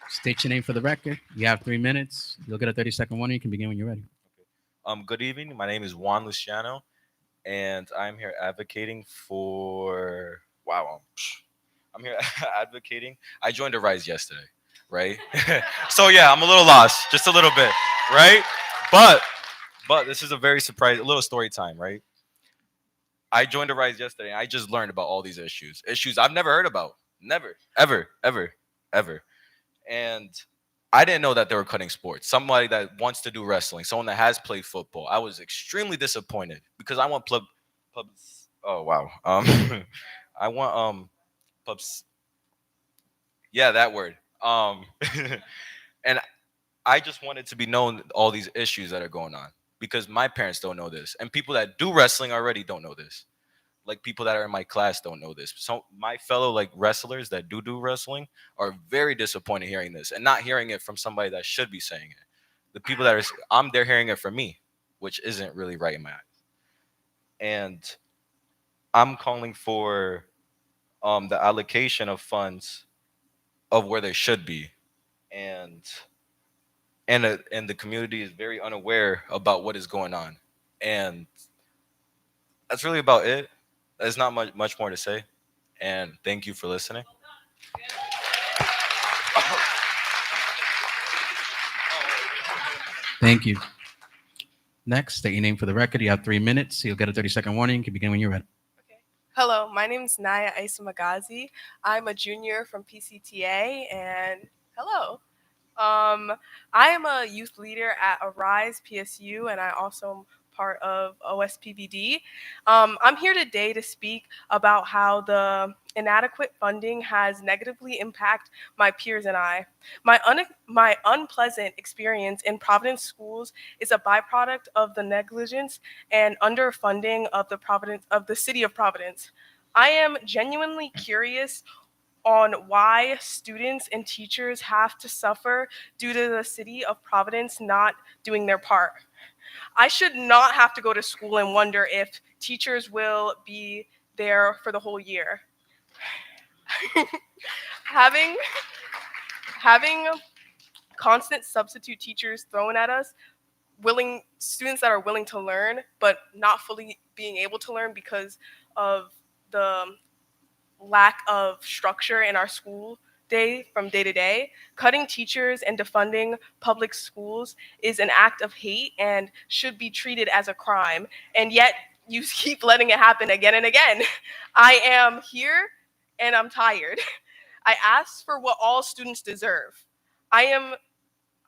State your name for the record. You have 3 minutes. You'll get a 30-second warning. You can begin when you're ready. Good evening. My name is Juan Luciano. and I'm here advocating for. Wow, I'm here advocating. I joined a Rise yesterday, right? So yeah, I'm a little lost, just a little bit, right? But this is a very surprising, a little story time, right? I joined a Rise yesterday, and I just learned about all these issues I've never heard about, never, ever, ever, ever, and I didn't know that they were cutting sports. Somebody that wants to do wrestling, someone that has played football. I was extremely disappointed because I want pubs. Oh wow. I want pubs. Yeah, that word. And I just wanted to be known all these issues that are going on because my parents don't know this, and people that do wrestling already don't know this. Like people that are in my class don't know this. So my fellow like wrestlers that do wrestling are very disappointed hearing this and not hearing it from somebody that should be saying it. The people that are they're hearing it from me, which isn't really right in my eyes. And I'm calling for the allocation of funds of where they should be, and and the community is very unaware about what is going on, and that's really about it. There's not much more to say, and thank you for listening. Thank you. Next, state your name for the record. You have 3 minutes. You'll get a 30-second warning. You can begin when you're ready. Hello, my name is Naya Isamagazi. I'm a junior from PCTA, and hello. I am a youth leader at Arise PSU, and I also am part of OSPBD. I'm here today to speak about how the inadequate funding has negatively impacted my peers and I. My unpleasant experience in Providence schools is a byproduct of the negligence and underfunding of the city of Providence. I am genuinely curious on why students and teachers have to suffer due to the city of Providence not doing their part. I should not have to go to school and wonder if teachers will be there for the whole year. having having constant substitute teachers thrown at us, willing students that are willing to learn but not fully being able to learn because of the lack of structure in our school day from day to day. Cutting teachers and defunding public schools is an act of hate and should be treated as a crime. And yet you keep letting it happen again and again. I am here and I'm tired. I ask for what all students deserve. I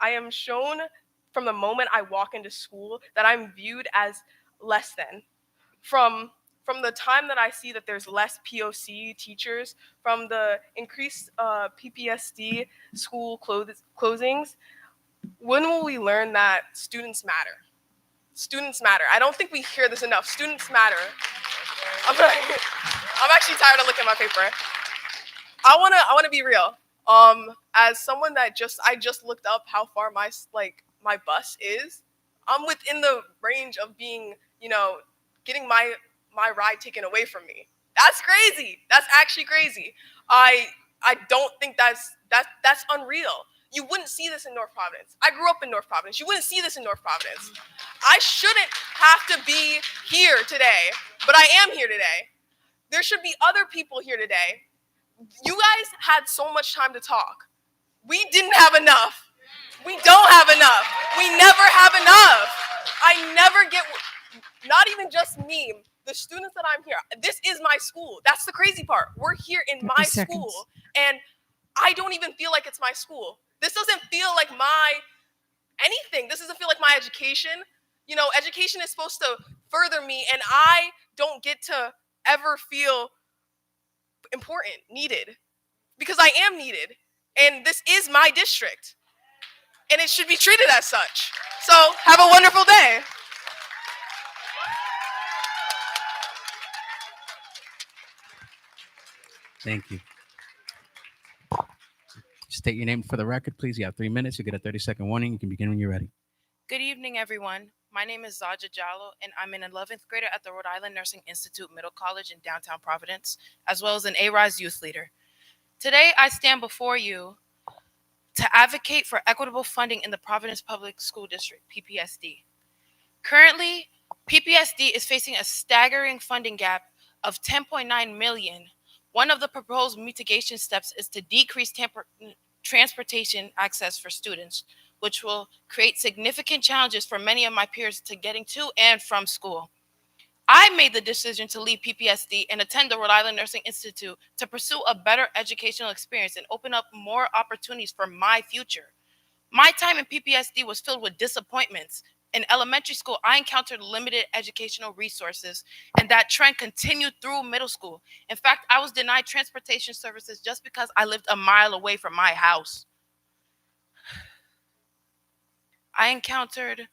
am shown from the moment I walk into school that I'm viewed as less than. From the time that I see that there's less POC teachers, from the increased PPSD school closings, when will we learn that students matter? Students matter. I don't think we hear this enough. Students matter. I'm actually tired of looking at my paper. I wanna be real. As someone that I just looked up how far my bus is. I'm within the range of being, getting my ride taken away from me. That's crazy. That's actually crazy. I don't think that's unreal. You wouldn't see this in North Providence. I grew up in North Providence. You wouldn't see this in North Providence. I shouldn't have to be here today, but I am here today. There should be other people here today. You guys had so much time to talk. We didn't have enough. We don't have enough. We never have enough. I never get, not even just me, the students that I'm here. This is my school. That's the crazy part. We're here in my school, and I don't even feel like it's my school. This doesn't feel like my anything. This doesn't feel like my education. Education is supposed to further me, and I don't get to ever feel important, needed, because I am needed, and this is my district, and it should be treated as such. So have a wonderful day. Thank you. State your name for the record, please. You have 3 minutes. You get a 30-second warning. You can begin when you're ready. Good evening, everyone. My name is Zaja Jallo, and I'm an 11th grader at the Rhode Island Nursing Institute Middle College in downtown Providence, as well as an ARISE youth leader. Today, I stand before you to advocate for equitable funding in the Providence Public School District, PPSD. Currently, PPSD is facing a staggering funding gap of 10.9 million. One of the proposed mitigation steps is to decrease transportation access for students, which will create significant challenges for many of my peers to getting to and from school. I made the decision to leave PPSD and attend the Rhode Island Nursing Institute to pursue a better educational experience and open up more opportunities for my future. My time in PPSD was filled with disappointments. In elementary school, I encountered limited educational resources, and that trend continued through middle school. In fact, I was denied transportation services just because I lived a mile away from my house. I encountered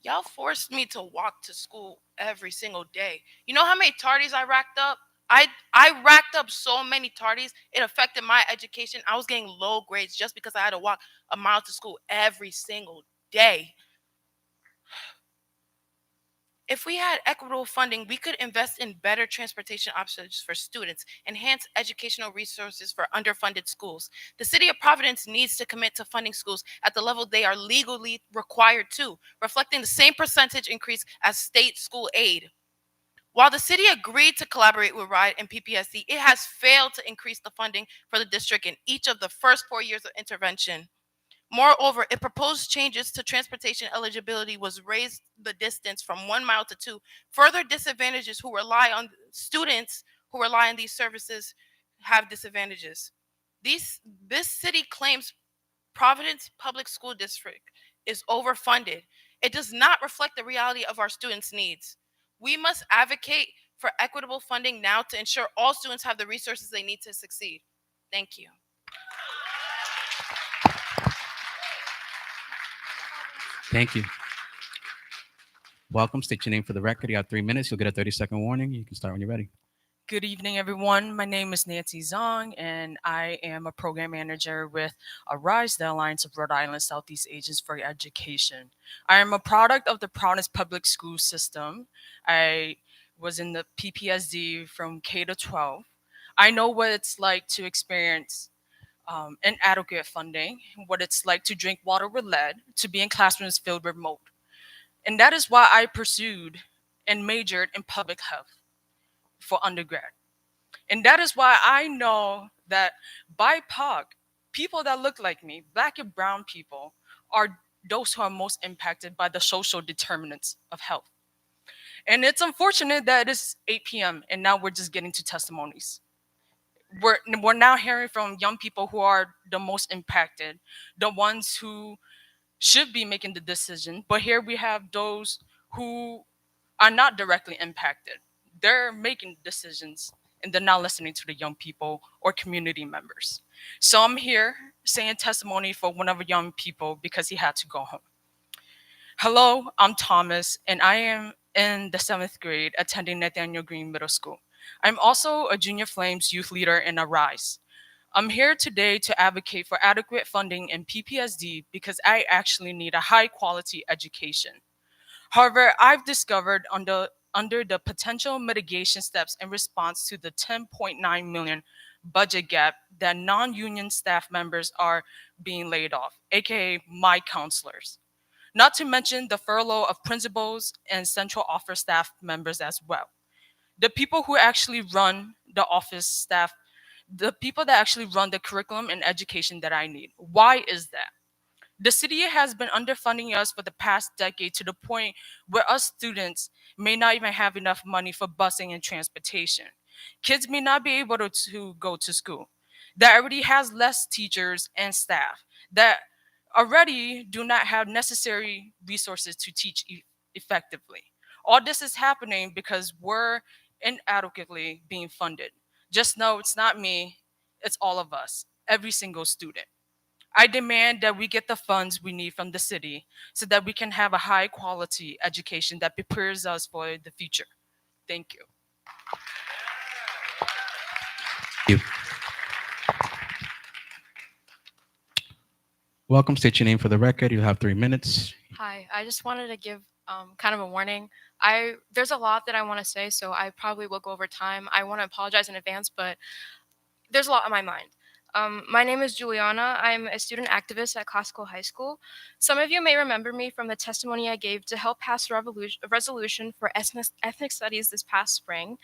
y'all forced me to walk to school every single day. You know how many tardies I racked up? I racked up so many tardies. It affected my education. I was getting low grades just because I had to walk a mile to school every single day. If we had equitable funding, we could invest in better transportation options for students, enhance educational resources for underfunded schools. The City of Providence needs to commit to funding schools at the level they are legally required to, reflecting the same percentage increase as state school aid. While the city agreed to collaborate with RIDE and PPSC, it has failed to increase the funding for the district in each of the first 4 years of intervention. Moreover, it proposed changes to transportation eligibility was raised the distance from 1 mile to 2. Further disadvantages who rely on students who rely on these services have disadvantages. This city claims Providence Public School District is overfunded. It does not reflect the reality of our students' needs. We must advocate for equitable funding now to ensure all students have the resources they need to succeed. Thank you. Thank you. Welcome. State your name for the record. You have 3 minutes. You'll get a 30-second warning. You can start when you're ready. Good evening, everyone. My name is Nancy Zong, and I am a program manager with ARISE, the Alliance of Rhode Island Southeast Agents for Education. I am a product of the Providence Public School System. I was in the PPSD from K to 12. I know what it's like to experience inadequate funding, what it's like to drink water with lead, to be in classrooms filled with mold. And that is why I pursued and majored in public health for undergrad. And that is why I know that BIPOC, people that look like me, Black and brown people, are those who are most impacted by the social determinants of health. And it's unfortunate that it's 8 p.m. and now we're just getting to testimonies. We're now hearing from young people who are the most impacted, the ones who should be making the decision. But here we have those who are not directly impacted. They're making decisions and they're not listening to the young people or community members. So I'm here saying testimony for one of the young people because he had to go home. Hello, I'm Thomas, and I am in the 7th grade attending Nathaniel Green Middle School. I'm also a Junior Flames youth leader in ARISE. I'm here today to advocate for adequate funding in PPSD because I actually need a high quality education. However, I've discovered under the potential mitigation steps in response to the 10.9 million budget gap that non-union staff members are being laid off, aka my counselors. Not to mention the furlough of principals and central office staff members as well. The people who actually run the office staff, the people that actually run the curriculum and education that I need. Why is that? The city has been underfunding us for the past decade to the point where us students may not even have enough money for busing and transportation. Kids may not be able to go to school. That already has less teachers and staff. That already do not have necessary resources to teach effectively. All this is happening because we're inadequately being funded. Just know it's not me, it's all of us, every single student. I demand that we get the funds we need from the city so that we can have a high quality education that prepares us for the future. Thank you. Thank you. Welcome. State your name for the record. You have 3 minutes. Hi, I just wanted to give kind of a warning. There's a lot that I want to say, so I probably will go over time. I want to apologize in advance, but there's a lot on my mind. My name is Juliana. I'm a student activist at Classical High School. Some of you may remember me from the testimony I gave to help pass a resolution for ethnic studies this past spring.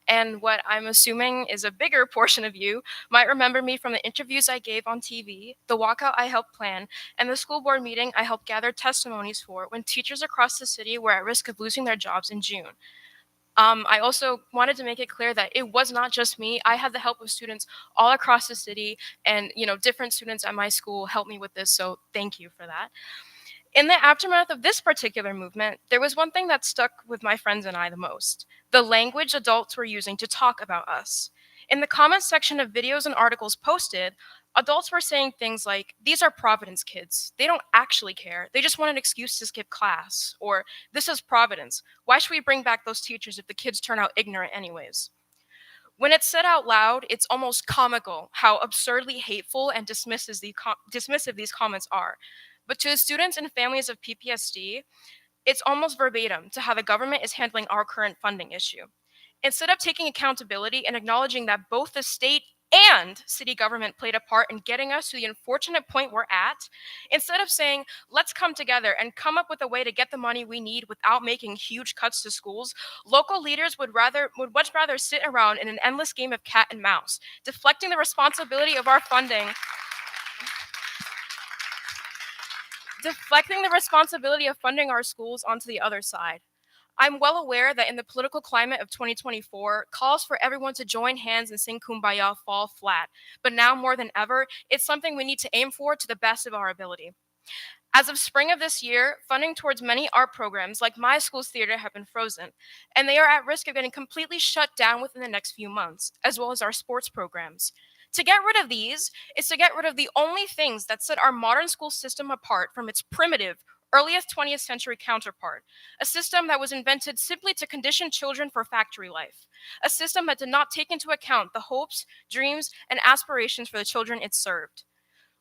And what I'm assuming is a bigger portion of you might remember me from the interviews I gave on TV, the walkout I helped plan, and the school board meeting I helped gather testimonies for when teachers across the city were at risk of losing their jobs in June. I also wanted to make it clear that it was not just me. I had the help of students all across the city, and different students at my school helped me with this, so thank you for that. In the aftermath of this particular movement, there was one thing that stuck with my friends and I the most: the language adults were using to talk about us. In the comments section of videos and articles posted, adults were saying things like, "These are Providence kids. They don't actually care. They just want an excuse to skip class." Or, "This is Providence. Why should we bring back those teachers if the kids turn out ignorant anyways?" When it's said out loud, it's almost comical how absurdly hateful and dismissive these comments are. But to the students and families of PPSD, it's almost verbatim to how the government is handling our current funding issue. Instead of taking accountability and acknowledging that both the state and city government played a part in getting us to the unfortunate point we're at, instead of saying, let's come together and come up with a way to get the money we need without making huge cuts to schools, local leaders would much rather sit around in an endless game of cat and mouse, deflecting the responsibility of our funding our schools onto the other side. I'm well aware that in the political climate of 2024, calls for everyone to join hands and sing Kumbaya fall flat. But now more than ever, it's something we need to aim for to the best of our ability. As of spring of this year, funding towards many art programs like my school's theater have been frozen, and they are at risk of getting completely shut down within the next few months, as well as our sports programs. To get rid of these is to get rid of the only things that set our modern school system apart from its primitive, earliest 20th century counterpart, a system that was invented simply to condition children for factory life, a system that did not take into account the hopes, dreams, and aspirations for the children it served.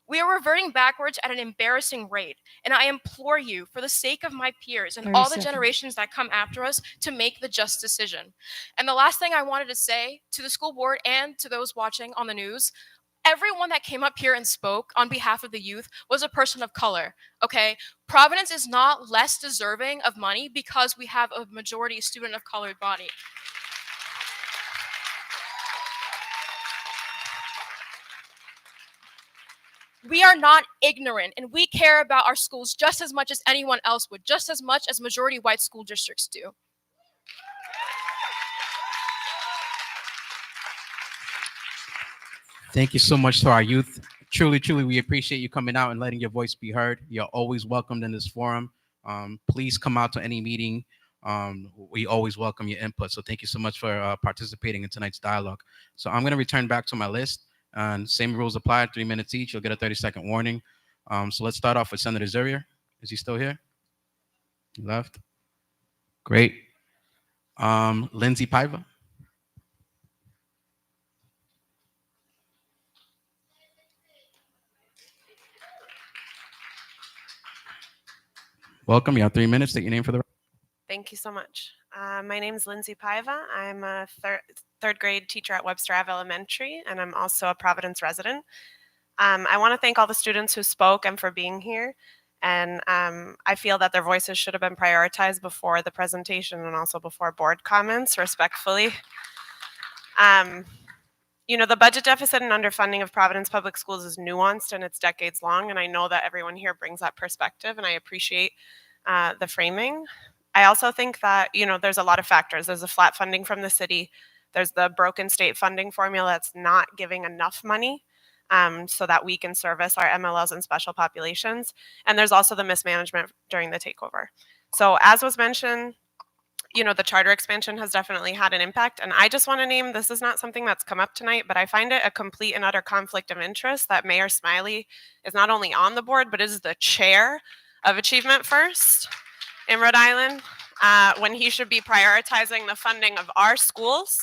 We are reverting backwards at an embarrassing rate, and I implore you, for the sake of my peers and 30 all the seconds. generations that come after us, to make the just decision. And the last thing I wanted to say to the school board and to those watching on the news: everyone that came up here and spoke on behalf of the youth was a person of color, okay? Providence is not less deserving of money because we have a majority student of colored body. We are not ignorant, and we care about our schools just as much as anyone else would, just as much as majority white school districts do. Thank you so much to our youth. Truly, truly, we appreciate you coming out and letting your voice be heard. You're always welcomed in this forum. Please come out to any meeting. We always welcome your input. So thank you so much for participating in tonight's dialogue. So I'm going to return back to my list. And same rules apply, 3 minutes each. You'll get a 30-second warning. So let's start off with Senator Zurier. Is he still here? He left. Great. Lindsay Paiva. Welcome. You have 3 minutes. State your name for the record. Thank you so much. My name is Lindsay Paiva. I'm a third grade teacher at Webster Ave Elementary, and I'm also a Providence resident. I want to thank all the students who spoke and for being here. And I feel that their voices should have been prioritized before the presentation and also before board comments, respectfully. The budget deficit and underfunding of Providence Public Schools is nuanced and it's decades long, and I know that everyone here brings that perspective, and I appreciate the framing. I also think that, there's a lot of factors. There's the flat funding from the city. There's the broken state funding formula that's not giving enough money so that we can service our MLLs and special populations. And there's also the mismanagement during the takeover. So as was mentioned, the charter expansion has definitely had an impact. And I just want to name, this is not something that's come up tonight, but I find it a complete and utter conflict of interest that Mayor Smiley is not only on the board, but is the chair of Achievement First in Rhode Island, when he should be prioritizing the funding of our schools.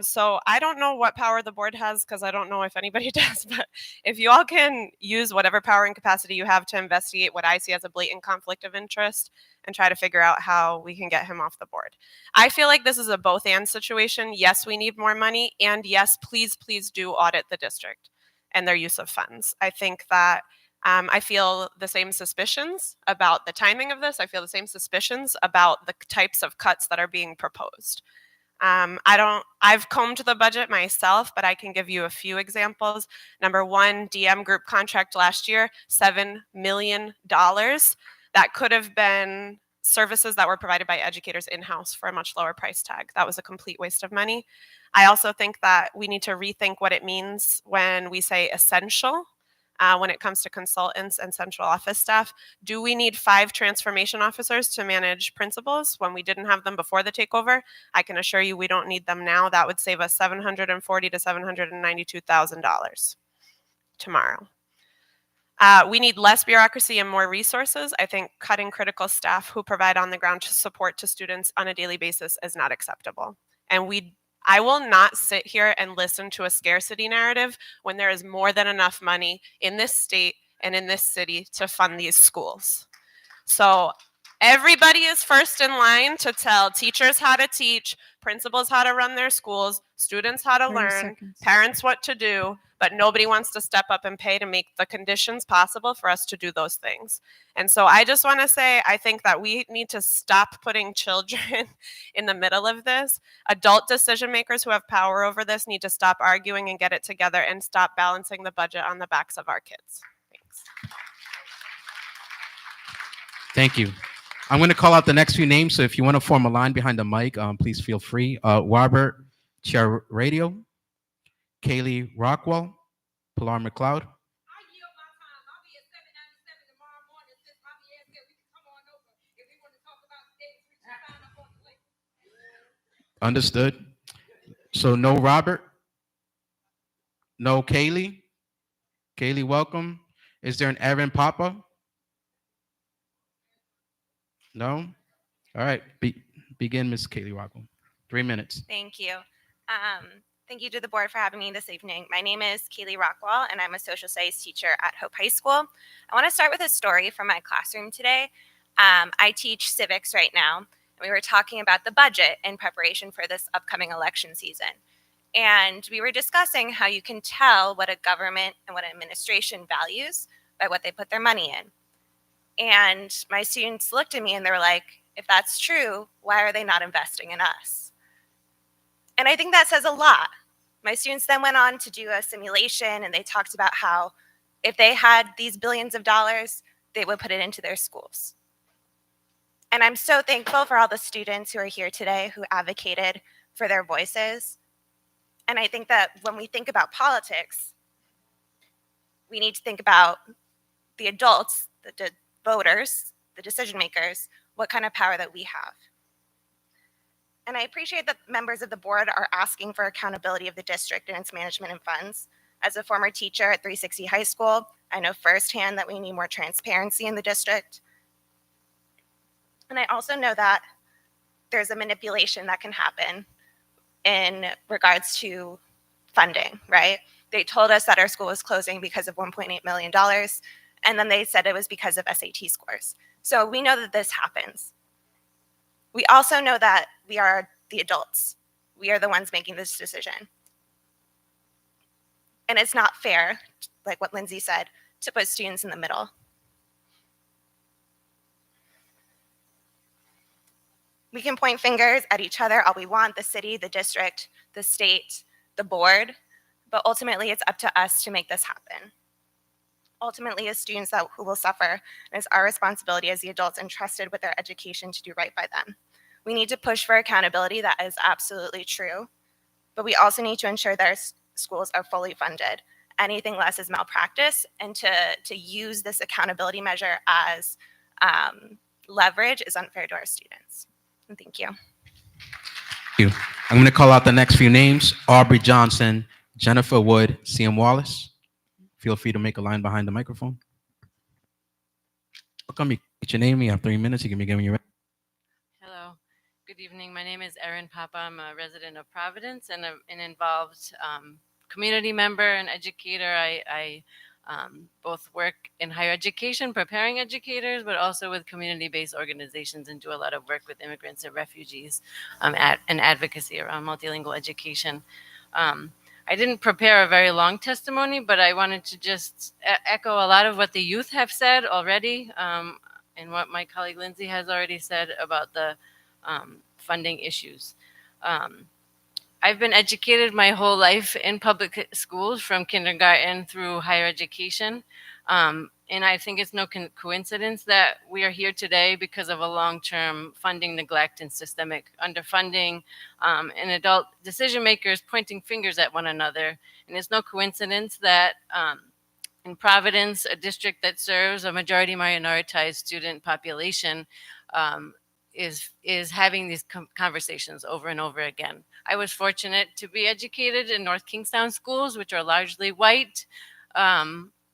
So I don't know what power the board has, because I don't know if anybody does, but if you all can use whatever power and capacity you have to investigate what I see as a blatant conflict of interest and try to figure out how we can get him off the board. I feel like this is a both and situation. Yes, we need more money, and yes, please, please do audit the district. and their use of funds. I think that I feel the same suspicions about the timing of this. I feel the same suspicions about the types of cuts that are being proposed. I've combed the budget myself, but I can give you a few examples. Number one, DM group contract last year, $7 million. That could have been services that were provided by educators in-house for a much lower price tag. That was a complete waste of money. I also think that we need to rethink what it means when we say essential. When it comes to consultants and central office staff. Do we need 5 transformation officers to manage principals when we didn't have them before the takeover? I can assure you we don't need them now. That would save us $740,000 to $792,000 tomorrow. We need less bureaucracy and more resources. I think cutting critical staff who provide on-the-ground support to students on a daily basis is not acceptable. And I will not sit here and listen to a scarcity narrative when there is more than enough money in this state and in this city to fund these schools. So everybody is first in line to tell teachers how to teach, principals how to run their schools, students how to 30 learn, seconds. parents what to do, but nobody wants to step up and pay to make the conditions possible for us to do those things. And so I just want to say, I think that we need to stop putting children in the middle of this. Adult decision makers who have power over this need to stop arguing and get it together and stop balancing the budget on the backs of our kids. Thanks. Thank you. I'm going to call out the next few names. So if you want to form a line behind the mic, please feel free. Robert Radio, Kaylee Rockwell, Pilar McLeod. Understood. So no Robert, no Kaylee. Kaylee, welcome. Is there an Erin Papa? No? All right. Begin, Ms. Kaylee Rockwell. 3 minutes. Thank you. Thank you to the board for having me this evening. My name is Kaylee Rockwell, and I'm a social studies teacher at Hope High School. I want to start with a story from my classroom today. I teach civics right now, and we were talking about the budget in preparation for this upcoming election season. And we were discussing how you can tell what a government and what an administration values by what they put their money in. And my students looked at me and they were like, if that's true, why are they not investing in us? And I think that says a lot. My students then went on to do a simulation and they talked about how if they had these billions of dollars, they would put it into their schools. And I'm so thankful for all the students who are here today who advocated for their voices. And I think that when we think about politics, we need to think about the adults, the voters, the decision makers, what kind of power that we have. And I appreciate that members of the board are asking for accountability of the district and its management and funds. As a former teacher at 360 High School, I know firsthand that we need more transparency in the district. And I also know that there's a manipulation that can happen in regards to funding, right? They told us that our school was closing because of $1.8 million, and then they said it was because of SAT scores. So we know that this happens. We also know that we are the adults. We are the ones making this decision. And it's not fair, like what Lindsay said, to put students in the middle. We can point fingers at each other all we want, the city, the district, the state, the board, but ultimately it's up to us to make this happen. Ultimately, as students who will suffer, and it's our responsibility as the adults entrusted with their education to do right by them. We need to push for accountability, that is absolutely true, but we also need to ensure that our schools are fully funded. Anything less is malpractice, and to use this accountability measure as leverage is unfair to our students. And thank you. Thank you. I'm going to call out the next few names. Aubrey Johnson, Jennifer Wood, CM Wallace. Feel free to make a line behind the microphone. Welcome. You get your name. You have 3 minutes. You can begin when you're ready. Hello. Good evening. My name is Erin Papa. I'm a resident of Providence and an involved community member and educator. I both work in higher education, preparing educators, but also with community-based organizations and do a lot of work with immigrants and refugees and advocacy around multilingual education. I didn't prepare a very long testimony, but I wanted to just echo a lot of what the youth have said already, and what my colleague Lindsay has already said about the funding issues. I've been educated my whole life in public schools from kindergarten through higher education. And I think it's no coincidence that we are here today because of a long-term funding neglect and systemic underfunding, and adult decision makers pointing fingers at one another. And it's no coincidence that in Providence, a district that serves a majority minoritized student population, is having these conversations over and over again. I was fortunate to be educated in North Kingstown schools, which are largely white.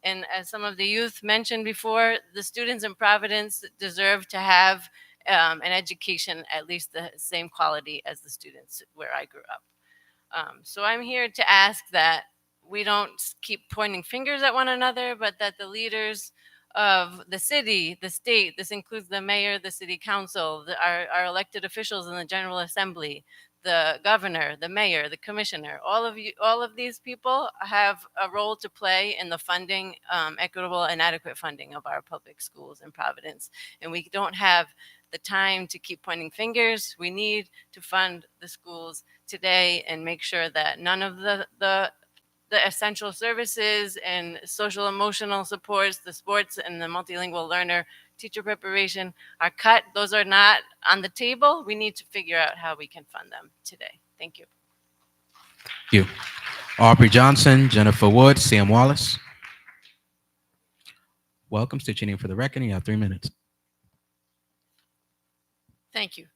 And as some of the youth mentioned before, the students in Providence deserve to have an education at least the same quality as the students where I grew up. So I'm here to ask that we don't keep pointing fingers at one another, but that the leaders of the city, the state, this includes the mayor, the city council, our elected officials in the General Assembly, the governor, the mayor, the commissioner, all of these people have a role to play in the funding, equitable and adequate funding of our public schools in Providence. And we don't have the time to keep pointing fingers. We need to fund the schools today and make sure that none of the essential services and social emotional supports, the sports and the multilingual learner teacher preparation are cut. Those are not on the table. We need to figure out how we can fund them today. Thank you. Thank you. Aubrey Johnson, Jennifer Wood, Sam Wallace. Welcome. State your name for the record. You have 3 minutes. Thank you.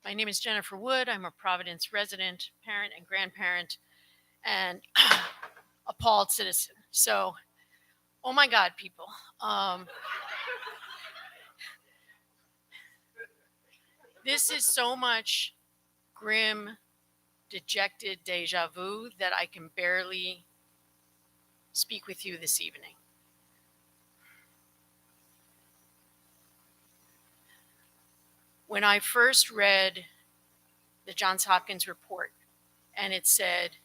My name is Jennifer Wood. I'm a Providence resident, parent and grandparent, and appalled citizen. So, oh my God, people. This is so much grim, dejected deja vu that I can barely speak with you this evening. When I first read the Johns Hopkins report, and it said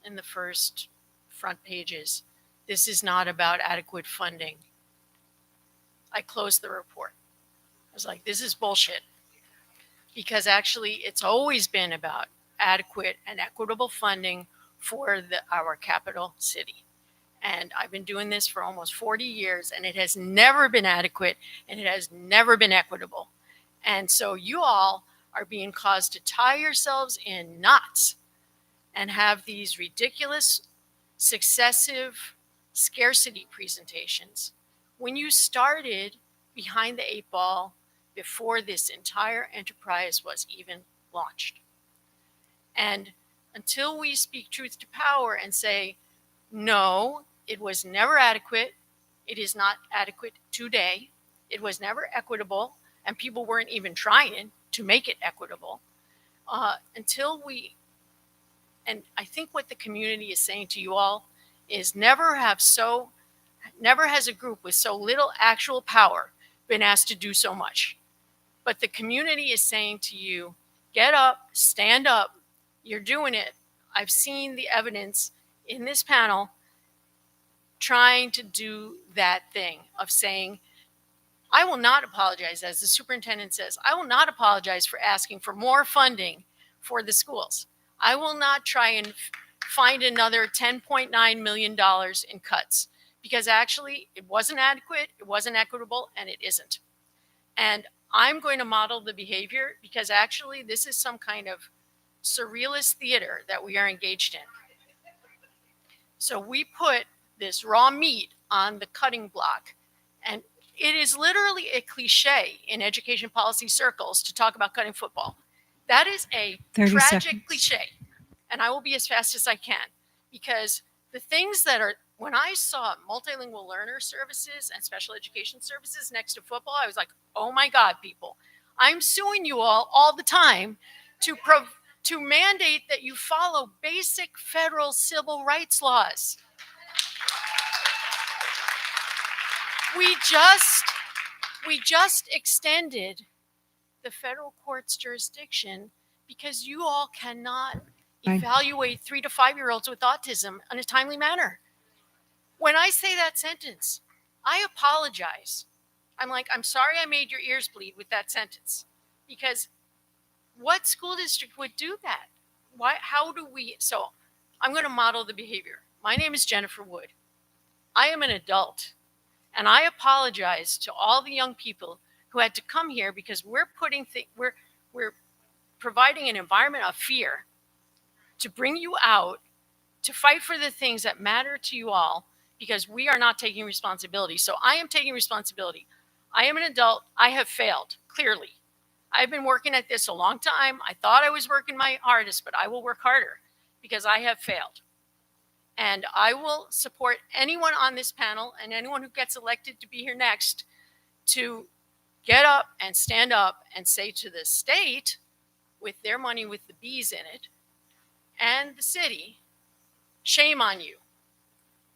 in the first front pages, this is not about adequate funding, I closed the report. I was like, this is bullshit. Because actually, it's always been about adequate and equitable funding for our capital city. And I've been doing this for almost 40 years, and it has never been adequate, and it has never been equitable. And so you all are being caused to tie yourselves in knots and have these ridiculous, successive scarcity presentations when you started behind the 8 ball before this entire enterprise was even launched. And until we speak truth to power and say, no, it was never adequate, it is not adequate today, it was never equitable, and people weren't even trying to make it equitable, until we, and I think what the community is saying to you all is never has a group with so little actual power been asked to do so much. But the community is saying to you, get up, stand up, you're doing it. I've seen the evidence in this panel trying to do that thing of saying, I will not apologize, as the superintendent says, I will not apologize for asking for more funding for the schools. I will not try and find another $10.9 million in cuts, because actually it wasn't adequate, it wasn't equitable, and it isn't. And I'm going to model the behavior because actually this is some kind of surrealist theater that we are engaged in. So we put this raw meat on the cutting block, and it is literally a cliche in education policy circles to talk about cutting football. That is a 30 tragic seconds. cliche. And I will be as fast as I can, because the things that are, when I saw multilingual learner services and special education services next to football, I was like, oh my God, people, I'm suing you all the time to mandate that you follow basic federal civil rights laws. We just extended the federal court's jurisdiction because you all cannot evaluate 3 to 5-year-olds with autism in a timely manner. When I say that sentence, I apologize. I'm like, I'm sorry I made your ears bleed with that sentence, because what school district would do that? Why? How do we? So I'm going to model the behavior. My name is Jennifer Wood. I am an adult, and I apologize to all the young people who had to come here because we're providing an environment of fear to bring you out to fight for the things that matter to you all, because we are not taking responsibility. So I am taking responsibility. I am an adult. I have failed, clearly. I've been working at this a long time. I thought I was working my hardest, but I will work harder because I have failed. And I will support anyone on this panel and anyone who gets elected to be here next to get up and stand up and say to the state, with their money with the B's in it, and the city, shame on you.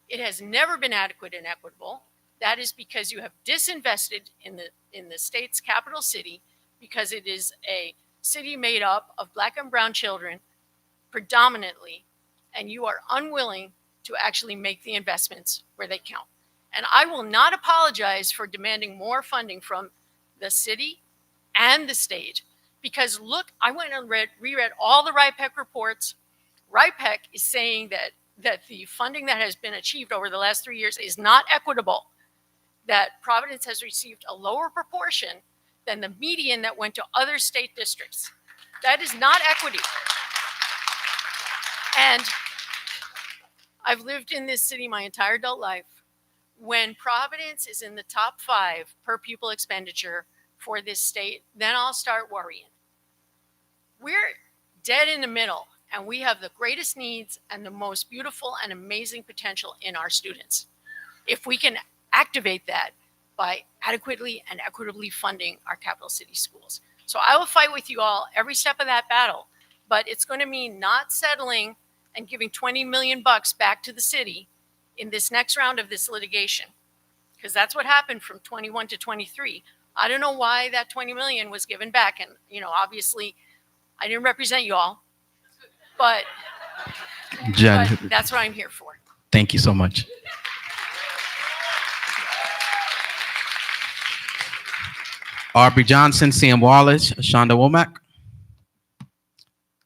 It has never been adequate and equitable. That is because you have disinvested in the state's capital city, because it is a city made up of Black and brown children predominantly, and you are unwilling to actually make the investments where they count. And I will not apologize for demanding more funding from the city and the state, because look, I went and reread all the RIPEC reports. RIPEC is saying that the funding that has been achieved over the last 3 years is not equitable, that Providence has received a lower proportion than the median that went to other state districts. That is not equity. And I've lived in this city my entire adult life. When Providence is in the top 5 per pupil expenditure for this state, then I'll start worrying. We're dead in the middle, and we have the greatest needs and the most beautiful and amazing potential in our students. If we can activate that by adequately and equitably funding our capital city schools. So I will fight with you all every step of that battle, but it's going to mean not settling and giving $20 million back to the city in this next round of this litigation, because that's what happened from 21 to 23. I don't know why that 20 million was given back. And, obviously I didn't represent you all, but Jen, that's what I'm here for. thank you so much. Aubrey Johnson, Sam Wallace, Shonda Womack.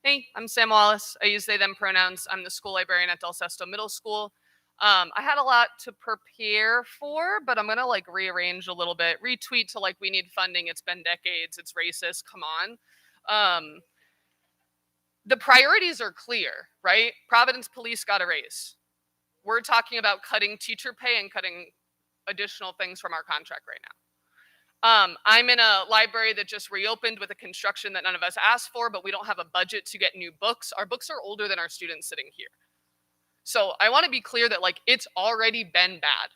Hey, I'm Sam Wallace. I use they, them pronouns. I'm the school librarian at Del Sesto Middle School. I had a lot to prepare for, but I'm going to rearrange a little bit. Retweet to we need funding. It's been decades. It's racist. Come on. The priorities are clear, right? Providence Police got a raise. We're talking about cutting teacher pay and cutting additional things from our contract right now. I'm in a library that just reopened with a construction that none of us asked for, but we don't have a budget to get new books. Our books are older than our students sitting here. So I want to be clear that it's already been bad.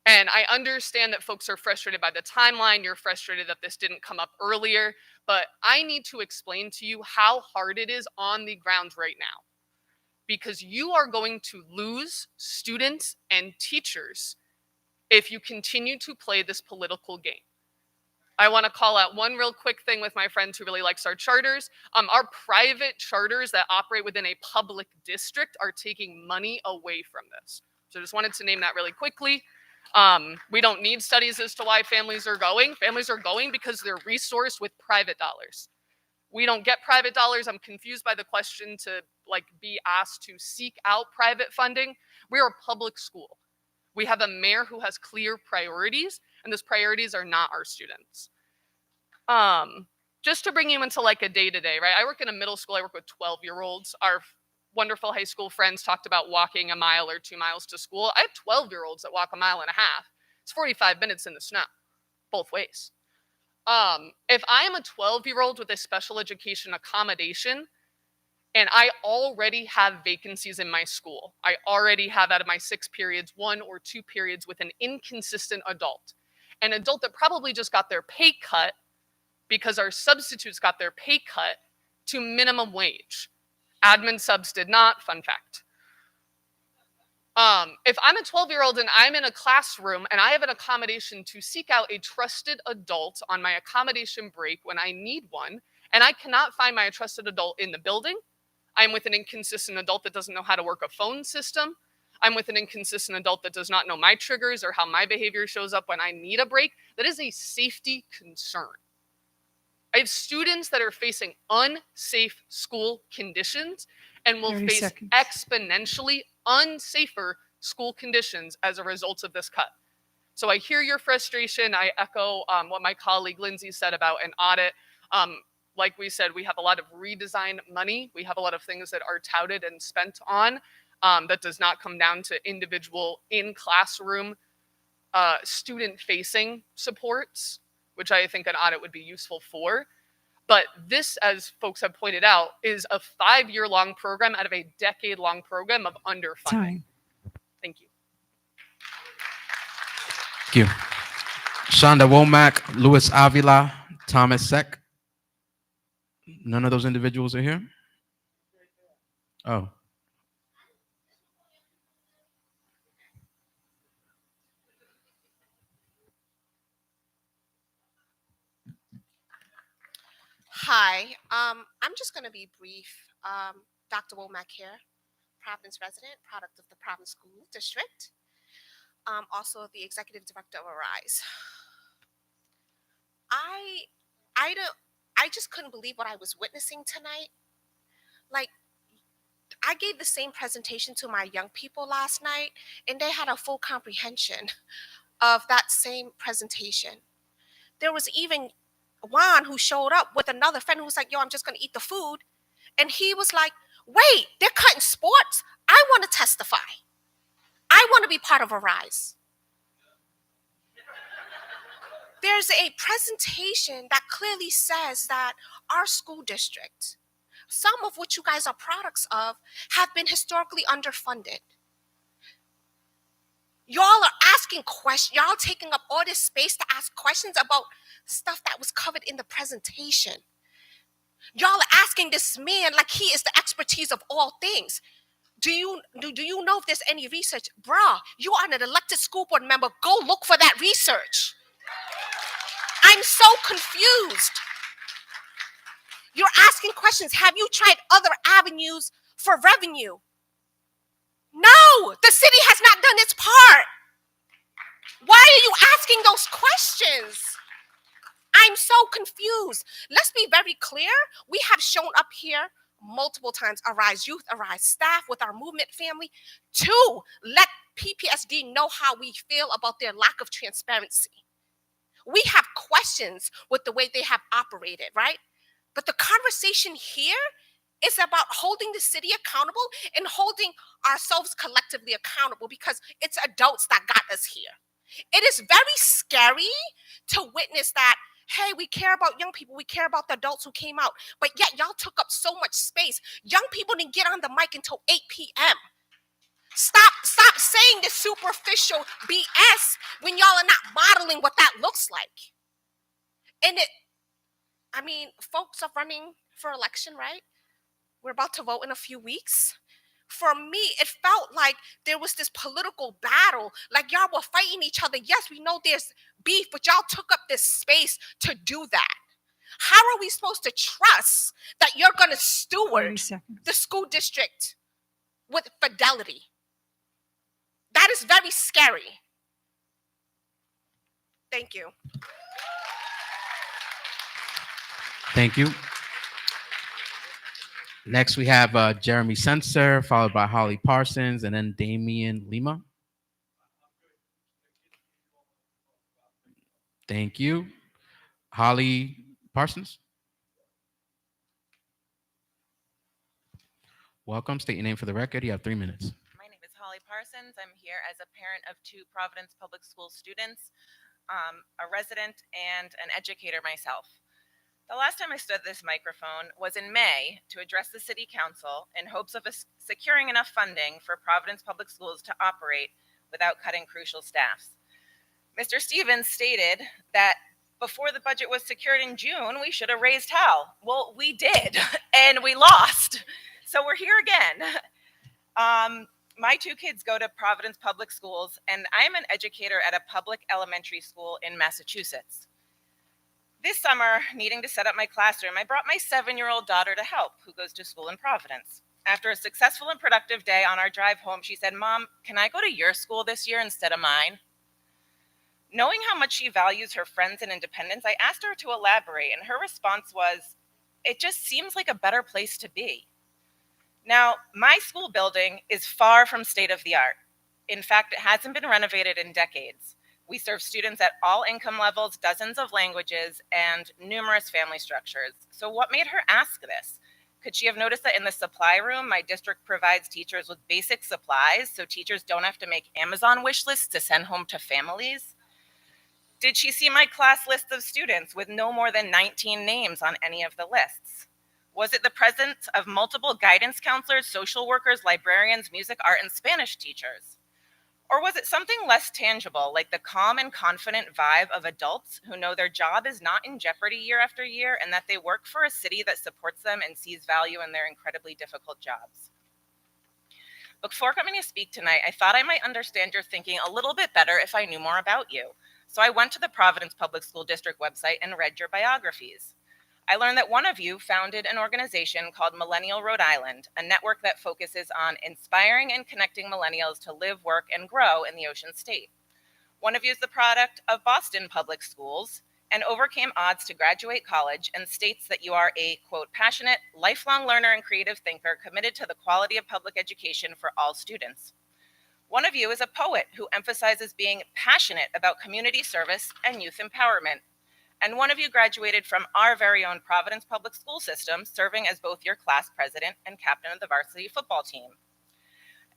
And I understand that folks are frustrated by the timeline. You're frustrated that this didn't come up earlier, but I need to explain to you how hard it is on the ground right now, because you are going to lose students and teachers if you continue to play this political game. I want to call out one real quick thing with my friend who really likes our charters. Our private charters that operate within a public district are taking money away from this. So I just wanted to name that really quickly. We don't need studies as to why families are going. Families are going because they're resourced with private dollars. We don't get private dollars. I'm confused by the question to be asked to seek out private funding. We're a public school. We have a mayor who has clear priorities, and those priorities are not our students. Just to bring you into a day-to-day, right? I work in a middle school. I work with 12-year-olds. Our wonderful high school friends talked about walking a mile or 2 miles to school. I have 12-year-olds that walk a mile and a half. It's 45 minutes in the snow, both ways. If I am a 12-year-old with a special education accommodation, and I already have vacancies in my school, I already have out of my 6 periods, 1 or 2 periods with an inconsistent adult, an adult that probably just got their pay cut because our substitutes got their pay cut to minimum wage. Admin subs did not, fun fact. If I'm a 12-year-old and I'm in a classroom and I have an accommodation to seek out a trusted adult on my accommodation break when I need one, and I cannot find my trusted adult in the building, I'm with an inconsistent adult that doesn't know how to work a phone system. I'm with an inconsistent adult that does not know my triggers or how my behavior shows up when I need a break. That is a safety concern. I have students that are facing unsafe school conditions and will 30 face seconds. exponentially unsafer school conditions as a result of this cut. So I hear your frustration. I echo what my colleague Lindsay said about an audit. Like we said, we have a lot of redesign money. We have a lot of things that are touted and spent on that does not come down to individual in-classroom student-facing supports, which I think an audit would be useful for. But this, as folks have pointed out, is a 5-year-long program out of a decade-long program of underfunding. Time. Thank you. Thank you. Shonda Womack, Louis Avila, Thomas Seck. None of those individuals are here? Oh. Hi, I'm just going to be brief. Dr. Womack here, Providence resident, product of the Providence School District. Also the executive director of Arise. I just couldn't believe what I was witnessing tonight. Like, I gave the same presentation to my young people last night, and they had a full comprehension of that same presentation. There was even Juan who showed up with another friend who was like, yo, I'm just going to eat the food. And he was like, wait, they're cutting sports? I want to testify. I want to be part of Arise. There's a presentation that clearly says that our school district, some of which you guys are products of, have been historically underfunded. Y'all are asking questions. Y'all taking up all this space to ask questions about stuff that was covered in the presentation. Y'all are asking this man like he is the expertise of all things. Do you know if there's any research? Bruh, you are an elected school board member. Go look for that research. I'm so confused. You're asking questions. Have you tried other avenues for revenue? No, the city has not done its part. Why are you asking those questions? I'm so confused. Let's be very clear. We have shown up here multiple times, Arise Youth, Arise staff, with our movement family, to let PPSD know how we feel about their lack of transparency. We have questions with the way they have operated, right? But the conversation here is about holding the city accountable and holding ourselves collectively accountable, because it's adults that got us here. It is very scary to witness that, hey, we care about young people, we care about the adults who came out, but yet y'all took up so much space. Young people didn't get on the mic until 8 p.m. Stop saying this superficial BS when y'all are not modeling what that looks like. And folks are running for election, right? We're about to vote in a few weeks. For me, it felt like there was this political battle, like y'all were fighting each other. Yes, we know there's beef, but y'all took up this space to do that. How are we supposed to trust that you're going to steward the school district with fidelity? That is very scary. Thank you. Thank you. Next, we have Jeremy Sensor, followed by Holly Parsons, and then Damian Lima. Thank you. Holly Parsons. Welcome. State your name for the record. You have 3 minutes. My name is Holly Parsons. I'm here as a parent of 2 Providence Public School students, a resident, and an educator myself. The last time I stood at this microphone was in May to address the City Council in hopes of securing enough funding for Providence Public Schools to operate without cutting crucial staffs. Mr. Stevens stated that before the budget was secured in June, we should have raised hell. Well, we did, and we lost. So we're here again. My 2 kids go to Providence Public Schools, and I'm an educator at a public elementary school in Massachusetts. This summer, needing to set up my classroom, I brought my 7-year-old daughter to help, who goes to school in Providence. After a successful and productive day on our drive home, she said, "Mom, can I go to your school this year instead of mine?" Knowing how much she values her friends and independence, I asked her to elaborate, and her response was, "It just seems like a better place to be." Now, my school building is far from state of the art. In fact, it hasn't been renovated in decades. We serve students at all income levels, dozens of languages, and numerous family structures. So what made her ask this? Could she have noticed that in the supply room, my district provides teachers with basic supplies so teachers don't have to make Amazon wish lists to send home to families? Did she see my class list of students with no more than 19 names on any of the lists? Was it the presence of multiple guidance counselors, social workers, librarians, music, art, and Spanish teachers? Or was it something less tangible, like the calm and confident vibe of adults who know their job is not in jeopardy year after year and that they work for a city that supports them and sees value in their incredibly difficult jobs? Before coming to speak tonight, I thought I might understand your thinking a little bit better if I knew more about you. So I went to the Providence Public School District website and read your biographies. I learned that one of you founded an organization called Millennial Rhode Island, a network that focuses on inspiring and connecting millennials to live, work, and grow in the Ocean State. One of you is the product of Boston Public Schools and overcame odds to graduate college, and states that you are a, quote, passionate, lifelong learner and creative thinker committed to the quality of public education for all students. One of you is a poet who emphasizes being passionate about community service and youth empowerment. And one of you graduated from our very own Providence Public School system, serving as both your class president and captain of the varsity football team.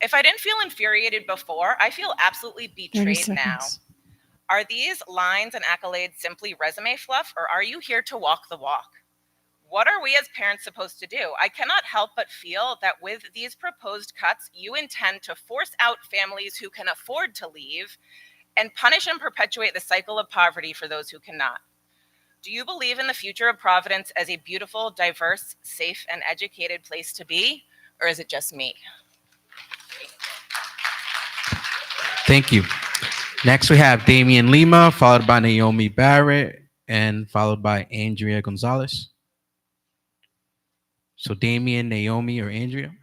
If I didn't feel infuriated before, I feel absolutely 30 betrayed now. seconds. Are these lines and accolades simply resume fluff, or are you here to walk the walk? What are we as parents supposed to do? I cannot help but feel that with these proposed cuts, you intend to force out families who can afford to leave and punish and perpetuate the cycle of poverty for those who cannot. Do you believe in the future of Providence as a beautiful, diverse, safe, and educated place to be, or is it just me? Thank you. Next, we have Damian Lima, followed by Naomi Barrett, and followed by Andrea Gonzalez. So Damian, Naomi, or Andrea?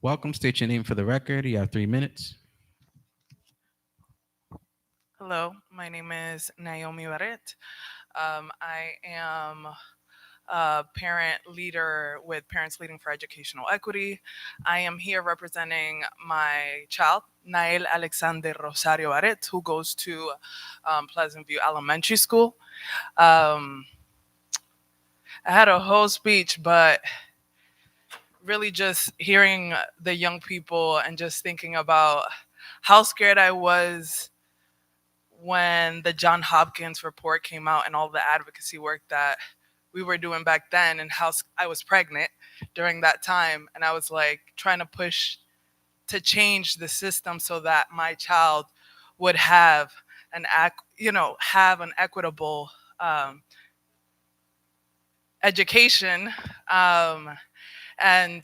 Welcome. State your name for the record. You have 3 minutes. Hello, my name is Naomi Barret. I am a parent leader with Parents Leading for Educational Equity. I am here representing my child, Nael Alexander Rosario Barret, who goes to Pleasant View Elementary School. I had a whole speech, but really just hearing the young people and just thinking about how scared I was when the John Hopkins report came out and all the advocacy work that we were doing back then, and how I was pregnant during that time. And I was like trying to push to change the system so that my child would have an equitable education, and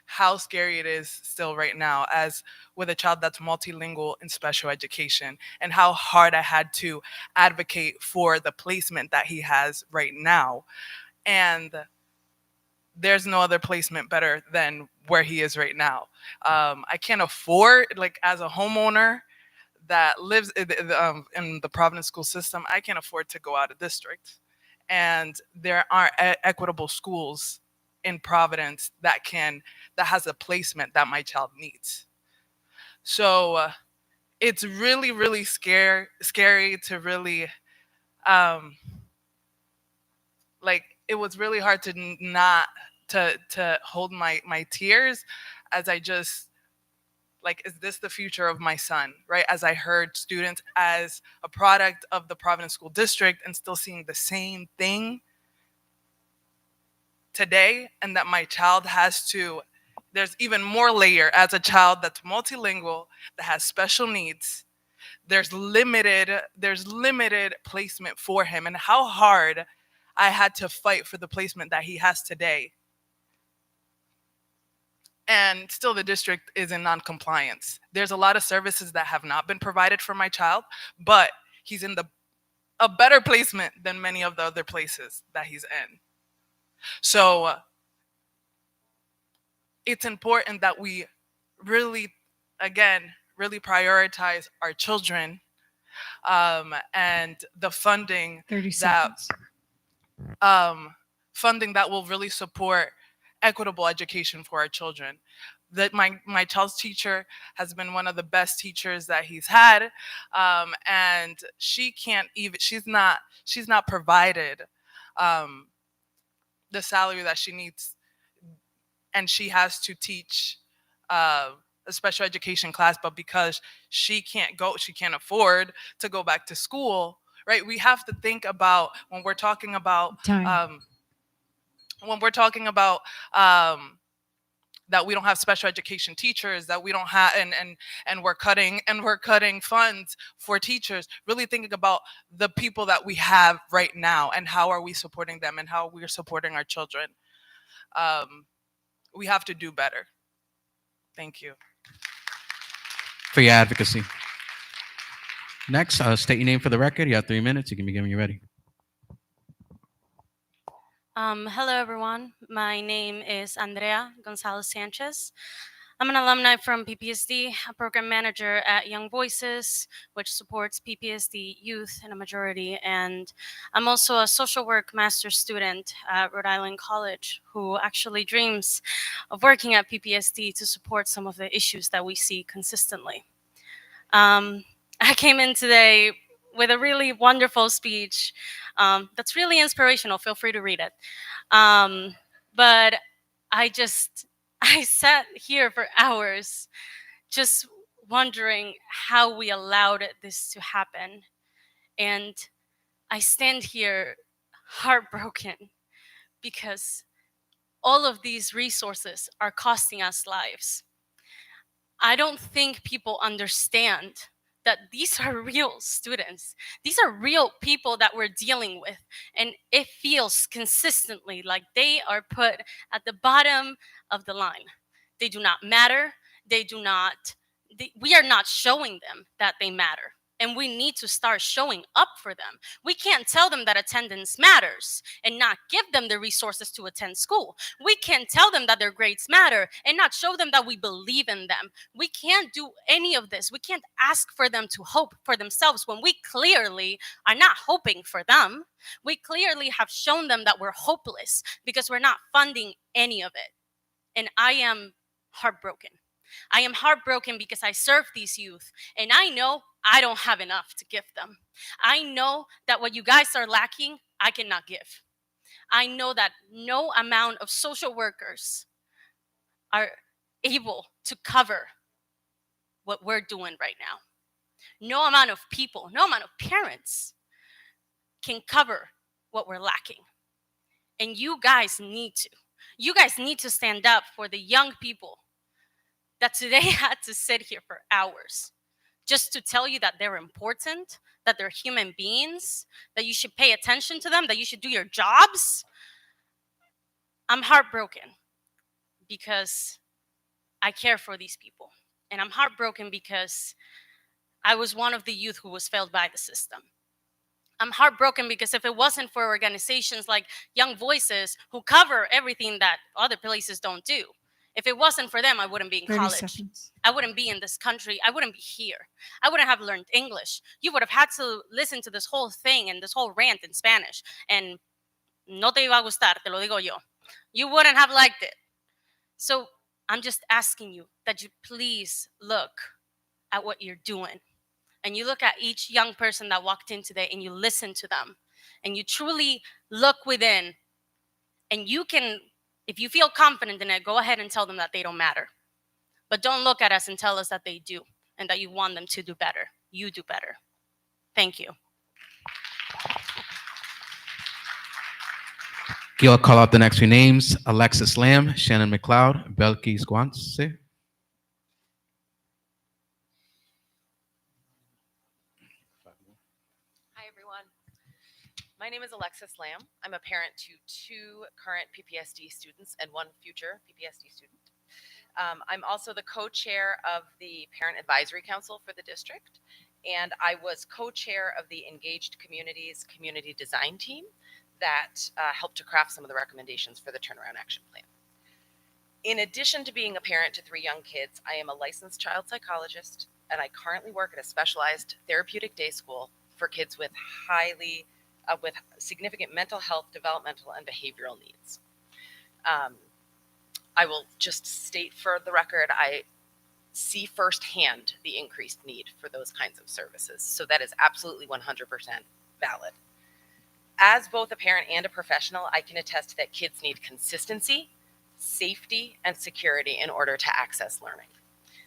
how scary it is still right now as with a child that's multilingual in special education, and how hard I had to advocate for the placement that he has right now. And there's no other placement better than where he is right now. I can't afford, like as a homeowner that lives in the Providence school system, I can't afford to go out of district. And there aren't equitable schools in Providence that has a placement that my child needs. So it's really, really scary to really, it was really hard to not to hold my tears as I just, is this the future of my son, right? As I heard students as a product of the Providence School District and still seeing the same thing today, and that my child there's even more layer as a child that's multilingual, that has special needs. There's limited placement for him, and how hard I had to fight for the placement that he has today. and still the district is in non-compliance. There's a lot of services that have not been provided for my child, but he's in a better placement than many of the other places that he's in. So it's important that we really, again, really prioritize our children, and the funding 30 that seconds. funding that will really support equitable education for our children. That my child's teacher has been one of the best teachers that he's had, and she's not provided the salary that she needs, and she has to teach a special education class, but because she can't afford to go back to school, right? We have to think about when we're talking about Time. That we don't have special education teachers, that we don't have, and we're cutting funds for teachers. Really thinking about the people that we have right now and how are we supporting them and how we're supporting our children. We have to do better. Thank you for your advocacy. Next, state your name for the record. You have 3 minutes. You can begin when you're ready. Hello, everyone. My name is Andrea Gonzalez Sanchez. I'm an alumni from PPSD, a program manager at Young Voices, which supports PPSD youth in a majority. And I'm also a social work master's student at Rhode Island College who actually dreams of working at PPSD to support some of the issues that we see consistently. I came in today with a really wonderful speech that's really inspirational. Feel free to read it. But I sat here for hours just wondering how we allowed this to happen. And I stand here heartbroken because all of these resources are costing us lives. I don't think people understand that these are real students. These are real people that we're dealing with. And it feels consistently like they are put at the bottom of the line. They do not matter. We are not showing them that they matter. And we need to start showing up for them. We can't tell them that attendance matters and not give them the resources to attend school. We can't tell them that their grades matter and not show them that we believe in them. We can't do any of this. We can't ask for them to hope for themselves when we clearly are not hoping for them. We clearly have shown them that we're hopeless because we're not funding any of it. And I am heartbroken. I am heartbroken because I serve these youth and I know I don't have enough to give them. I know that what you guys are lacking, I cannot give. I know that no amount of social workers are able to cover what we're doing right now. No amount of people, no amount of parents can cover what we're lacking. And you guys need to. You guys need to stand up for the young people that today had to sit here for hours just to tell you that they're important, that they're human beings, that you should pay attention to them, that you should do your jobs. I'm heartbroken because I care for these people. And I'm heartbroken because I was one of the youth who was failed by the system. I'm heartbroken because if it wasn't for organizations like Young Voices who cover everything that other places don't do, if it wasn't for them, I wouldn't be in 30 college. seconds. I wouldn't be in this country. I wouldn't be here. I wouldn't have learned English. You would have had to listen to this whole thing and this whole rant in Spanish. And no te iba a gustar, te lo digo yo. You wouldn't have liked it. So I'm just asking you that you please look at what you're doing. And you look at each young person that walked in today and you listen to them. And you truly look within. And you can, if you feel confident in it, go ahead and tell them that they don't matter. But don't look at us and tell us that they do and that you want them to do better. You do better. Thank you. I'll call out the next few names: Alexis Lamb, Shannon McLeod, Belkis Guance. Hi, everyone. My name is Alexis Lamb. I'm a parent to 2 current PPSD students and 1 future PPSD student. I'm also the co-chair of the Parent Advisory Council for the district, and I was co-chair of the Engaged Communities Community Design Team that helped to craft some of the recommendations for the Turnaround Action Plan. In addition to being a parent to 3 young kids, I am a licensed child psychologist, and I currently work at a specialized therapeutic day school for kids with with significant mental health, developmental, and behavioral needs. I will just state for the record, I see firsthand the increased need for those kinds of services. So that is absolutely 100% valid. As both a parent and a professional, I can attest that kids need consistency, safety, and security in order to access learning.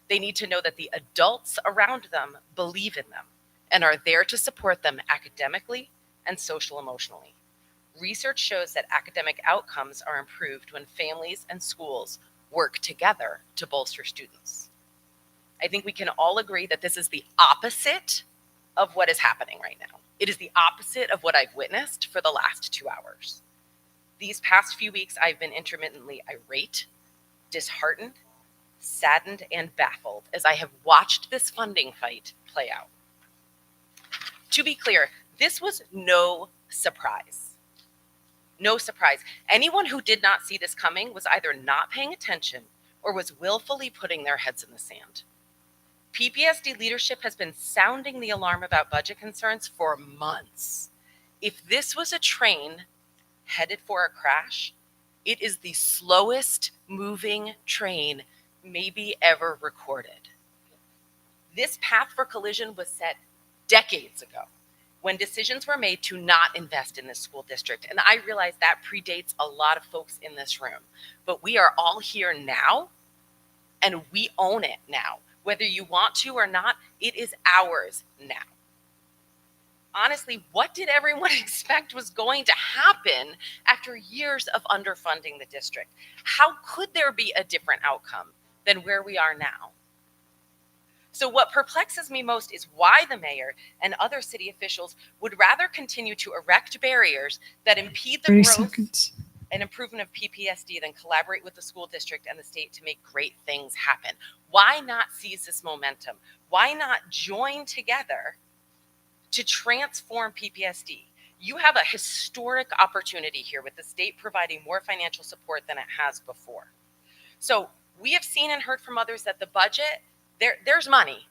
They need to know that the adults around them believe in them and are there to support them academically and social emotionally. Research shows that academic outcomes are improved when families and schools work together to bolster students. I think we can all agree that this is the opposite of what is happening right now. It is the opposite of what I've witnessed for the last 2 hours. These past few weeks, I've been intermittently irate, disheartened, saddened, and baffled as I have watched this funding fight play out. To be clear, this was no surprise. No surprise. Anyone who did not see this coming was either not paying attention or was willfully putting their heads in the sand. PPSD leadership has been sounding the alarm about budget concerns for months. If this was a train headed for a crash, it is the slowest moving train maybe ever recorded. This path for collision was set decades ago when decisions were made to not invest in this school district. And I realize that predates a lot of folks in this room. But we are all here now, and we own it now. Whether you want to or not, it is ours now. Honestly, what did everyone expect was going to happen after years of underfunding the district? How could there be a different outcome than where we are now? So what perplexes me most is why the mayor and other city officials would rather continue to erect barriers that impede the growth and improvement of PPSD than collaborate with the school district and the state to make great things happen. Why not seize this momentum? Why not join together to transform PPSD? You have a historic opportunity here with the state providing more financial support than it has before. So we have seen and heard from others that the budget, there's money.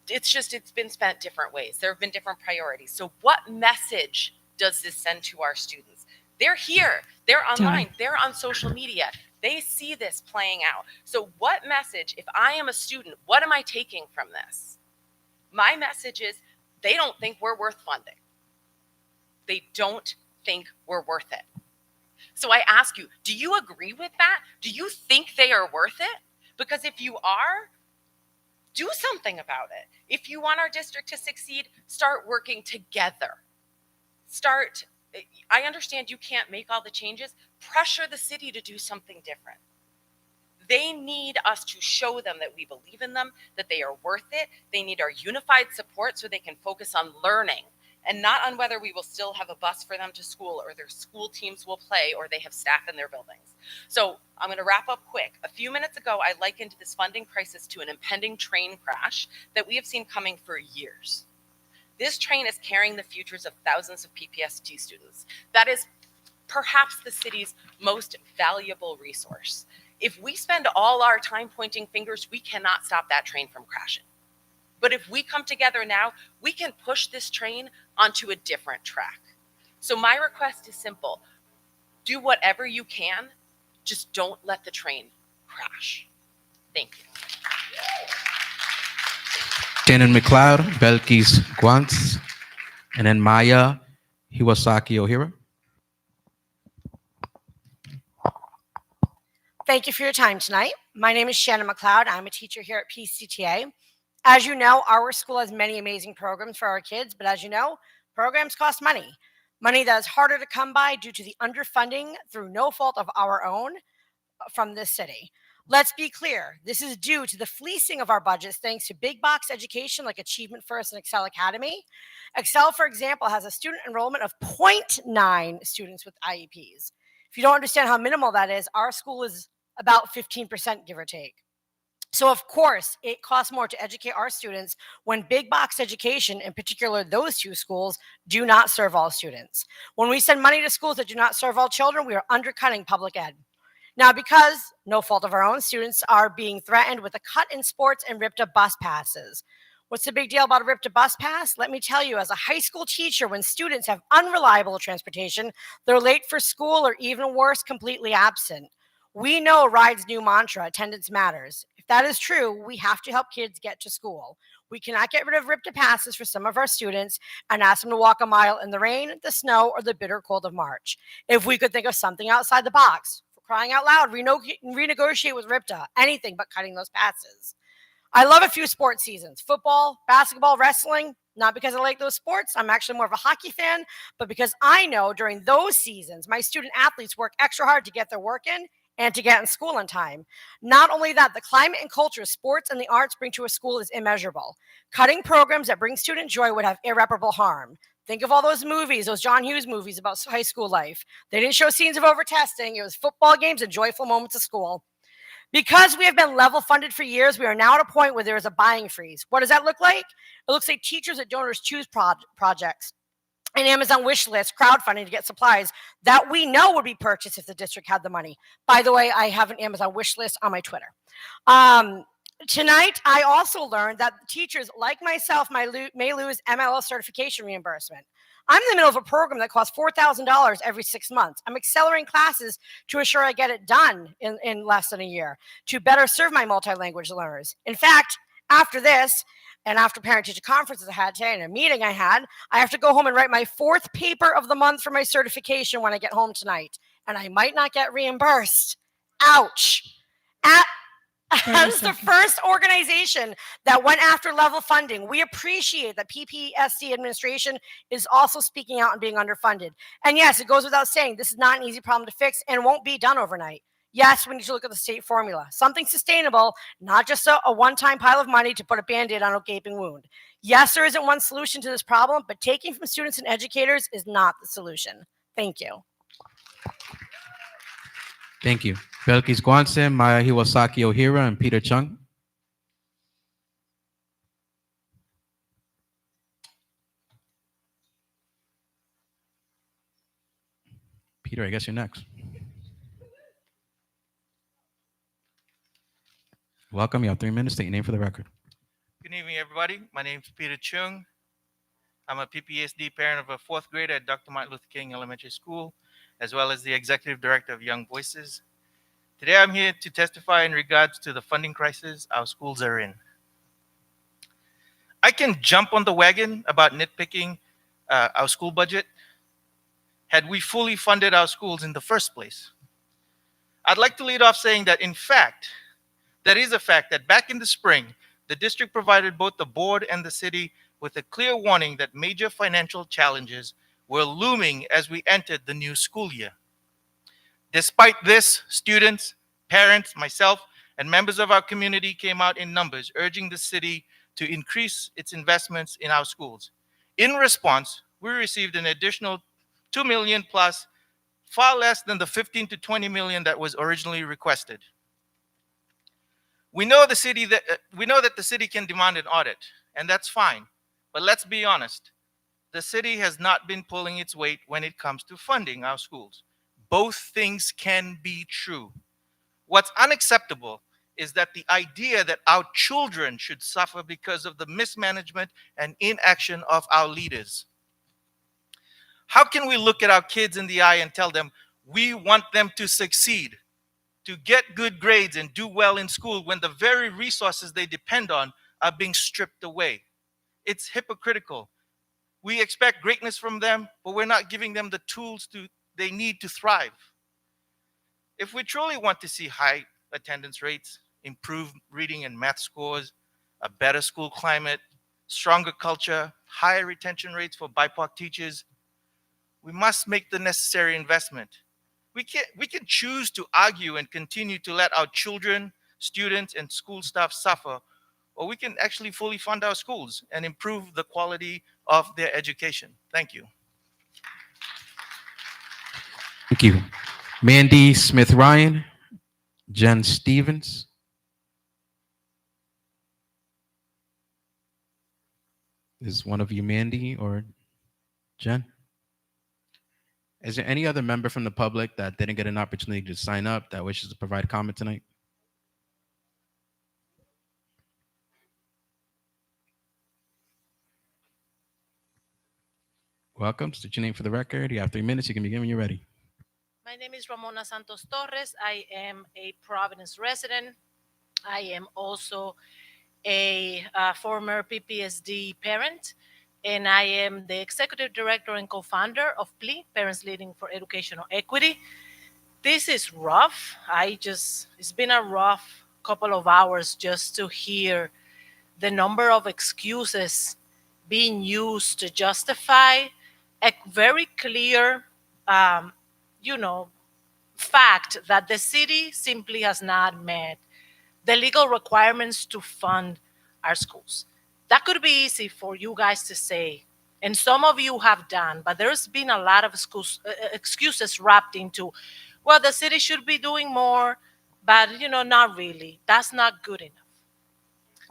It's been spent different ways. There have been different priorities. So what message does this send to our students? They're here, they're online, they're on social media. They see this playing out. So what message, if I am a student, what am I taking from this? My message is they don't think we're worth funding. They don't think we're worth it. So I ask you, do you agree with that? Do you think they are worth it? Because if you are, do something about it. If you want our district to succeed, start working together. I understand you can't make all the changes. Pressure the city to do something different. They need us to show them that we believe in them, that they are worth it. They need our unified support so they can focus on learning and not on whether we will still have a bus for them to school or their school teams will play or they have staff in their buildings. So I'm going to wrap up quick. A few minutes ago, I likened this funding crisis to an impending train crash that we have seen coming for years. This train is carrying the futures of thousands of PPSD students. That is perhaps the city's most valuable resource. If we spend all our time pointing fingers, we cannot stop that train from crashing. But if we come together now, we can push this train onto a different track. So my request is simple. Do whatever you can, just don't let the train crash. Thank you. Shannon McLeod, Belkis Guantz, and then Maya Hiwasaki Ohira. Thank you for your time tonight. My name is Shannon McLeod. I'm a teacher here at PCTA. As you know, our school has many amazing programs for our kids, but as you know, programs cost money. Money that is harder to come by due to the underfunding through no fault of our own from this city. Let's be clear, this is due to the fleecing of our budgets thanks to big box education like Achievement First and Excel Academy. Excel, for example, has a student enrollment of 0.9 students with IEPs. If you don't understand how minimal that is, our school is about 15%, give or take. So, of course, it costs more to educate our students when big box education, in particular those two schools, do not serve all students. When we send money to schools that do not serve all children, we are undercutting public ed. Now, because no fault of our own, students are being threatened with a cut in sports and ripped up bus passes. What's the big deal about a ripped up bus pass? Let me tell you, as a high school teacher, when students have unreliable transportation, they're late for school or even worse, completely absent. We know RIDE's new mantra, attendance matters. If that is true, we have to help kids get to school. We cannot get rid of ripped up passes for some of our students and ask them to walk a mile in the rain, the snow, or the bitter cold of March. If we could think of something outside the box, for crying out loud, renegotiate with RIPTA, anything but cutting those passes. I love a few sports seasons, football, basketball, wrestling, not because I like those sports. I'm actually more of a hockey fan, but because I know during those seasons, my student athletes work extra hard to get their work in and to get in school on time. Not only that, the climate and culture sports and the arts bring to a school is immeasurable. Cutting programs that bring student joy would have irreparable harm. Think of all those movies, those John Hughes movies about high school life. They didn't show scenes of overtesting. It was football games and joyful moments of school. Because we have been level funded for years, we are now at a point where there is a buying freeze. What does that look like? It looks like teachers at donors choose projects, an Amazon wish list, crowdfunding to get supplies that we know would be purchased if the district had the money. By the way, I have an Amazon wish list on my Twitter. Tonight, I also learned that teachers like myself may lose MLS certification reimbursement. I'm in the middle of a program that costs $4,000 every 6 months. I'm accelerating classes to ensure I get it done in less than a year to better serve my multi-language learners. In fact, after this, and after parent-teacher conferences I had today and a meeting I have to go home and write my 4th paper of the month for my certification when I get home tonight. And I might not get reimbursed. Ouch. As the first organization that went after level funding, we appreciate that PPSD administration is also speaking out and being underfunded. And yes, it goes without saying, this is not an easy problem to fix and won't be done overnight. Yes, we need to look at the state formula, something sustainable, not just a one-time pile of money to put a Band-Aid on a gaping wound. Yes, there isn't one solution to this problem, but taking from students and educators is not the solution. Thank you. Thank you. Belkis Guansen, Maya Hiwasaki Ohira, and Peter Chung. Peter, I guess you're next. Welcome. You have 3 minutes. State your name for the record. Good evening, everybody. My name is Peter Chung. I'm a PPSD parent of a 4th grader at Dr. Martin Luther King Elementary School, as well as the executive director of Young Voices. Today, I'm here to testify in regards to the funding crisis our schools are in. I can jump on the wagon about nitpicking our school budget had we fully funded our schools in the first place. I'd like to lead off saying that, in fact, that is a fact that back in the spring, the district provided both the board and the city with a clear warning that major financial challenges were looming as we entered the new school year. Despite this, students, parents, myself, and members of our community came out in numbers urging the city to increase its investments in our schools. In response, we received an additional $2 million plus, far less than the $15 to $20 million that was originally requested. We know that the city can demand an audit, and that's fine. But let's be honest, the city has not been pulling its weight when it comes to funding our schools. Both things can be true. What's unacceptable is that the idea that our children should suffer because of the mismanagement and inaction of our leaders. How can we look at our kids in the eye and tell them we want them to succeed, to get good grades and do well in school when the very resources they depend on are being stripped away? It's hypocritical. We expect greatness from them, but we're not giving them the tools they need to thrive. If we truly want to see high attendance rates, improved reading and math scores, a better school climate, stronger culture, higher retention rates for BIPOC teachers, we must make the necessary investment. We can choose to argue and continue to let our children, students, and school staff suffer, or we can actually fully fund our schools and improve the quality of their education. Thank you. Thank you. Mandy Smith-Ryan, Jen Stevens. Is one of you Mandy or Jen? Is there any other member from the public that didn't get an opportunity to sign up that wishes to provide comment tonight? Welcome. State your name for the record. You have 3 minutes. You can begin when you're ready. My name is Ramona Santos Torres. I am a Providence resident. I am also a former PPSD parent, and I am the executive director and co-founder of PLE, Parents Leading for Educational Equity. This is rough. It's been a rough couple of hours just to hear the number of excuses being used to justify a very clear, um, you know, fact that the city simply has not met the legal requirements to fund our schools. That could be easy for you guys to say, and some of you have done, but there's been a lot of excuses wrapped into, well, the city should be doing more, but not really. That's not good enough.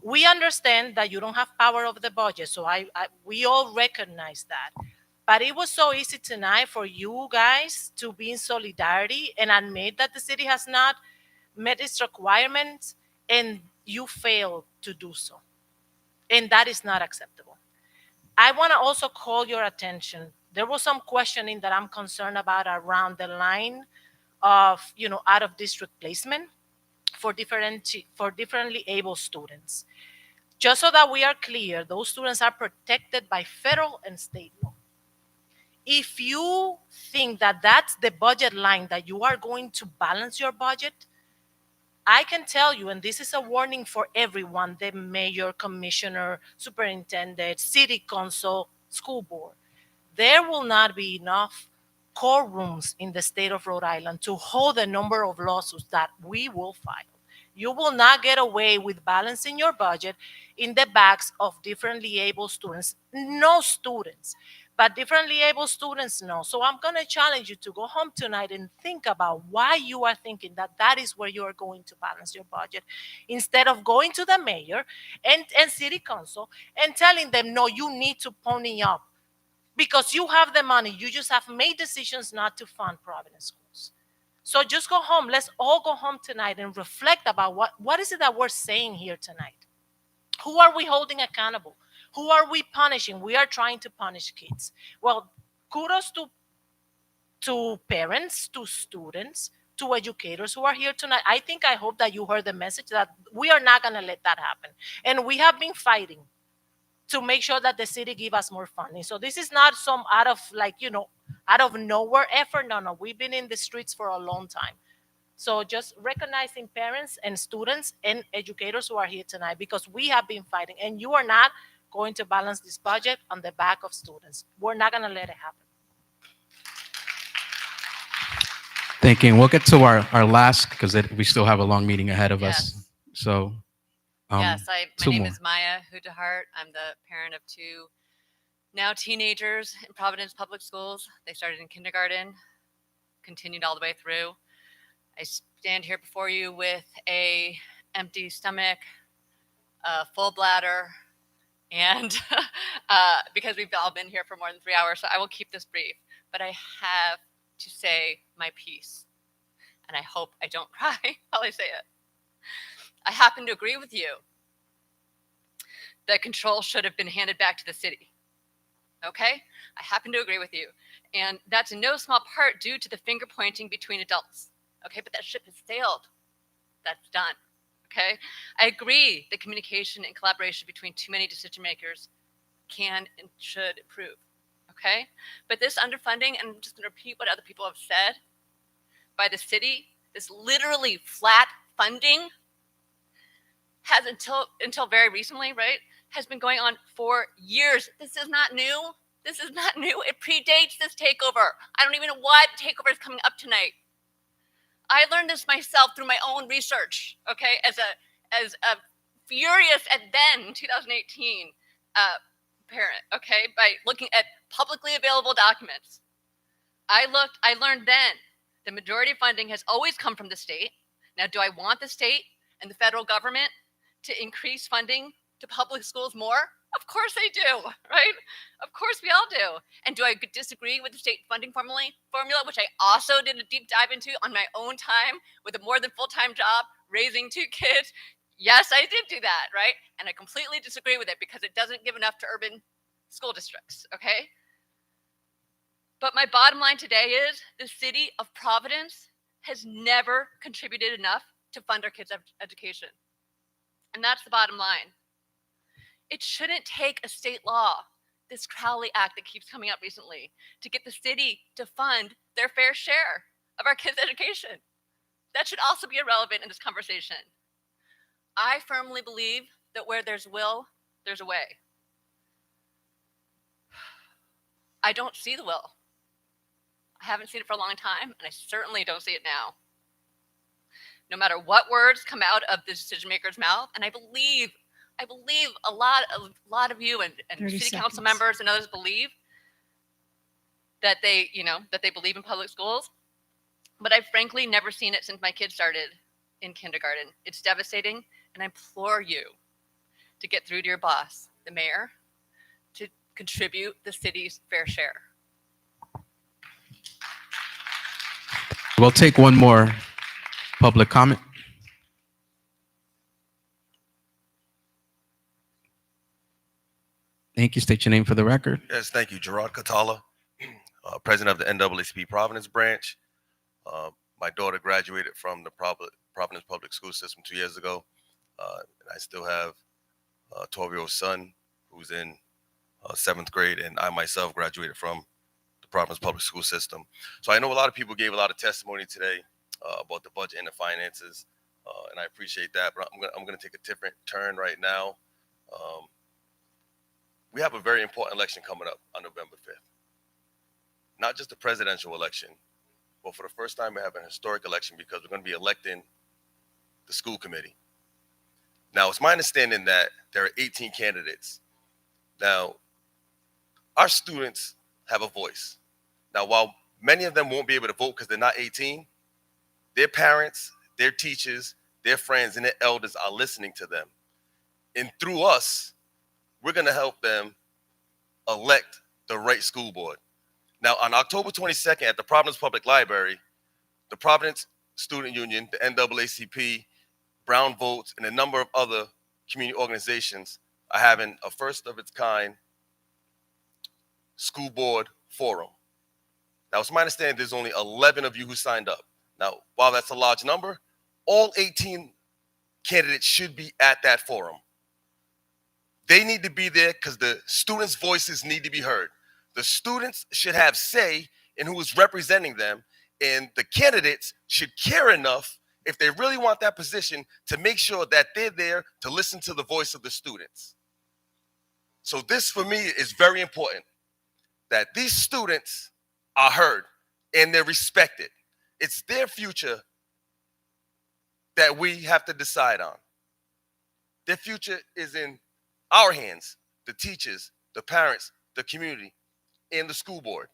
We understand that you don't have power over the budget, so we all recognize that. But it was so easy tonight for you guys to be in solidarity and admit that the city has not met its requirements, and you failed to do so. And that is not acceptable. I want to also call your attention. There was some questioning that I'm concerned about around the line of, out of district placement for differently able students. Just so that we are clear, those students are protected by federal and state law. If you think that that's the budget line that you are going to balance your budget, I can tell you, and this is a warning for everyone, the mayor, commissioner, superintendent, city council, school board, there will not be enough courtrooms in the state of Rhode Island to hold the number of lawsuits that we will file. You will not get away with balancing your budget in the backs of differently able students. No students, but differently able students, no. So I'm going to challenge you to go home tonight and think about why you are thinking that that is where you are going to balance your budget, instead of going to the mayor and city council and telling them, no, you need to pony up because you have the money. You just have made decisions not to fund Providence schools. So just go home. Let's all go home tonight and reflect about what is it that we're saying here tonight. Who are we holding accountable? Who are we punishing? We are trying to punish kids. Well, kudos to parents, to students, to educators who are here tonight. I hope that you heard the message that we are not going to let that happen. And we have been fighting to make sure that the city give us more funding. So this is not some out of nowhere effort. No, we've been in the streets for a long time. So just recognizing parents and students and educators who are here tonight, because we have been fighting, and you are not going to balance this budget on the back of students. We're not going to let it happen. Thank you. And we'll get to our last, because we still have a long meeting ahead of us. So Yes, my name more. is Maya Hudahart. I'm the parent of two now teenagers in Providence Public Schools. They started in kindergarten, continued all the way through. I stand here before you with a empty stomach, a full bladder, and because we've all been here for more than 3 hours, so I will keep this brief. But I have to say my piece, and I hope I don't cry while I say it. I happen to agree with you that control should have been handed back to the city. Okay? I happen to agree with you. And that's in no small part due to the finger pointing between adults. Okay? But that ship has sailed. That's done. Okay? I agree that communication and collaboration between too many decision makers can and should improve. Okay? But this underfunding, and I'm just going to repeat what other people have said, by the city, this literally flat funding has until very recently, right, has been going on for years. This is not new. This is not new. It predates this takeover. I don't even know why the takeover is coming up tonight. I learned this myself through my own research, okay, as a furious at then 2018 parent, okay, by looking at publicly available documents. I learned then the majority of funding has always come from the state. Now, do I want the state and the federal government to increase funding to public schools more? Of course I do, right? Of course we all do. And do I disagree with the state funding formula, which I also did a deep dive into on my own time with a more than full-time job, raising 2 kids? Yes, I did do that, right? And I completely disagree with it because it doesn't give enough to urban school districts, okay? But my bottom line today is the city of Providence has never contributed enough to fund our kids' education. And that's the bottom line. It shouldn't take a state law, this Crowley Act that keeps coming up recently, to get the city to fund their fair share of our kids' education. That should also be irrelevant in this conversation. I firmly believe that where there's will, there's a way. I don't see the will. I haven't seen it for a long time, and I certainly don't see it now. No matter what words come out of the decision maker's mouth, and I believe a lot of you and city council members and others believe that they believe in public schools, but I've frankly never seen it since my kids started in kindergarten. It's devastating, and I implore you to get through to your boss, the mayor, to contribute the city's fair share. We'll take one more public comment. Thank you. State your name for the record. Yes, thank you. Gerard Catala, president of the NAACP Providence branch. My daughter graduated from the Providence Public School System 2 years ago. And I still have a 12-year-old son who's in 7th grade, and I myself graduated from the Providence Public School System. So I know a lot of people gave a lot of testimony today about the budget and the finances, and I appreciate that. But I'm gonna take a different turn right now. We have a very important election coming up on November 5th. Not just a presidential election, but for the first time we have an historic election because we're going to be electing the school committee. Now, it's my understanding that there are 18 candidates. Now, our students have a voice. Now, while many of them won't be able to vote because they're not 18, their parents, their teachers, their friends, and their elders are listening to them. And through us, we're going to help them elect the right school board. Now, on October 22nd at the Providence Public Library, the Providence Student Union, the NAACP, Brown Votes, and a number of other community organizations are having a first of its kind school board forum. Now, it's my understanding there's only 11 of you who signed up. Now, while that's a large number, all 18 candidates should be at that forum. They need to be there because the students' voices need to be heard. The students should have say in who is representing them, and the candidates should care enough, if they really want that position, to make sure that they're there to listen to the voice of the students. So this, for me, is very important, that these students are heard and they're respected. It's their future that we have to decide on. Their future is in our hands, the teachers, the parents, the community, and the school board.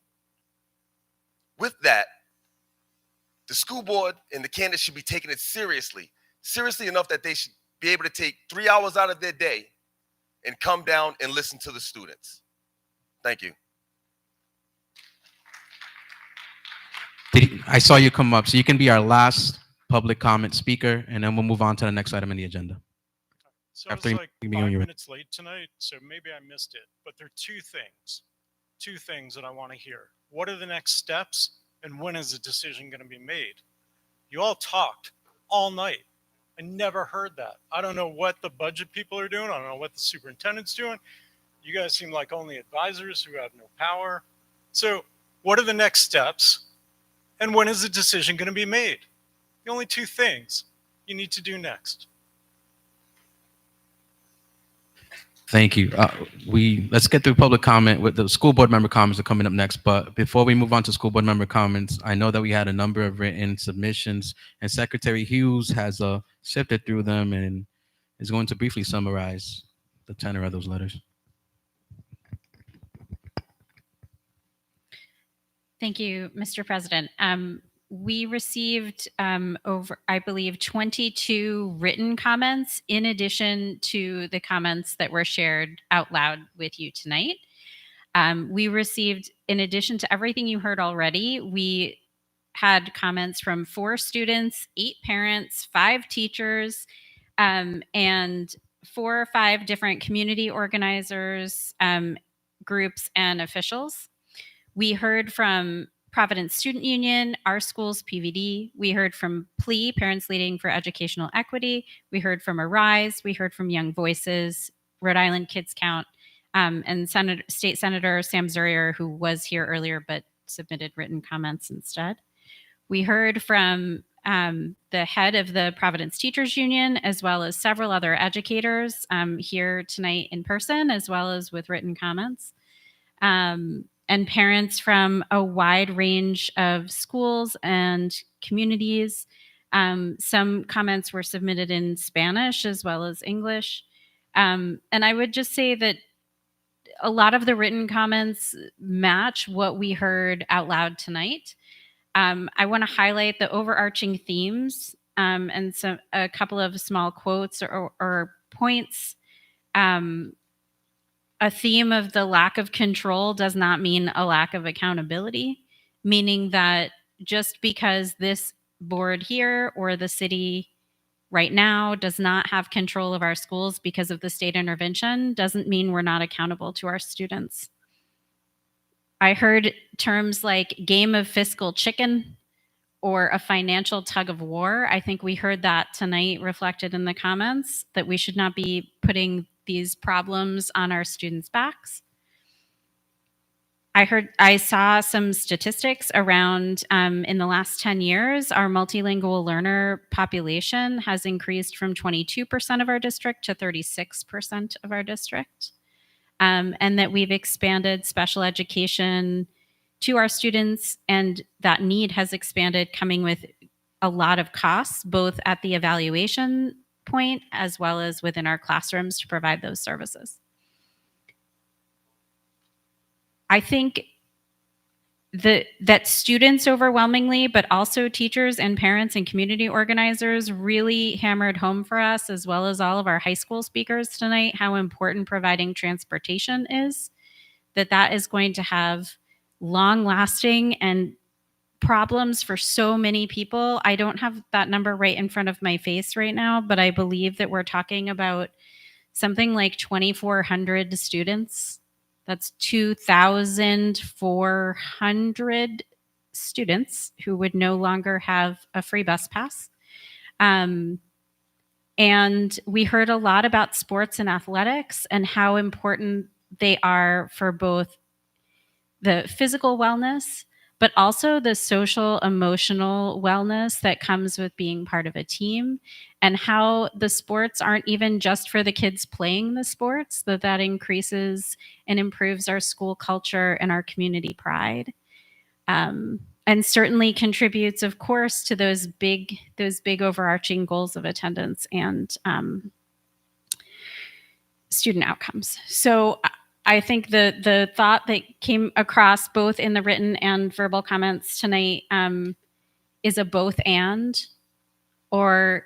With that, the school board and the candidates should be taking it seriously enough that they should be able to take 3 hours out of their day and come down and listen to the students. Thank you. I saw you come up, so you can be our last public comment speaker, and then we'll move on to the next item on the agenda. So I was like 5 minutes late tonight, so maybe I missed it. But there are two things that I want to hear. What are the next steps, and when is the decision going to be made? You all talked all night. I never heard that. I don't know what the budget people are doing. I don't know what the superintendent's doing. You guys seem like only advisors who have no power. So what are the next steps, and when is the decision going to be made? The only two things you need to do next. Thank you. Let's get through public comment. With the school board member comments are coming up next. But before we move on to school board member comments, I know that we had a number of written submissions, and Secretary Hughes has sifted through them and is going to briefly summarize the tenor of those letters. Thank you, Mr. President. we received over, I believe, 22 written comments in addition to the comments that were shared out loud with you tonight. We received, in addition to everything you heard already, we had comments from 4 students, 8 parents, 5 teachers, and 4 or 5 different community organizers, groups, and officials. We heard from Providence Student Union, our school's PVD. We heard from PLE, Parents Leading for Educational Equity. We heard from Arise. We heard from Young Voices, Rhode Island Kids Count, and State Senator Sam Zurier, who was here earlier but submitted written comments instead. We heard from the head of the Providence Teachers Union, as well as several other educators here tonight in person, as well as with written comments. And parents from a wide range of schools and communities. Some comments were submitted in Spanish as well as English. And I would just say that a lot of the written comments match what we heard out loud tonight. I want to highlight the overarching themes and a couple of small quotes or points. A theme of the lack of control does not mean a lack of accountability, meaning that just because this board here or the city right now does not have control of our schools because of the state intervention doesn't mean we're not accountable to our students. I heard terms like game of fiscal chicken or a financial tug of war. I think we heard that tonight reflected in the comments, that we should not be putting these problems on our students' backs. I saw some statistics around in the last 10 years, our multilingual learner population has increased from 22% of our district to 36% of our district. And that we've expanded special education to our students, and that need has expanded, coming with a lot of costs, both at the evaluation point as well as within our classrooms to provide those services. I think that students overwhelmingly, but also teachers and parents and community organizers really hammered home for us, as well as all of our high school speakers tonight, how important providing transportation is, that is going to have long-lasting and problems for so many people. I don't have that number right in front of my face right now, but I believe that we're talking about something like 2,400 students. That's 2,400 students who would no longer have a free bus pass. And we heard a lot about sports and athletics and how important they are for both the physical wellness, but also the social, emotional wellness that comes with being part of a team, and how the sports aren't even just for the kids playing the sports, that increases and improves our school culture and our community pride. And certainly contributes, of course, to those big overarching goals of attendance and student outcomes. So I think the thought that came across both in the written and verbal comments tonight is a both and, or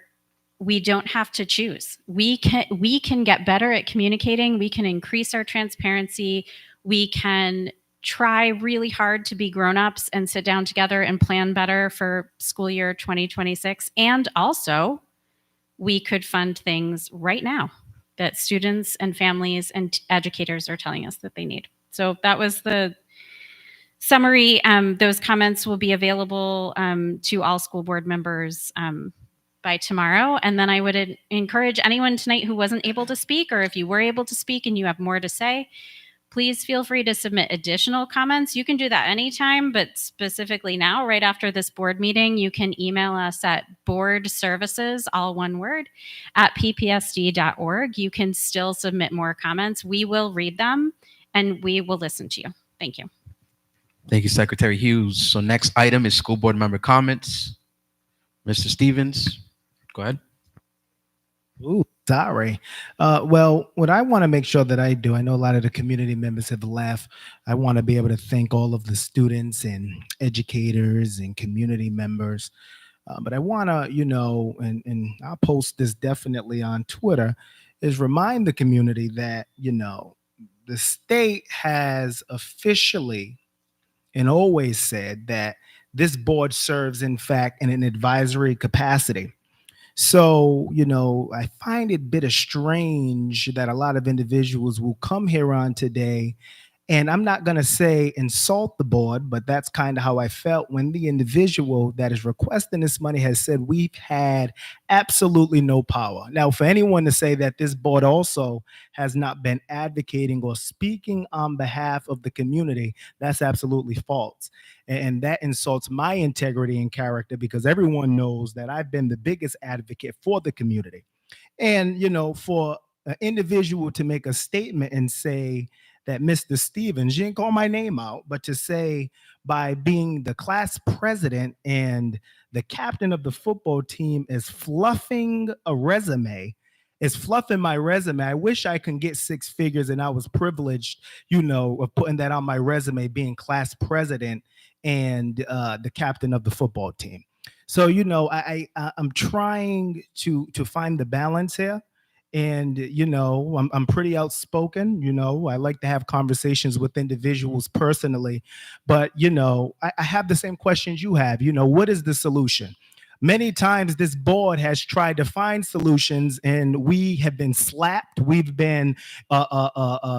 we don't have to choose. We can get better at communicating. We can increase our transparency. We can try really hard to be grown-ups and sit down together and plan better for school year 2026. And also, we could fund things right now that students and families and educators are telling us that they need. So that was the summary. Those comments will be available to all school board members by tomorrow. And then I would encourage anyone tonight who wasn't able to speak, or if you were able to speak and you have more to say, please feel free to submit additional comments. You can do that anytime, but specifically now, right after this board meeting, you can email us at boardservices, all one word, at ppsd.org. You can still submit more comments. We will read them and we will listen to you. Thank you. Thank you, Secretary Hughes. So next item is school board member comments. Mr. Stevens, go ahead. Ooh, Sorry. Well, what I want to make sure that I do, I know a lot of the community members have left. I want to be able to thank all of the students and educators and community members. But I want to, and I'll post this definitely on Twitter, is remind the community that, the state has officially and always said that this board serves, in fact, in an advisory capacity. So, I find it bitter strange that a lot of individuals will come here on today, and I'm not going to say insult the board, but that's kind of how I felt when the individual that is requesting this money has said we've had absolutely no power. Now, for anyone to say that this board also has not been advocating or speaking on behalf of the community, that's absolutely false. And that insults my integrity and character, because everyone knows that I've been the biggest advocate for the community. And, for an individual to make a statement and say that Mr. Stevens, you didn't call my name out, but to say by being the class president and the captain of the football team is fluffing a resume, is fluffing my resume. I wish I could get six figures and I was privileged, of putting that on my resume, being class president and the captain of the football team. So, I'm trying to find the balance here. And, I'm pretty outspoken. I like to have conversations with individuals personally. But, I have the same questions you have. What is the solution? Many times this board has tried to find solutions and we have been slapped. We've been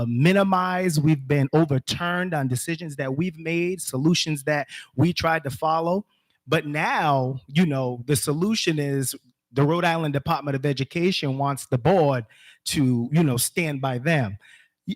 minimized. We've been overturned on decisions that we've made, solutions that we tried to follow. But now, the solution is the Rhode Island Department of Education wants the board to, stand by them.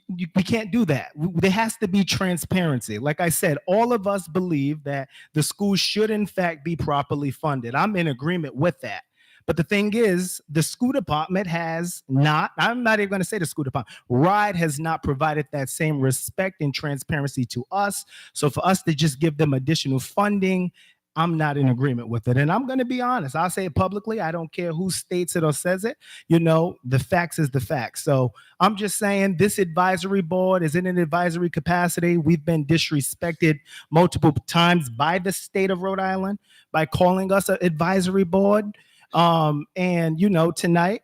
We can't do that. There has to be transparency. Like I said, all of us believe that the school should, in fact, be properly funded. I'm in agreement with that. But the thing is, the school department has not, I'm not even going to say the school department, RIDE has not provided that same respect and transparency to us. So for us to just give them additional funding, I'm not in agreement with it. And I'm going to be honest. I'll say it publicly. I don't care who states it or says it. The facts is the facts. So I'm just saying this advisory board is in an advisory capacity. We've been disrespected multiple times by the state of Rhode Island by calling us an advisory board. Tonight,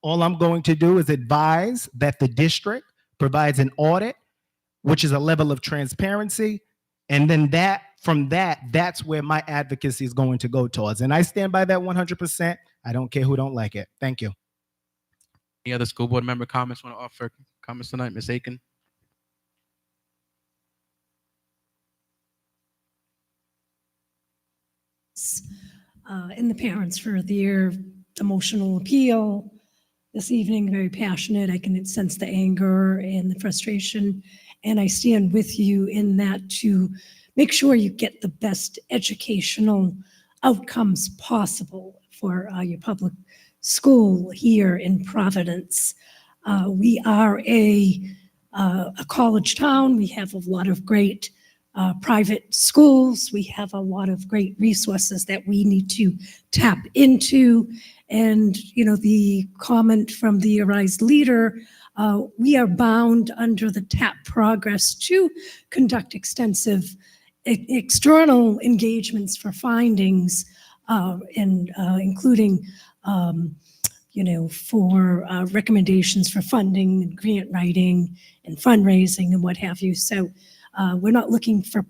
all I'm going to do is advise that the district provides an audit, which is a level of transparency. And then that's where my advocacy is going to go towards. And I stand by that 100%. I don't care who don't like it. Thank you. Any other school board member comments want to offer comments tonight? Ms. Aiken? And the parents for their emotional appeal this evening, very passionate. I can sense the anger and the frustration. And I stand with you in that to make sure you get the best educational outcomes possible for your public school here in Providence. We are a college town. We have a lot of great private schools. We have a lot of great resources that we need to tap into. And, the comment from the Arise leader, we are bound under the TAP progress to conduct extensive external engagements for findings, and including, for recommendations for funding and grant writing and fundraising and what have you. So we're not looking for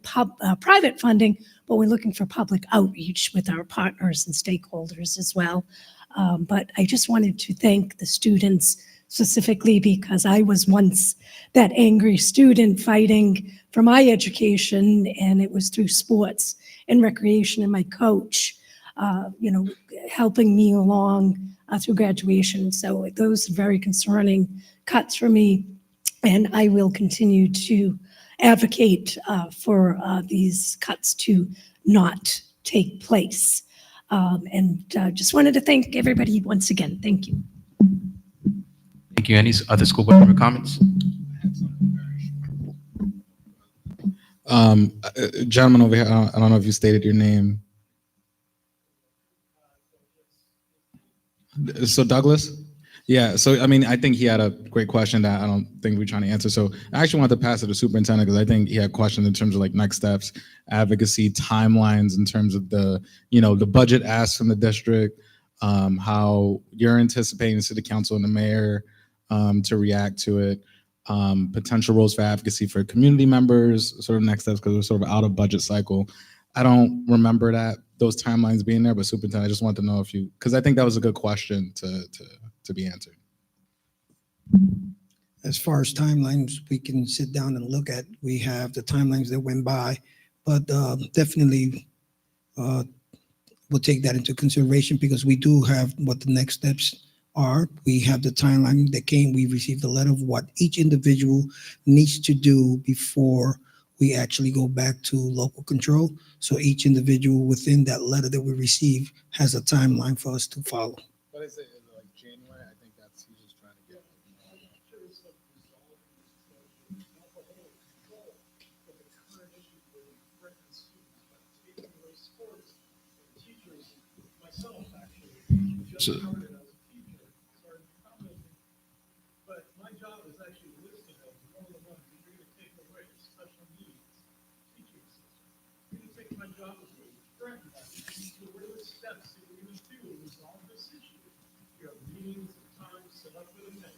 private funding, but we're looking for public outreach with our partners and stakeholders as well. But I just wanted to thank the students specifically because I was once that angry student fighting for my education, and it was through sports and recreation and my coach, helping me along through graduation. So those are very concerning cuts for me, and I will continue to advocate for these cuts to not take place. Just wanted to thank everybody once again. Thank you. Thank you. Any other school board member comments? Gentleman over here, I don't know if you stated your name. So Douglas? Yeah, so I mean, I think he had a great question that I don't think we're trying to answer. So I actually want to pass it to the superintendent because I think he had questions in terms of like next steps, advocacy, timelines in terms of the, the budget asks from the district, how you're anticipating the city council and the mayor to react to it, potential roles for advocacy for community members, sort of next steps because we're sort of out of budget cycle. I don't remember those timelines being there, but superintendent, I just want to know if you, because I think that was a good question to be answered. As far as timelines, we can sit down and look at. We have the timelines that went by, but definitely we'll take that into consideration because we do have what the next steps are. We have the timeline that came. We received a letter of what each individual needs to do before we actually go back to local control. So each individual within that letter that we receive has a timeline for us to follow. What is it? Is it like January? I think that's he's just trying to get. So, but my job is actually listed as one of the ones that you're going to take away special needs teaching assistant. You're going to take my job away, threaten that. So what are the steps that you're going to do to resolve this issue? You have meetings and times set up with the mayor.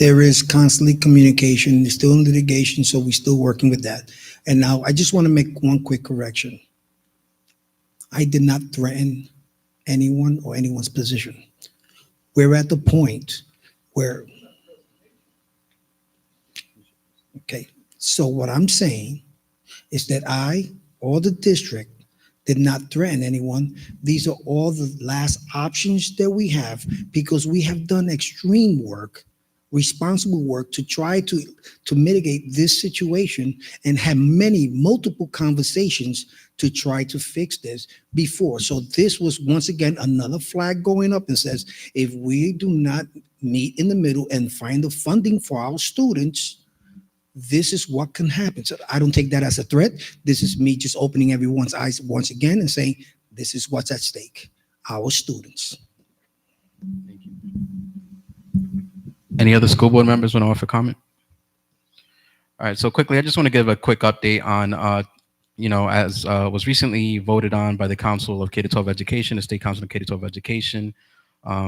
There is constantly communication. It's still in litigation, so we're still working with that. And now I just want to make one quick correction. I did not threaten anyone or anyone's position. We're at the point where, okay, so what I'm saying is that I or the district did not threaten anyone. These are all the last options that we have because we have done extreme work, responsible work to try to mitigate this situation and have multiple conversations to try to fix this before. So this was once again another flag going up and says, if we do not meet in the middle and find the funding for our students, this is what can happen. So I don't take that as a threat. This is me just opening everyone's eyes once again and saying, this is what's at stake, our students. Thank you. Any other school board members want to offer comment? All right, so quickly, I just want to give a quick update on, as was recently voted on by the Council of K-12 Education, the State Council of K-12 Education,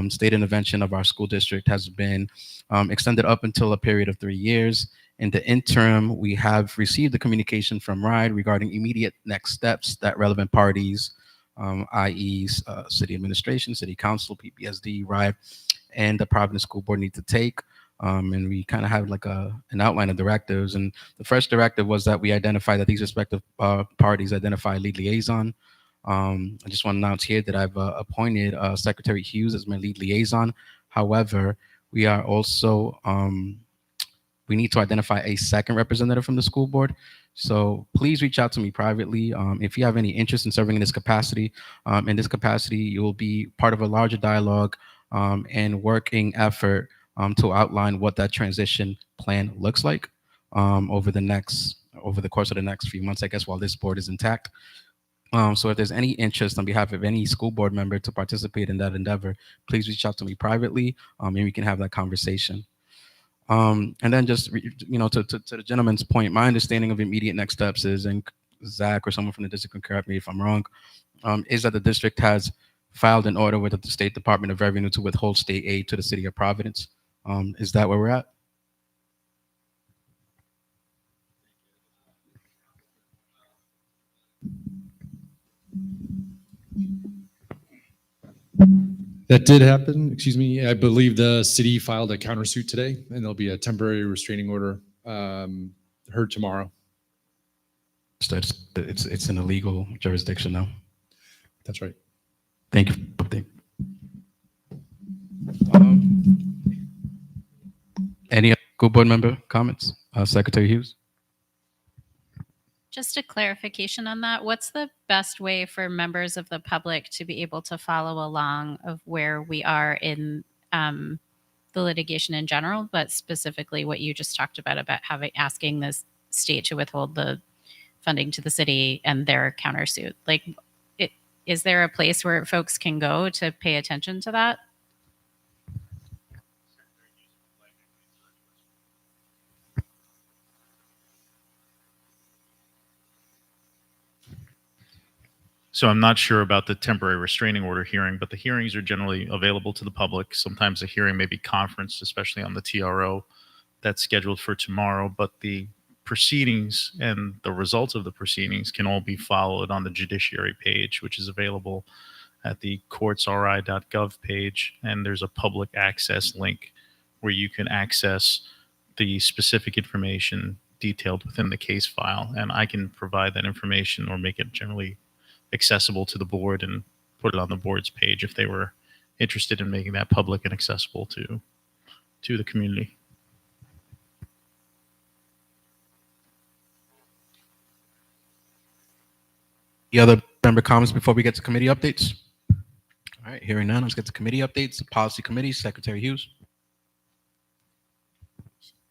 state intervention of our school district has been extended up until a period of 3 years. In the interim, we have received the communication from RIDE regarding immediate next steps that relevant parties, i.e. City Administration, City Council, PPSD, RIDE, and the Providence School Board need to take. And we kind of have like an outline of directives. And the first directive was that we identify that these respective parties identify a lead liaison. I just want to announce here that I've appointed Secretary Hughes as my lead liaison. However, we are also, we need to identify a second representative from the school board. So please reach out to me privately. If you have any interest in serving in this capacity, you will be part of a larger dialogue and working effort to outline what that transition plan looks like over the course of the next few months, I guess, while this board is intact. So if there's any interest on behalf of any school board member to participate in that endeavor, please reach out to me privately and we can have that conversation. And then just, to the gentleman's point, my understanding of immediate next steps is, and Zach or someone from the district can correct me if I'm wrong, is that the district has filed an order with the State Department of Revenue to withhold state aid to the city of Providence. Is that where we're at? That did happen. Excuse me. I believe the city filed a countersuit today, and there'll be a temporary restraining order heard tomorrow. So it's an illegal jurisdiction now. That's right. Thank you. Any other school board member comments? Secretary Hughes? Just a clarification on that. What's the best way for members of the public to be able to follow along of where we are in the litigation in general, but specifically what you just talked about asking the state to withhold the funding to the city and their countersuit? Is there a place where folks can go to pay attention to that? So I'm not sure about the temporary restraining order hearing, but the hearings are generally available to the public. Sometimes a hearing may be conferenced, especially on the TRO that's scheduled for tomorrow, but the proceedings and the results of the proceedings can all be followed on the judiciary page, which is available at the courtsri.gov page. And there's a public access link where you can access the specific information detailed within the case file. And I can provide that information or make it generally accessible to the board and put it on the board's page if they were interested in making that public and accessible to the community. Any other member comments before we get to committee updates? All right, hearing none, let's get to committee updates. Policy Committee, Secretary Hughes.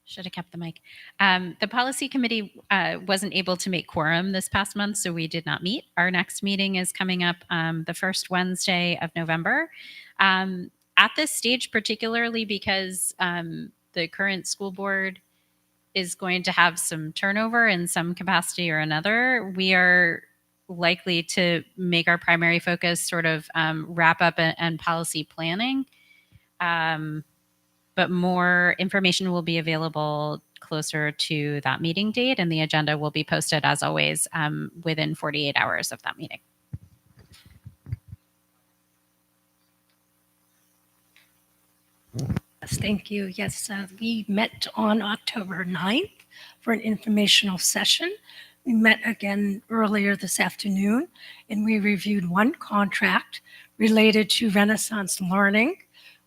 Should have kept the mic. The policy committee wasn't able to make quorum this past month, so we did not meet. Our next meeting is coming up the first Wednesday of November. At this stage, particularly because the current school board is going to have some turnover in some capacity or another, we are likely to make our primary focus sort of wrap up and policy planning. But more information will be available closer to that meeting date, and the agenda will be posted, as always, within 48 hours of that meeting. Yes, thank you. Yes, we met on October 9th for an informational session. We met again earlier this afternoon, and we reviewed one contract related to Renaissance Learning,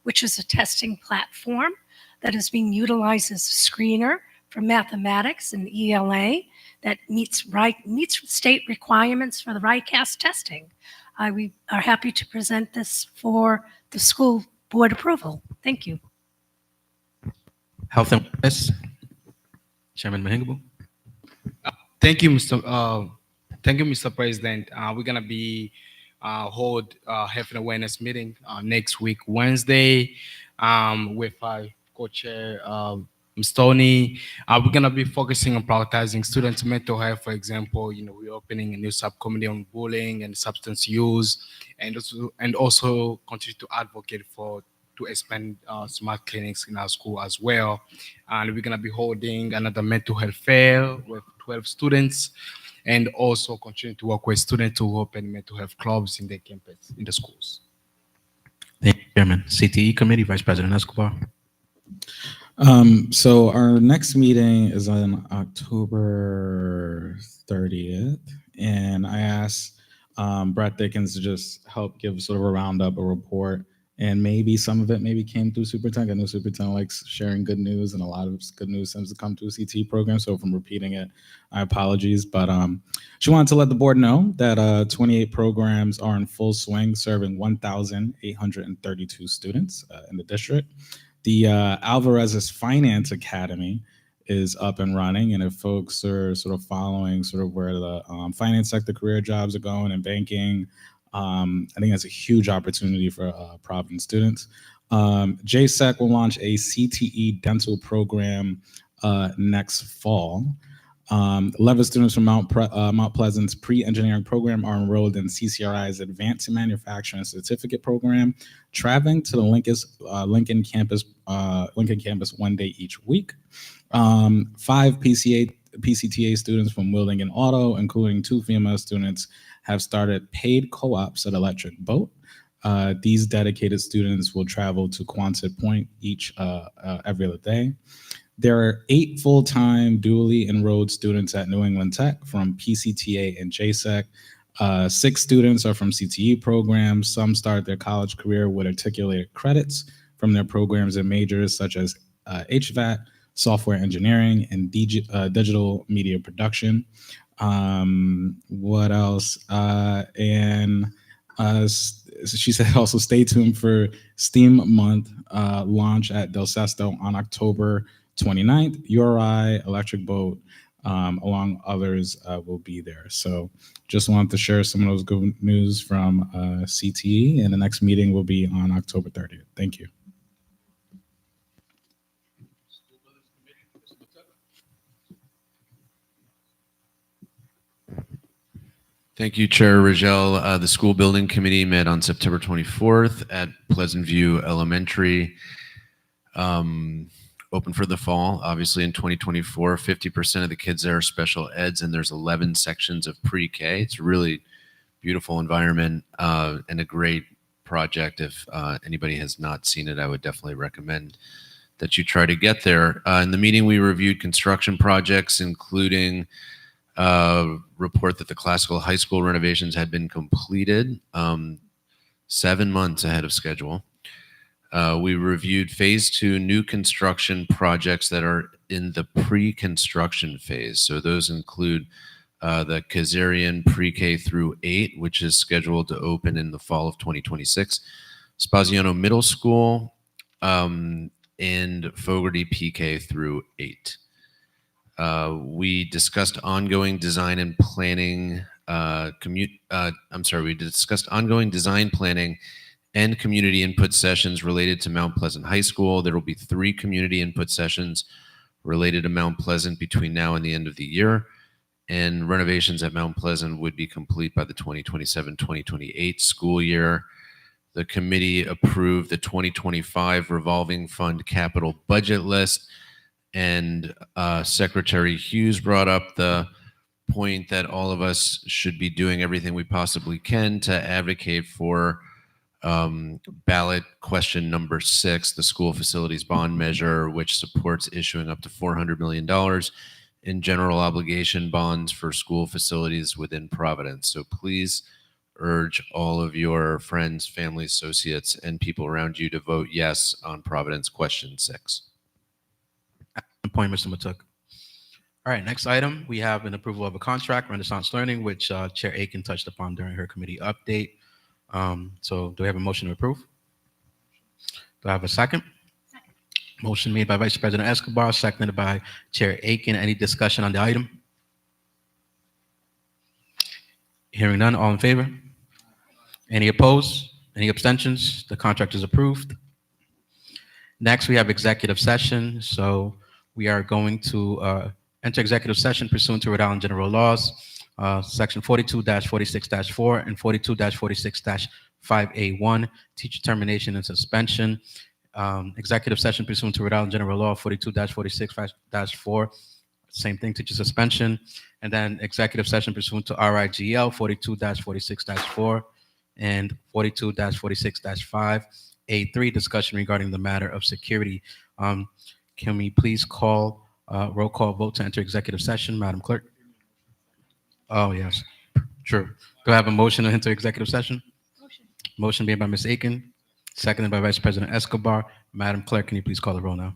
which is a testing platform that is being utilized as a screener for mathematics and ELA that meets state requirements for the RICAS testing. We are happy to present this for the school board approval. Thank you. Health and Wellness, Chairman Mahingabu. Thank you, Mr. President. We're gonna be hold health and awareness meeting next week, Wednesday, with our co-chair, Ms. Tony. We're gonna be focusing on prioritizing students' mental health. For example, we're opening a new subcommittee on bullying and substance use, and also continue to advocate to expand smart clinics in our school as well. And we're gonna be holding another mental health fair with 12 students, and also continue to work with students to open mental health clubs in the campus, in the schools. Thank you, Chairman. CTE Committee, Vice President Escobar. So our next meeting is on October 30th, and I asked Brett Dickens to just help give sort of a roundup, a report, and maybe some of it maybe came through Superintendent. I know Superintendent likes sharing good news, and a lot of good news seems to come through CTE program. So if I'm repeating it, I apologies. But she wanted to let the board know that 28 programs are in full swing, serving 1,832 students in the district. The Alvarez's Finance Academy is up and running, and if folks are sort of following sort of where the finance sector career jobs are going and banking, I think that's a huge opportunity for Providence students. JSEC will launch a CTE dental program next fall. 11 students from Mount Pleasant's pre-engineering program are enrolled in CCRI's Advanced Manufacturing Certificate program, traveling to the Lincoln campus one day each week. 5 PCTA students from Wilding and Auto, including 2 female students, have started paid co-ops at Electric Boat. These dedicated students will travel to Quonset Point every other day. There are 8 full-time dually enrolled students at New England Tech from PCTA and JSEC. 6 students are from CTE programs. Some start their college career with articulated credits from their programs and majors such as HVAC, software engineering, and digital media production. What else? She said also stay tuned for STEAM Month launch at Del Sesto on October 29th. URI, Electric Boat, along others will be there. So just wanted to share some of those good news from CTE, and the next meeting will be on October 30th. Thank you. Thank you, Chair Rigel. The school building committee met on September 24th at Pleasant View Elementary. Open for the fall. Obviously, in 2024, 50% of the kids there are special eds, and there's 11 sections of pre-K. It's a really beautiful environment and a great project. If anybody has not seen it, I would definitely recommend that you try to get there. In the meeting, we reviewed construction projects, including report that the classical high school renovations had been completed 7 months ahead of schedule. We reviewed phase 2 new construction projects that are in the pre-construction phase. So those include the Kazarian pre-K through 8, which is scheduled to open in the fall of 2026, Spaziano Middle School, and Fogarty PK through 8. We discussed ongoing design and planning, we discussed ongoing design planning and community input sessions related to Mount Pleasant High School. There will be 3 community input sessions related to Mount Pleasant between now and the end of the year. And renovations at Mount Pleasant would be complete by the 2027-2028 school year. The committee approved the 2025 revolving fund capital budget list. And Secretary Hughes brought up the point that all of us should be doing everything we possibly can to advocate for ballot question number 6, the school facilities bond measure, which supports issuing up to $400 million in general obligation bonds for school facilities within Providence. So please urge all of your friends, family, associates, and people around you to vote yes on Providence question 6. Point, Mr. Matuk. All right, next item, we have an approval of a contract, Renaissance Learning, which Chair Aiken touched upon during her committee update. So do we have a motion to approve? Do I have a second? Second. Motion made by Vice President Escobar, seconded by Chair Aiken. Any discussion on the item? Hearing none, all in favor? Any opposed? Any abstentions? The contract is approved. Next, we have executive session. So we are going to enter executive session pursuant to Rhode Island General Laws, Section 42-46-4 and 42-46-5A1, teacher termination and suspension. Executive session pursuant to Rhode Island General Law 42-46-4, same thing, teacher suspension. And then executive session pursuant to RIGL 42-46-4 and 42-46-5A3, discussion regarding the matter of security. Can we please call roll call vote to enter executive session, Madam Clerk? Oh, yes, true. Do I have a motion to enter executive session? Motion made by Ms. Aiken, seconded by Vice President Escobar. Madam Clerk, can you please call the roll now?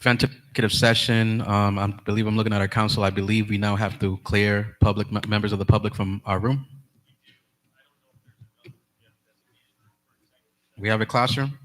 Executive session. I believe I'm looking at our council. I believe we now have to clear members of the public from our room. We have a classroom.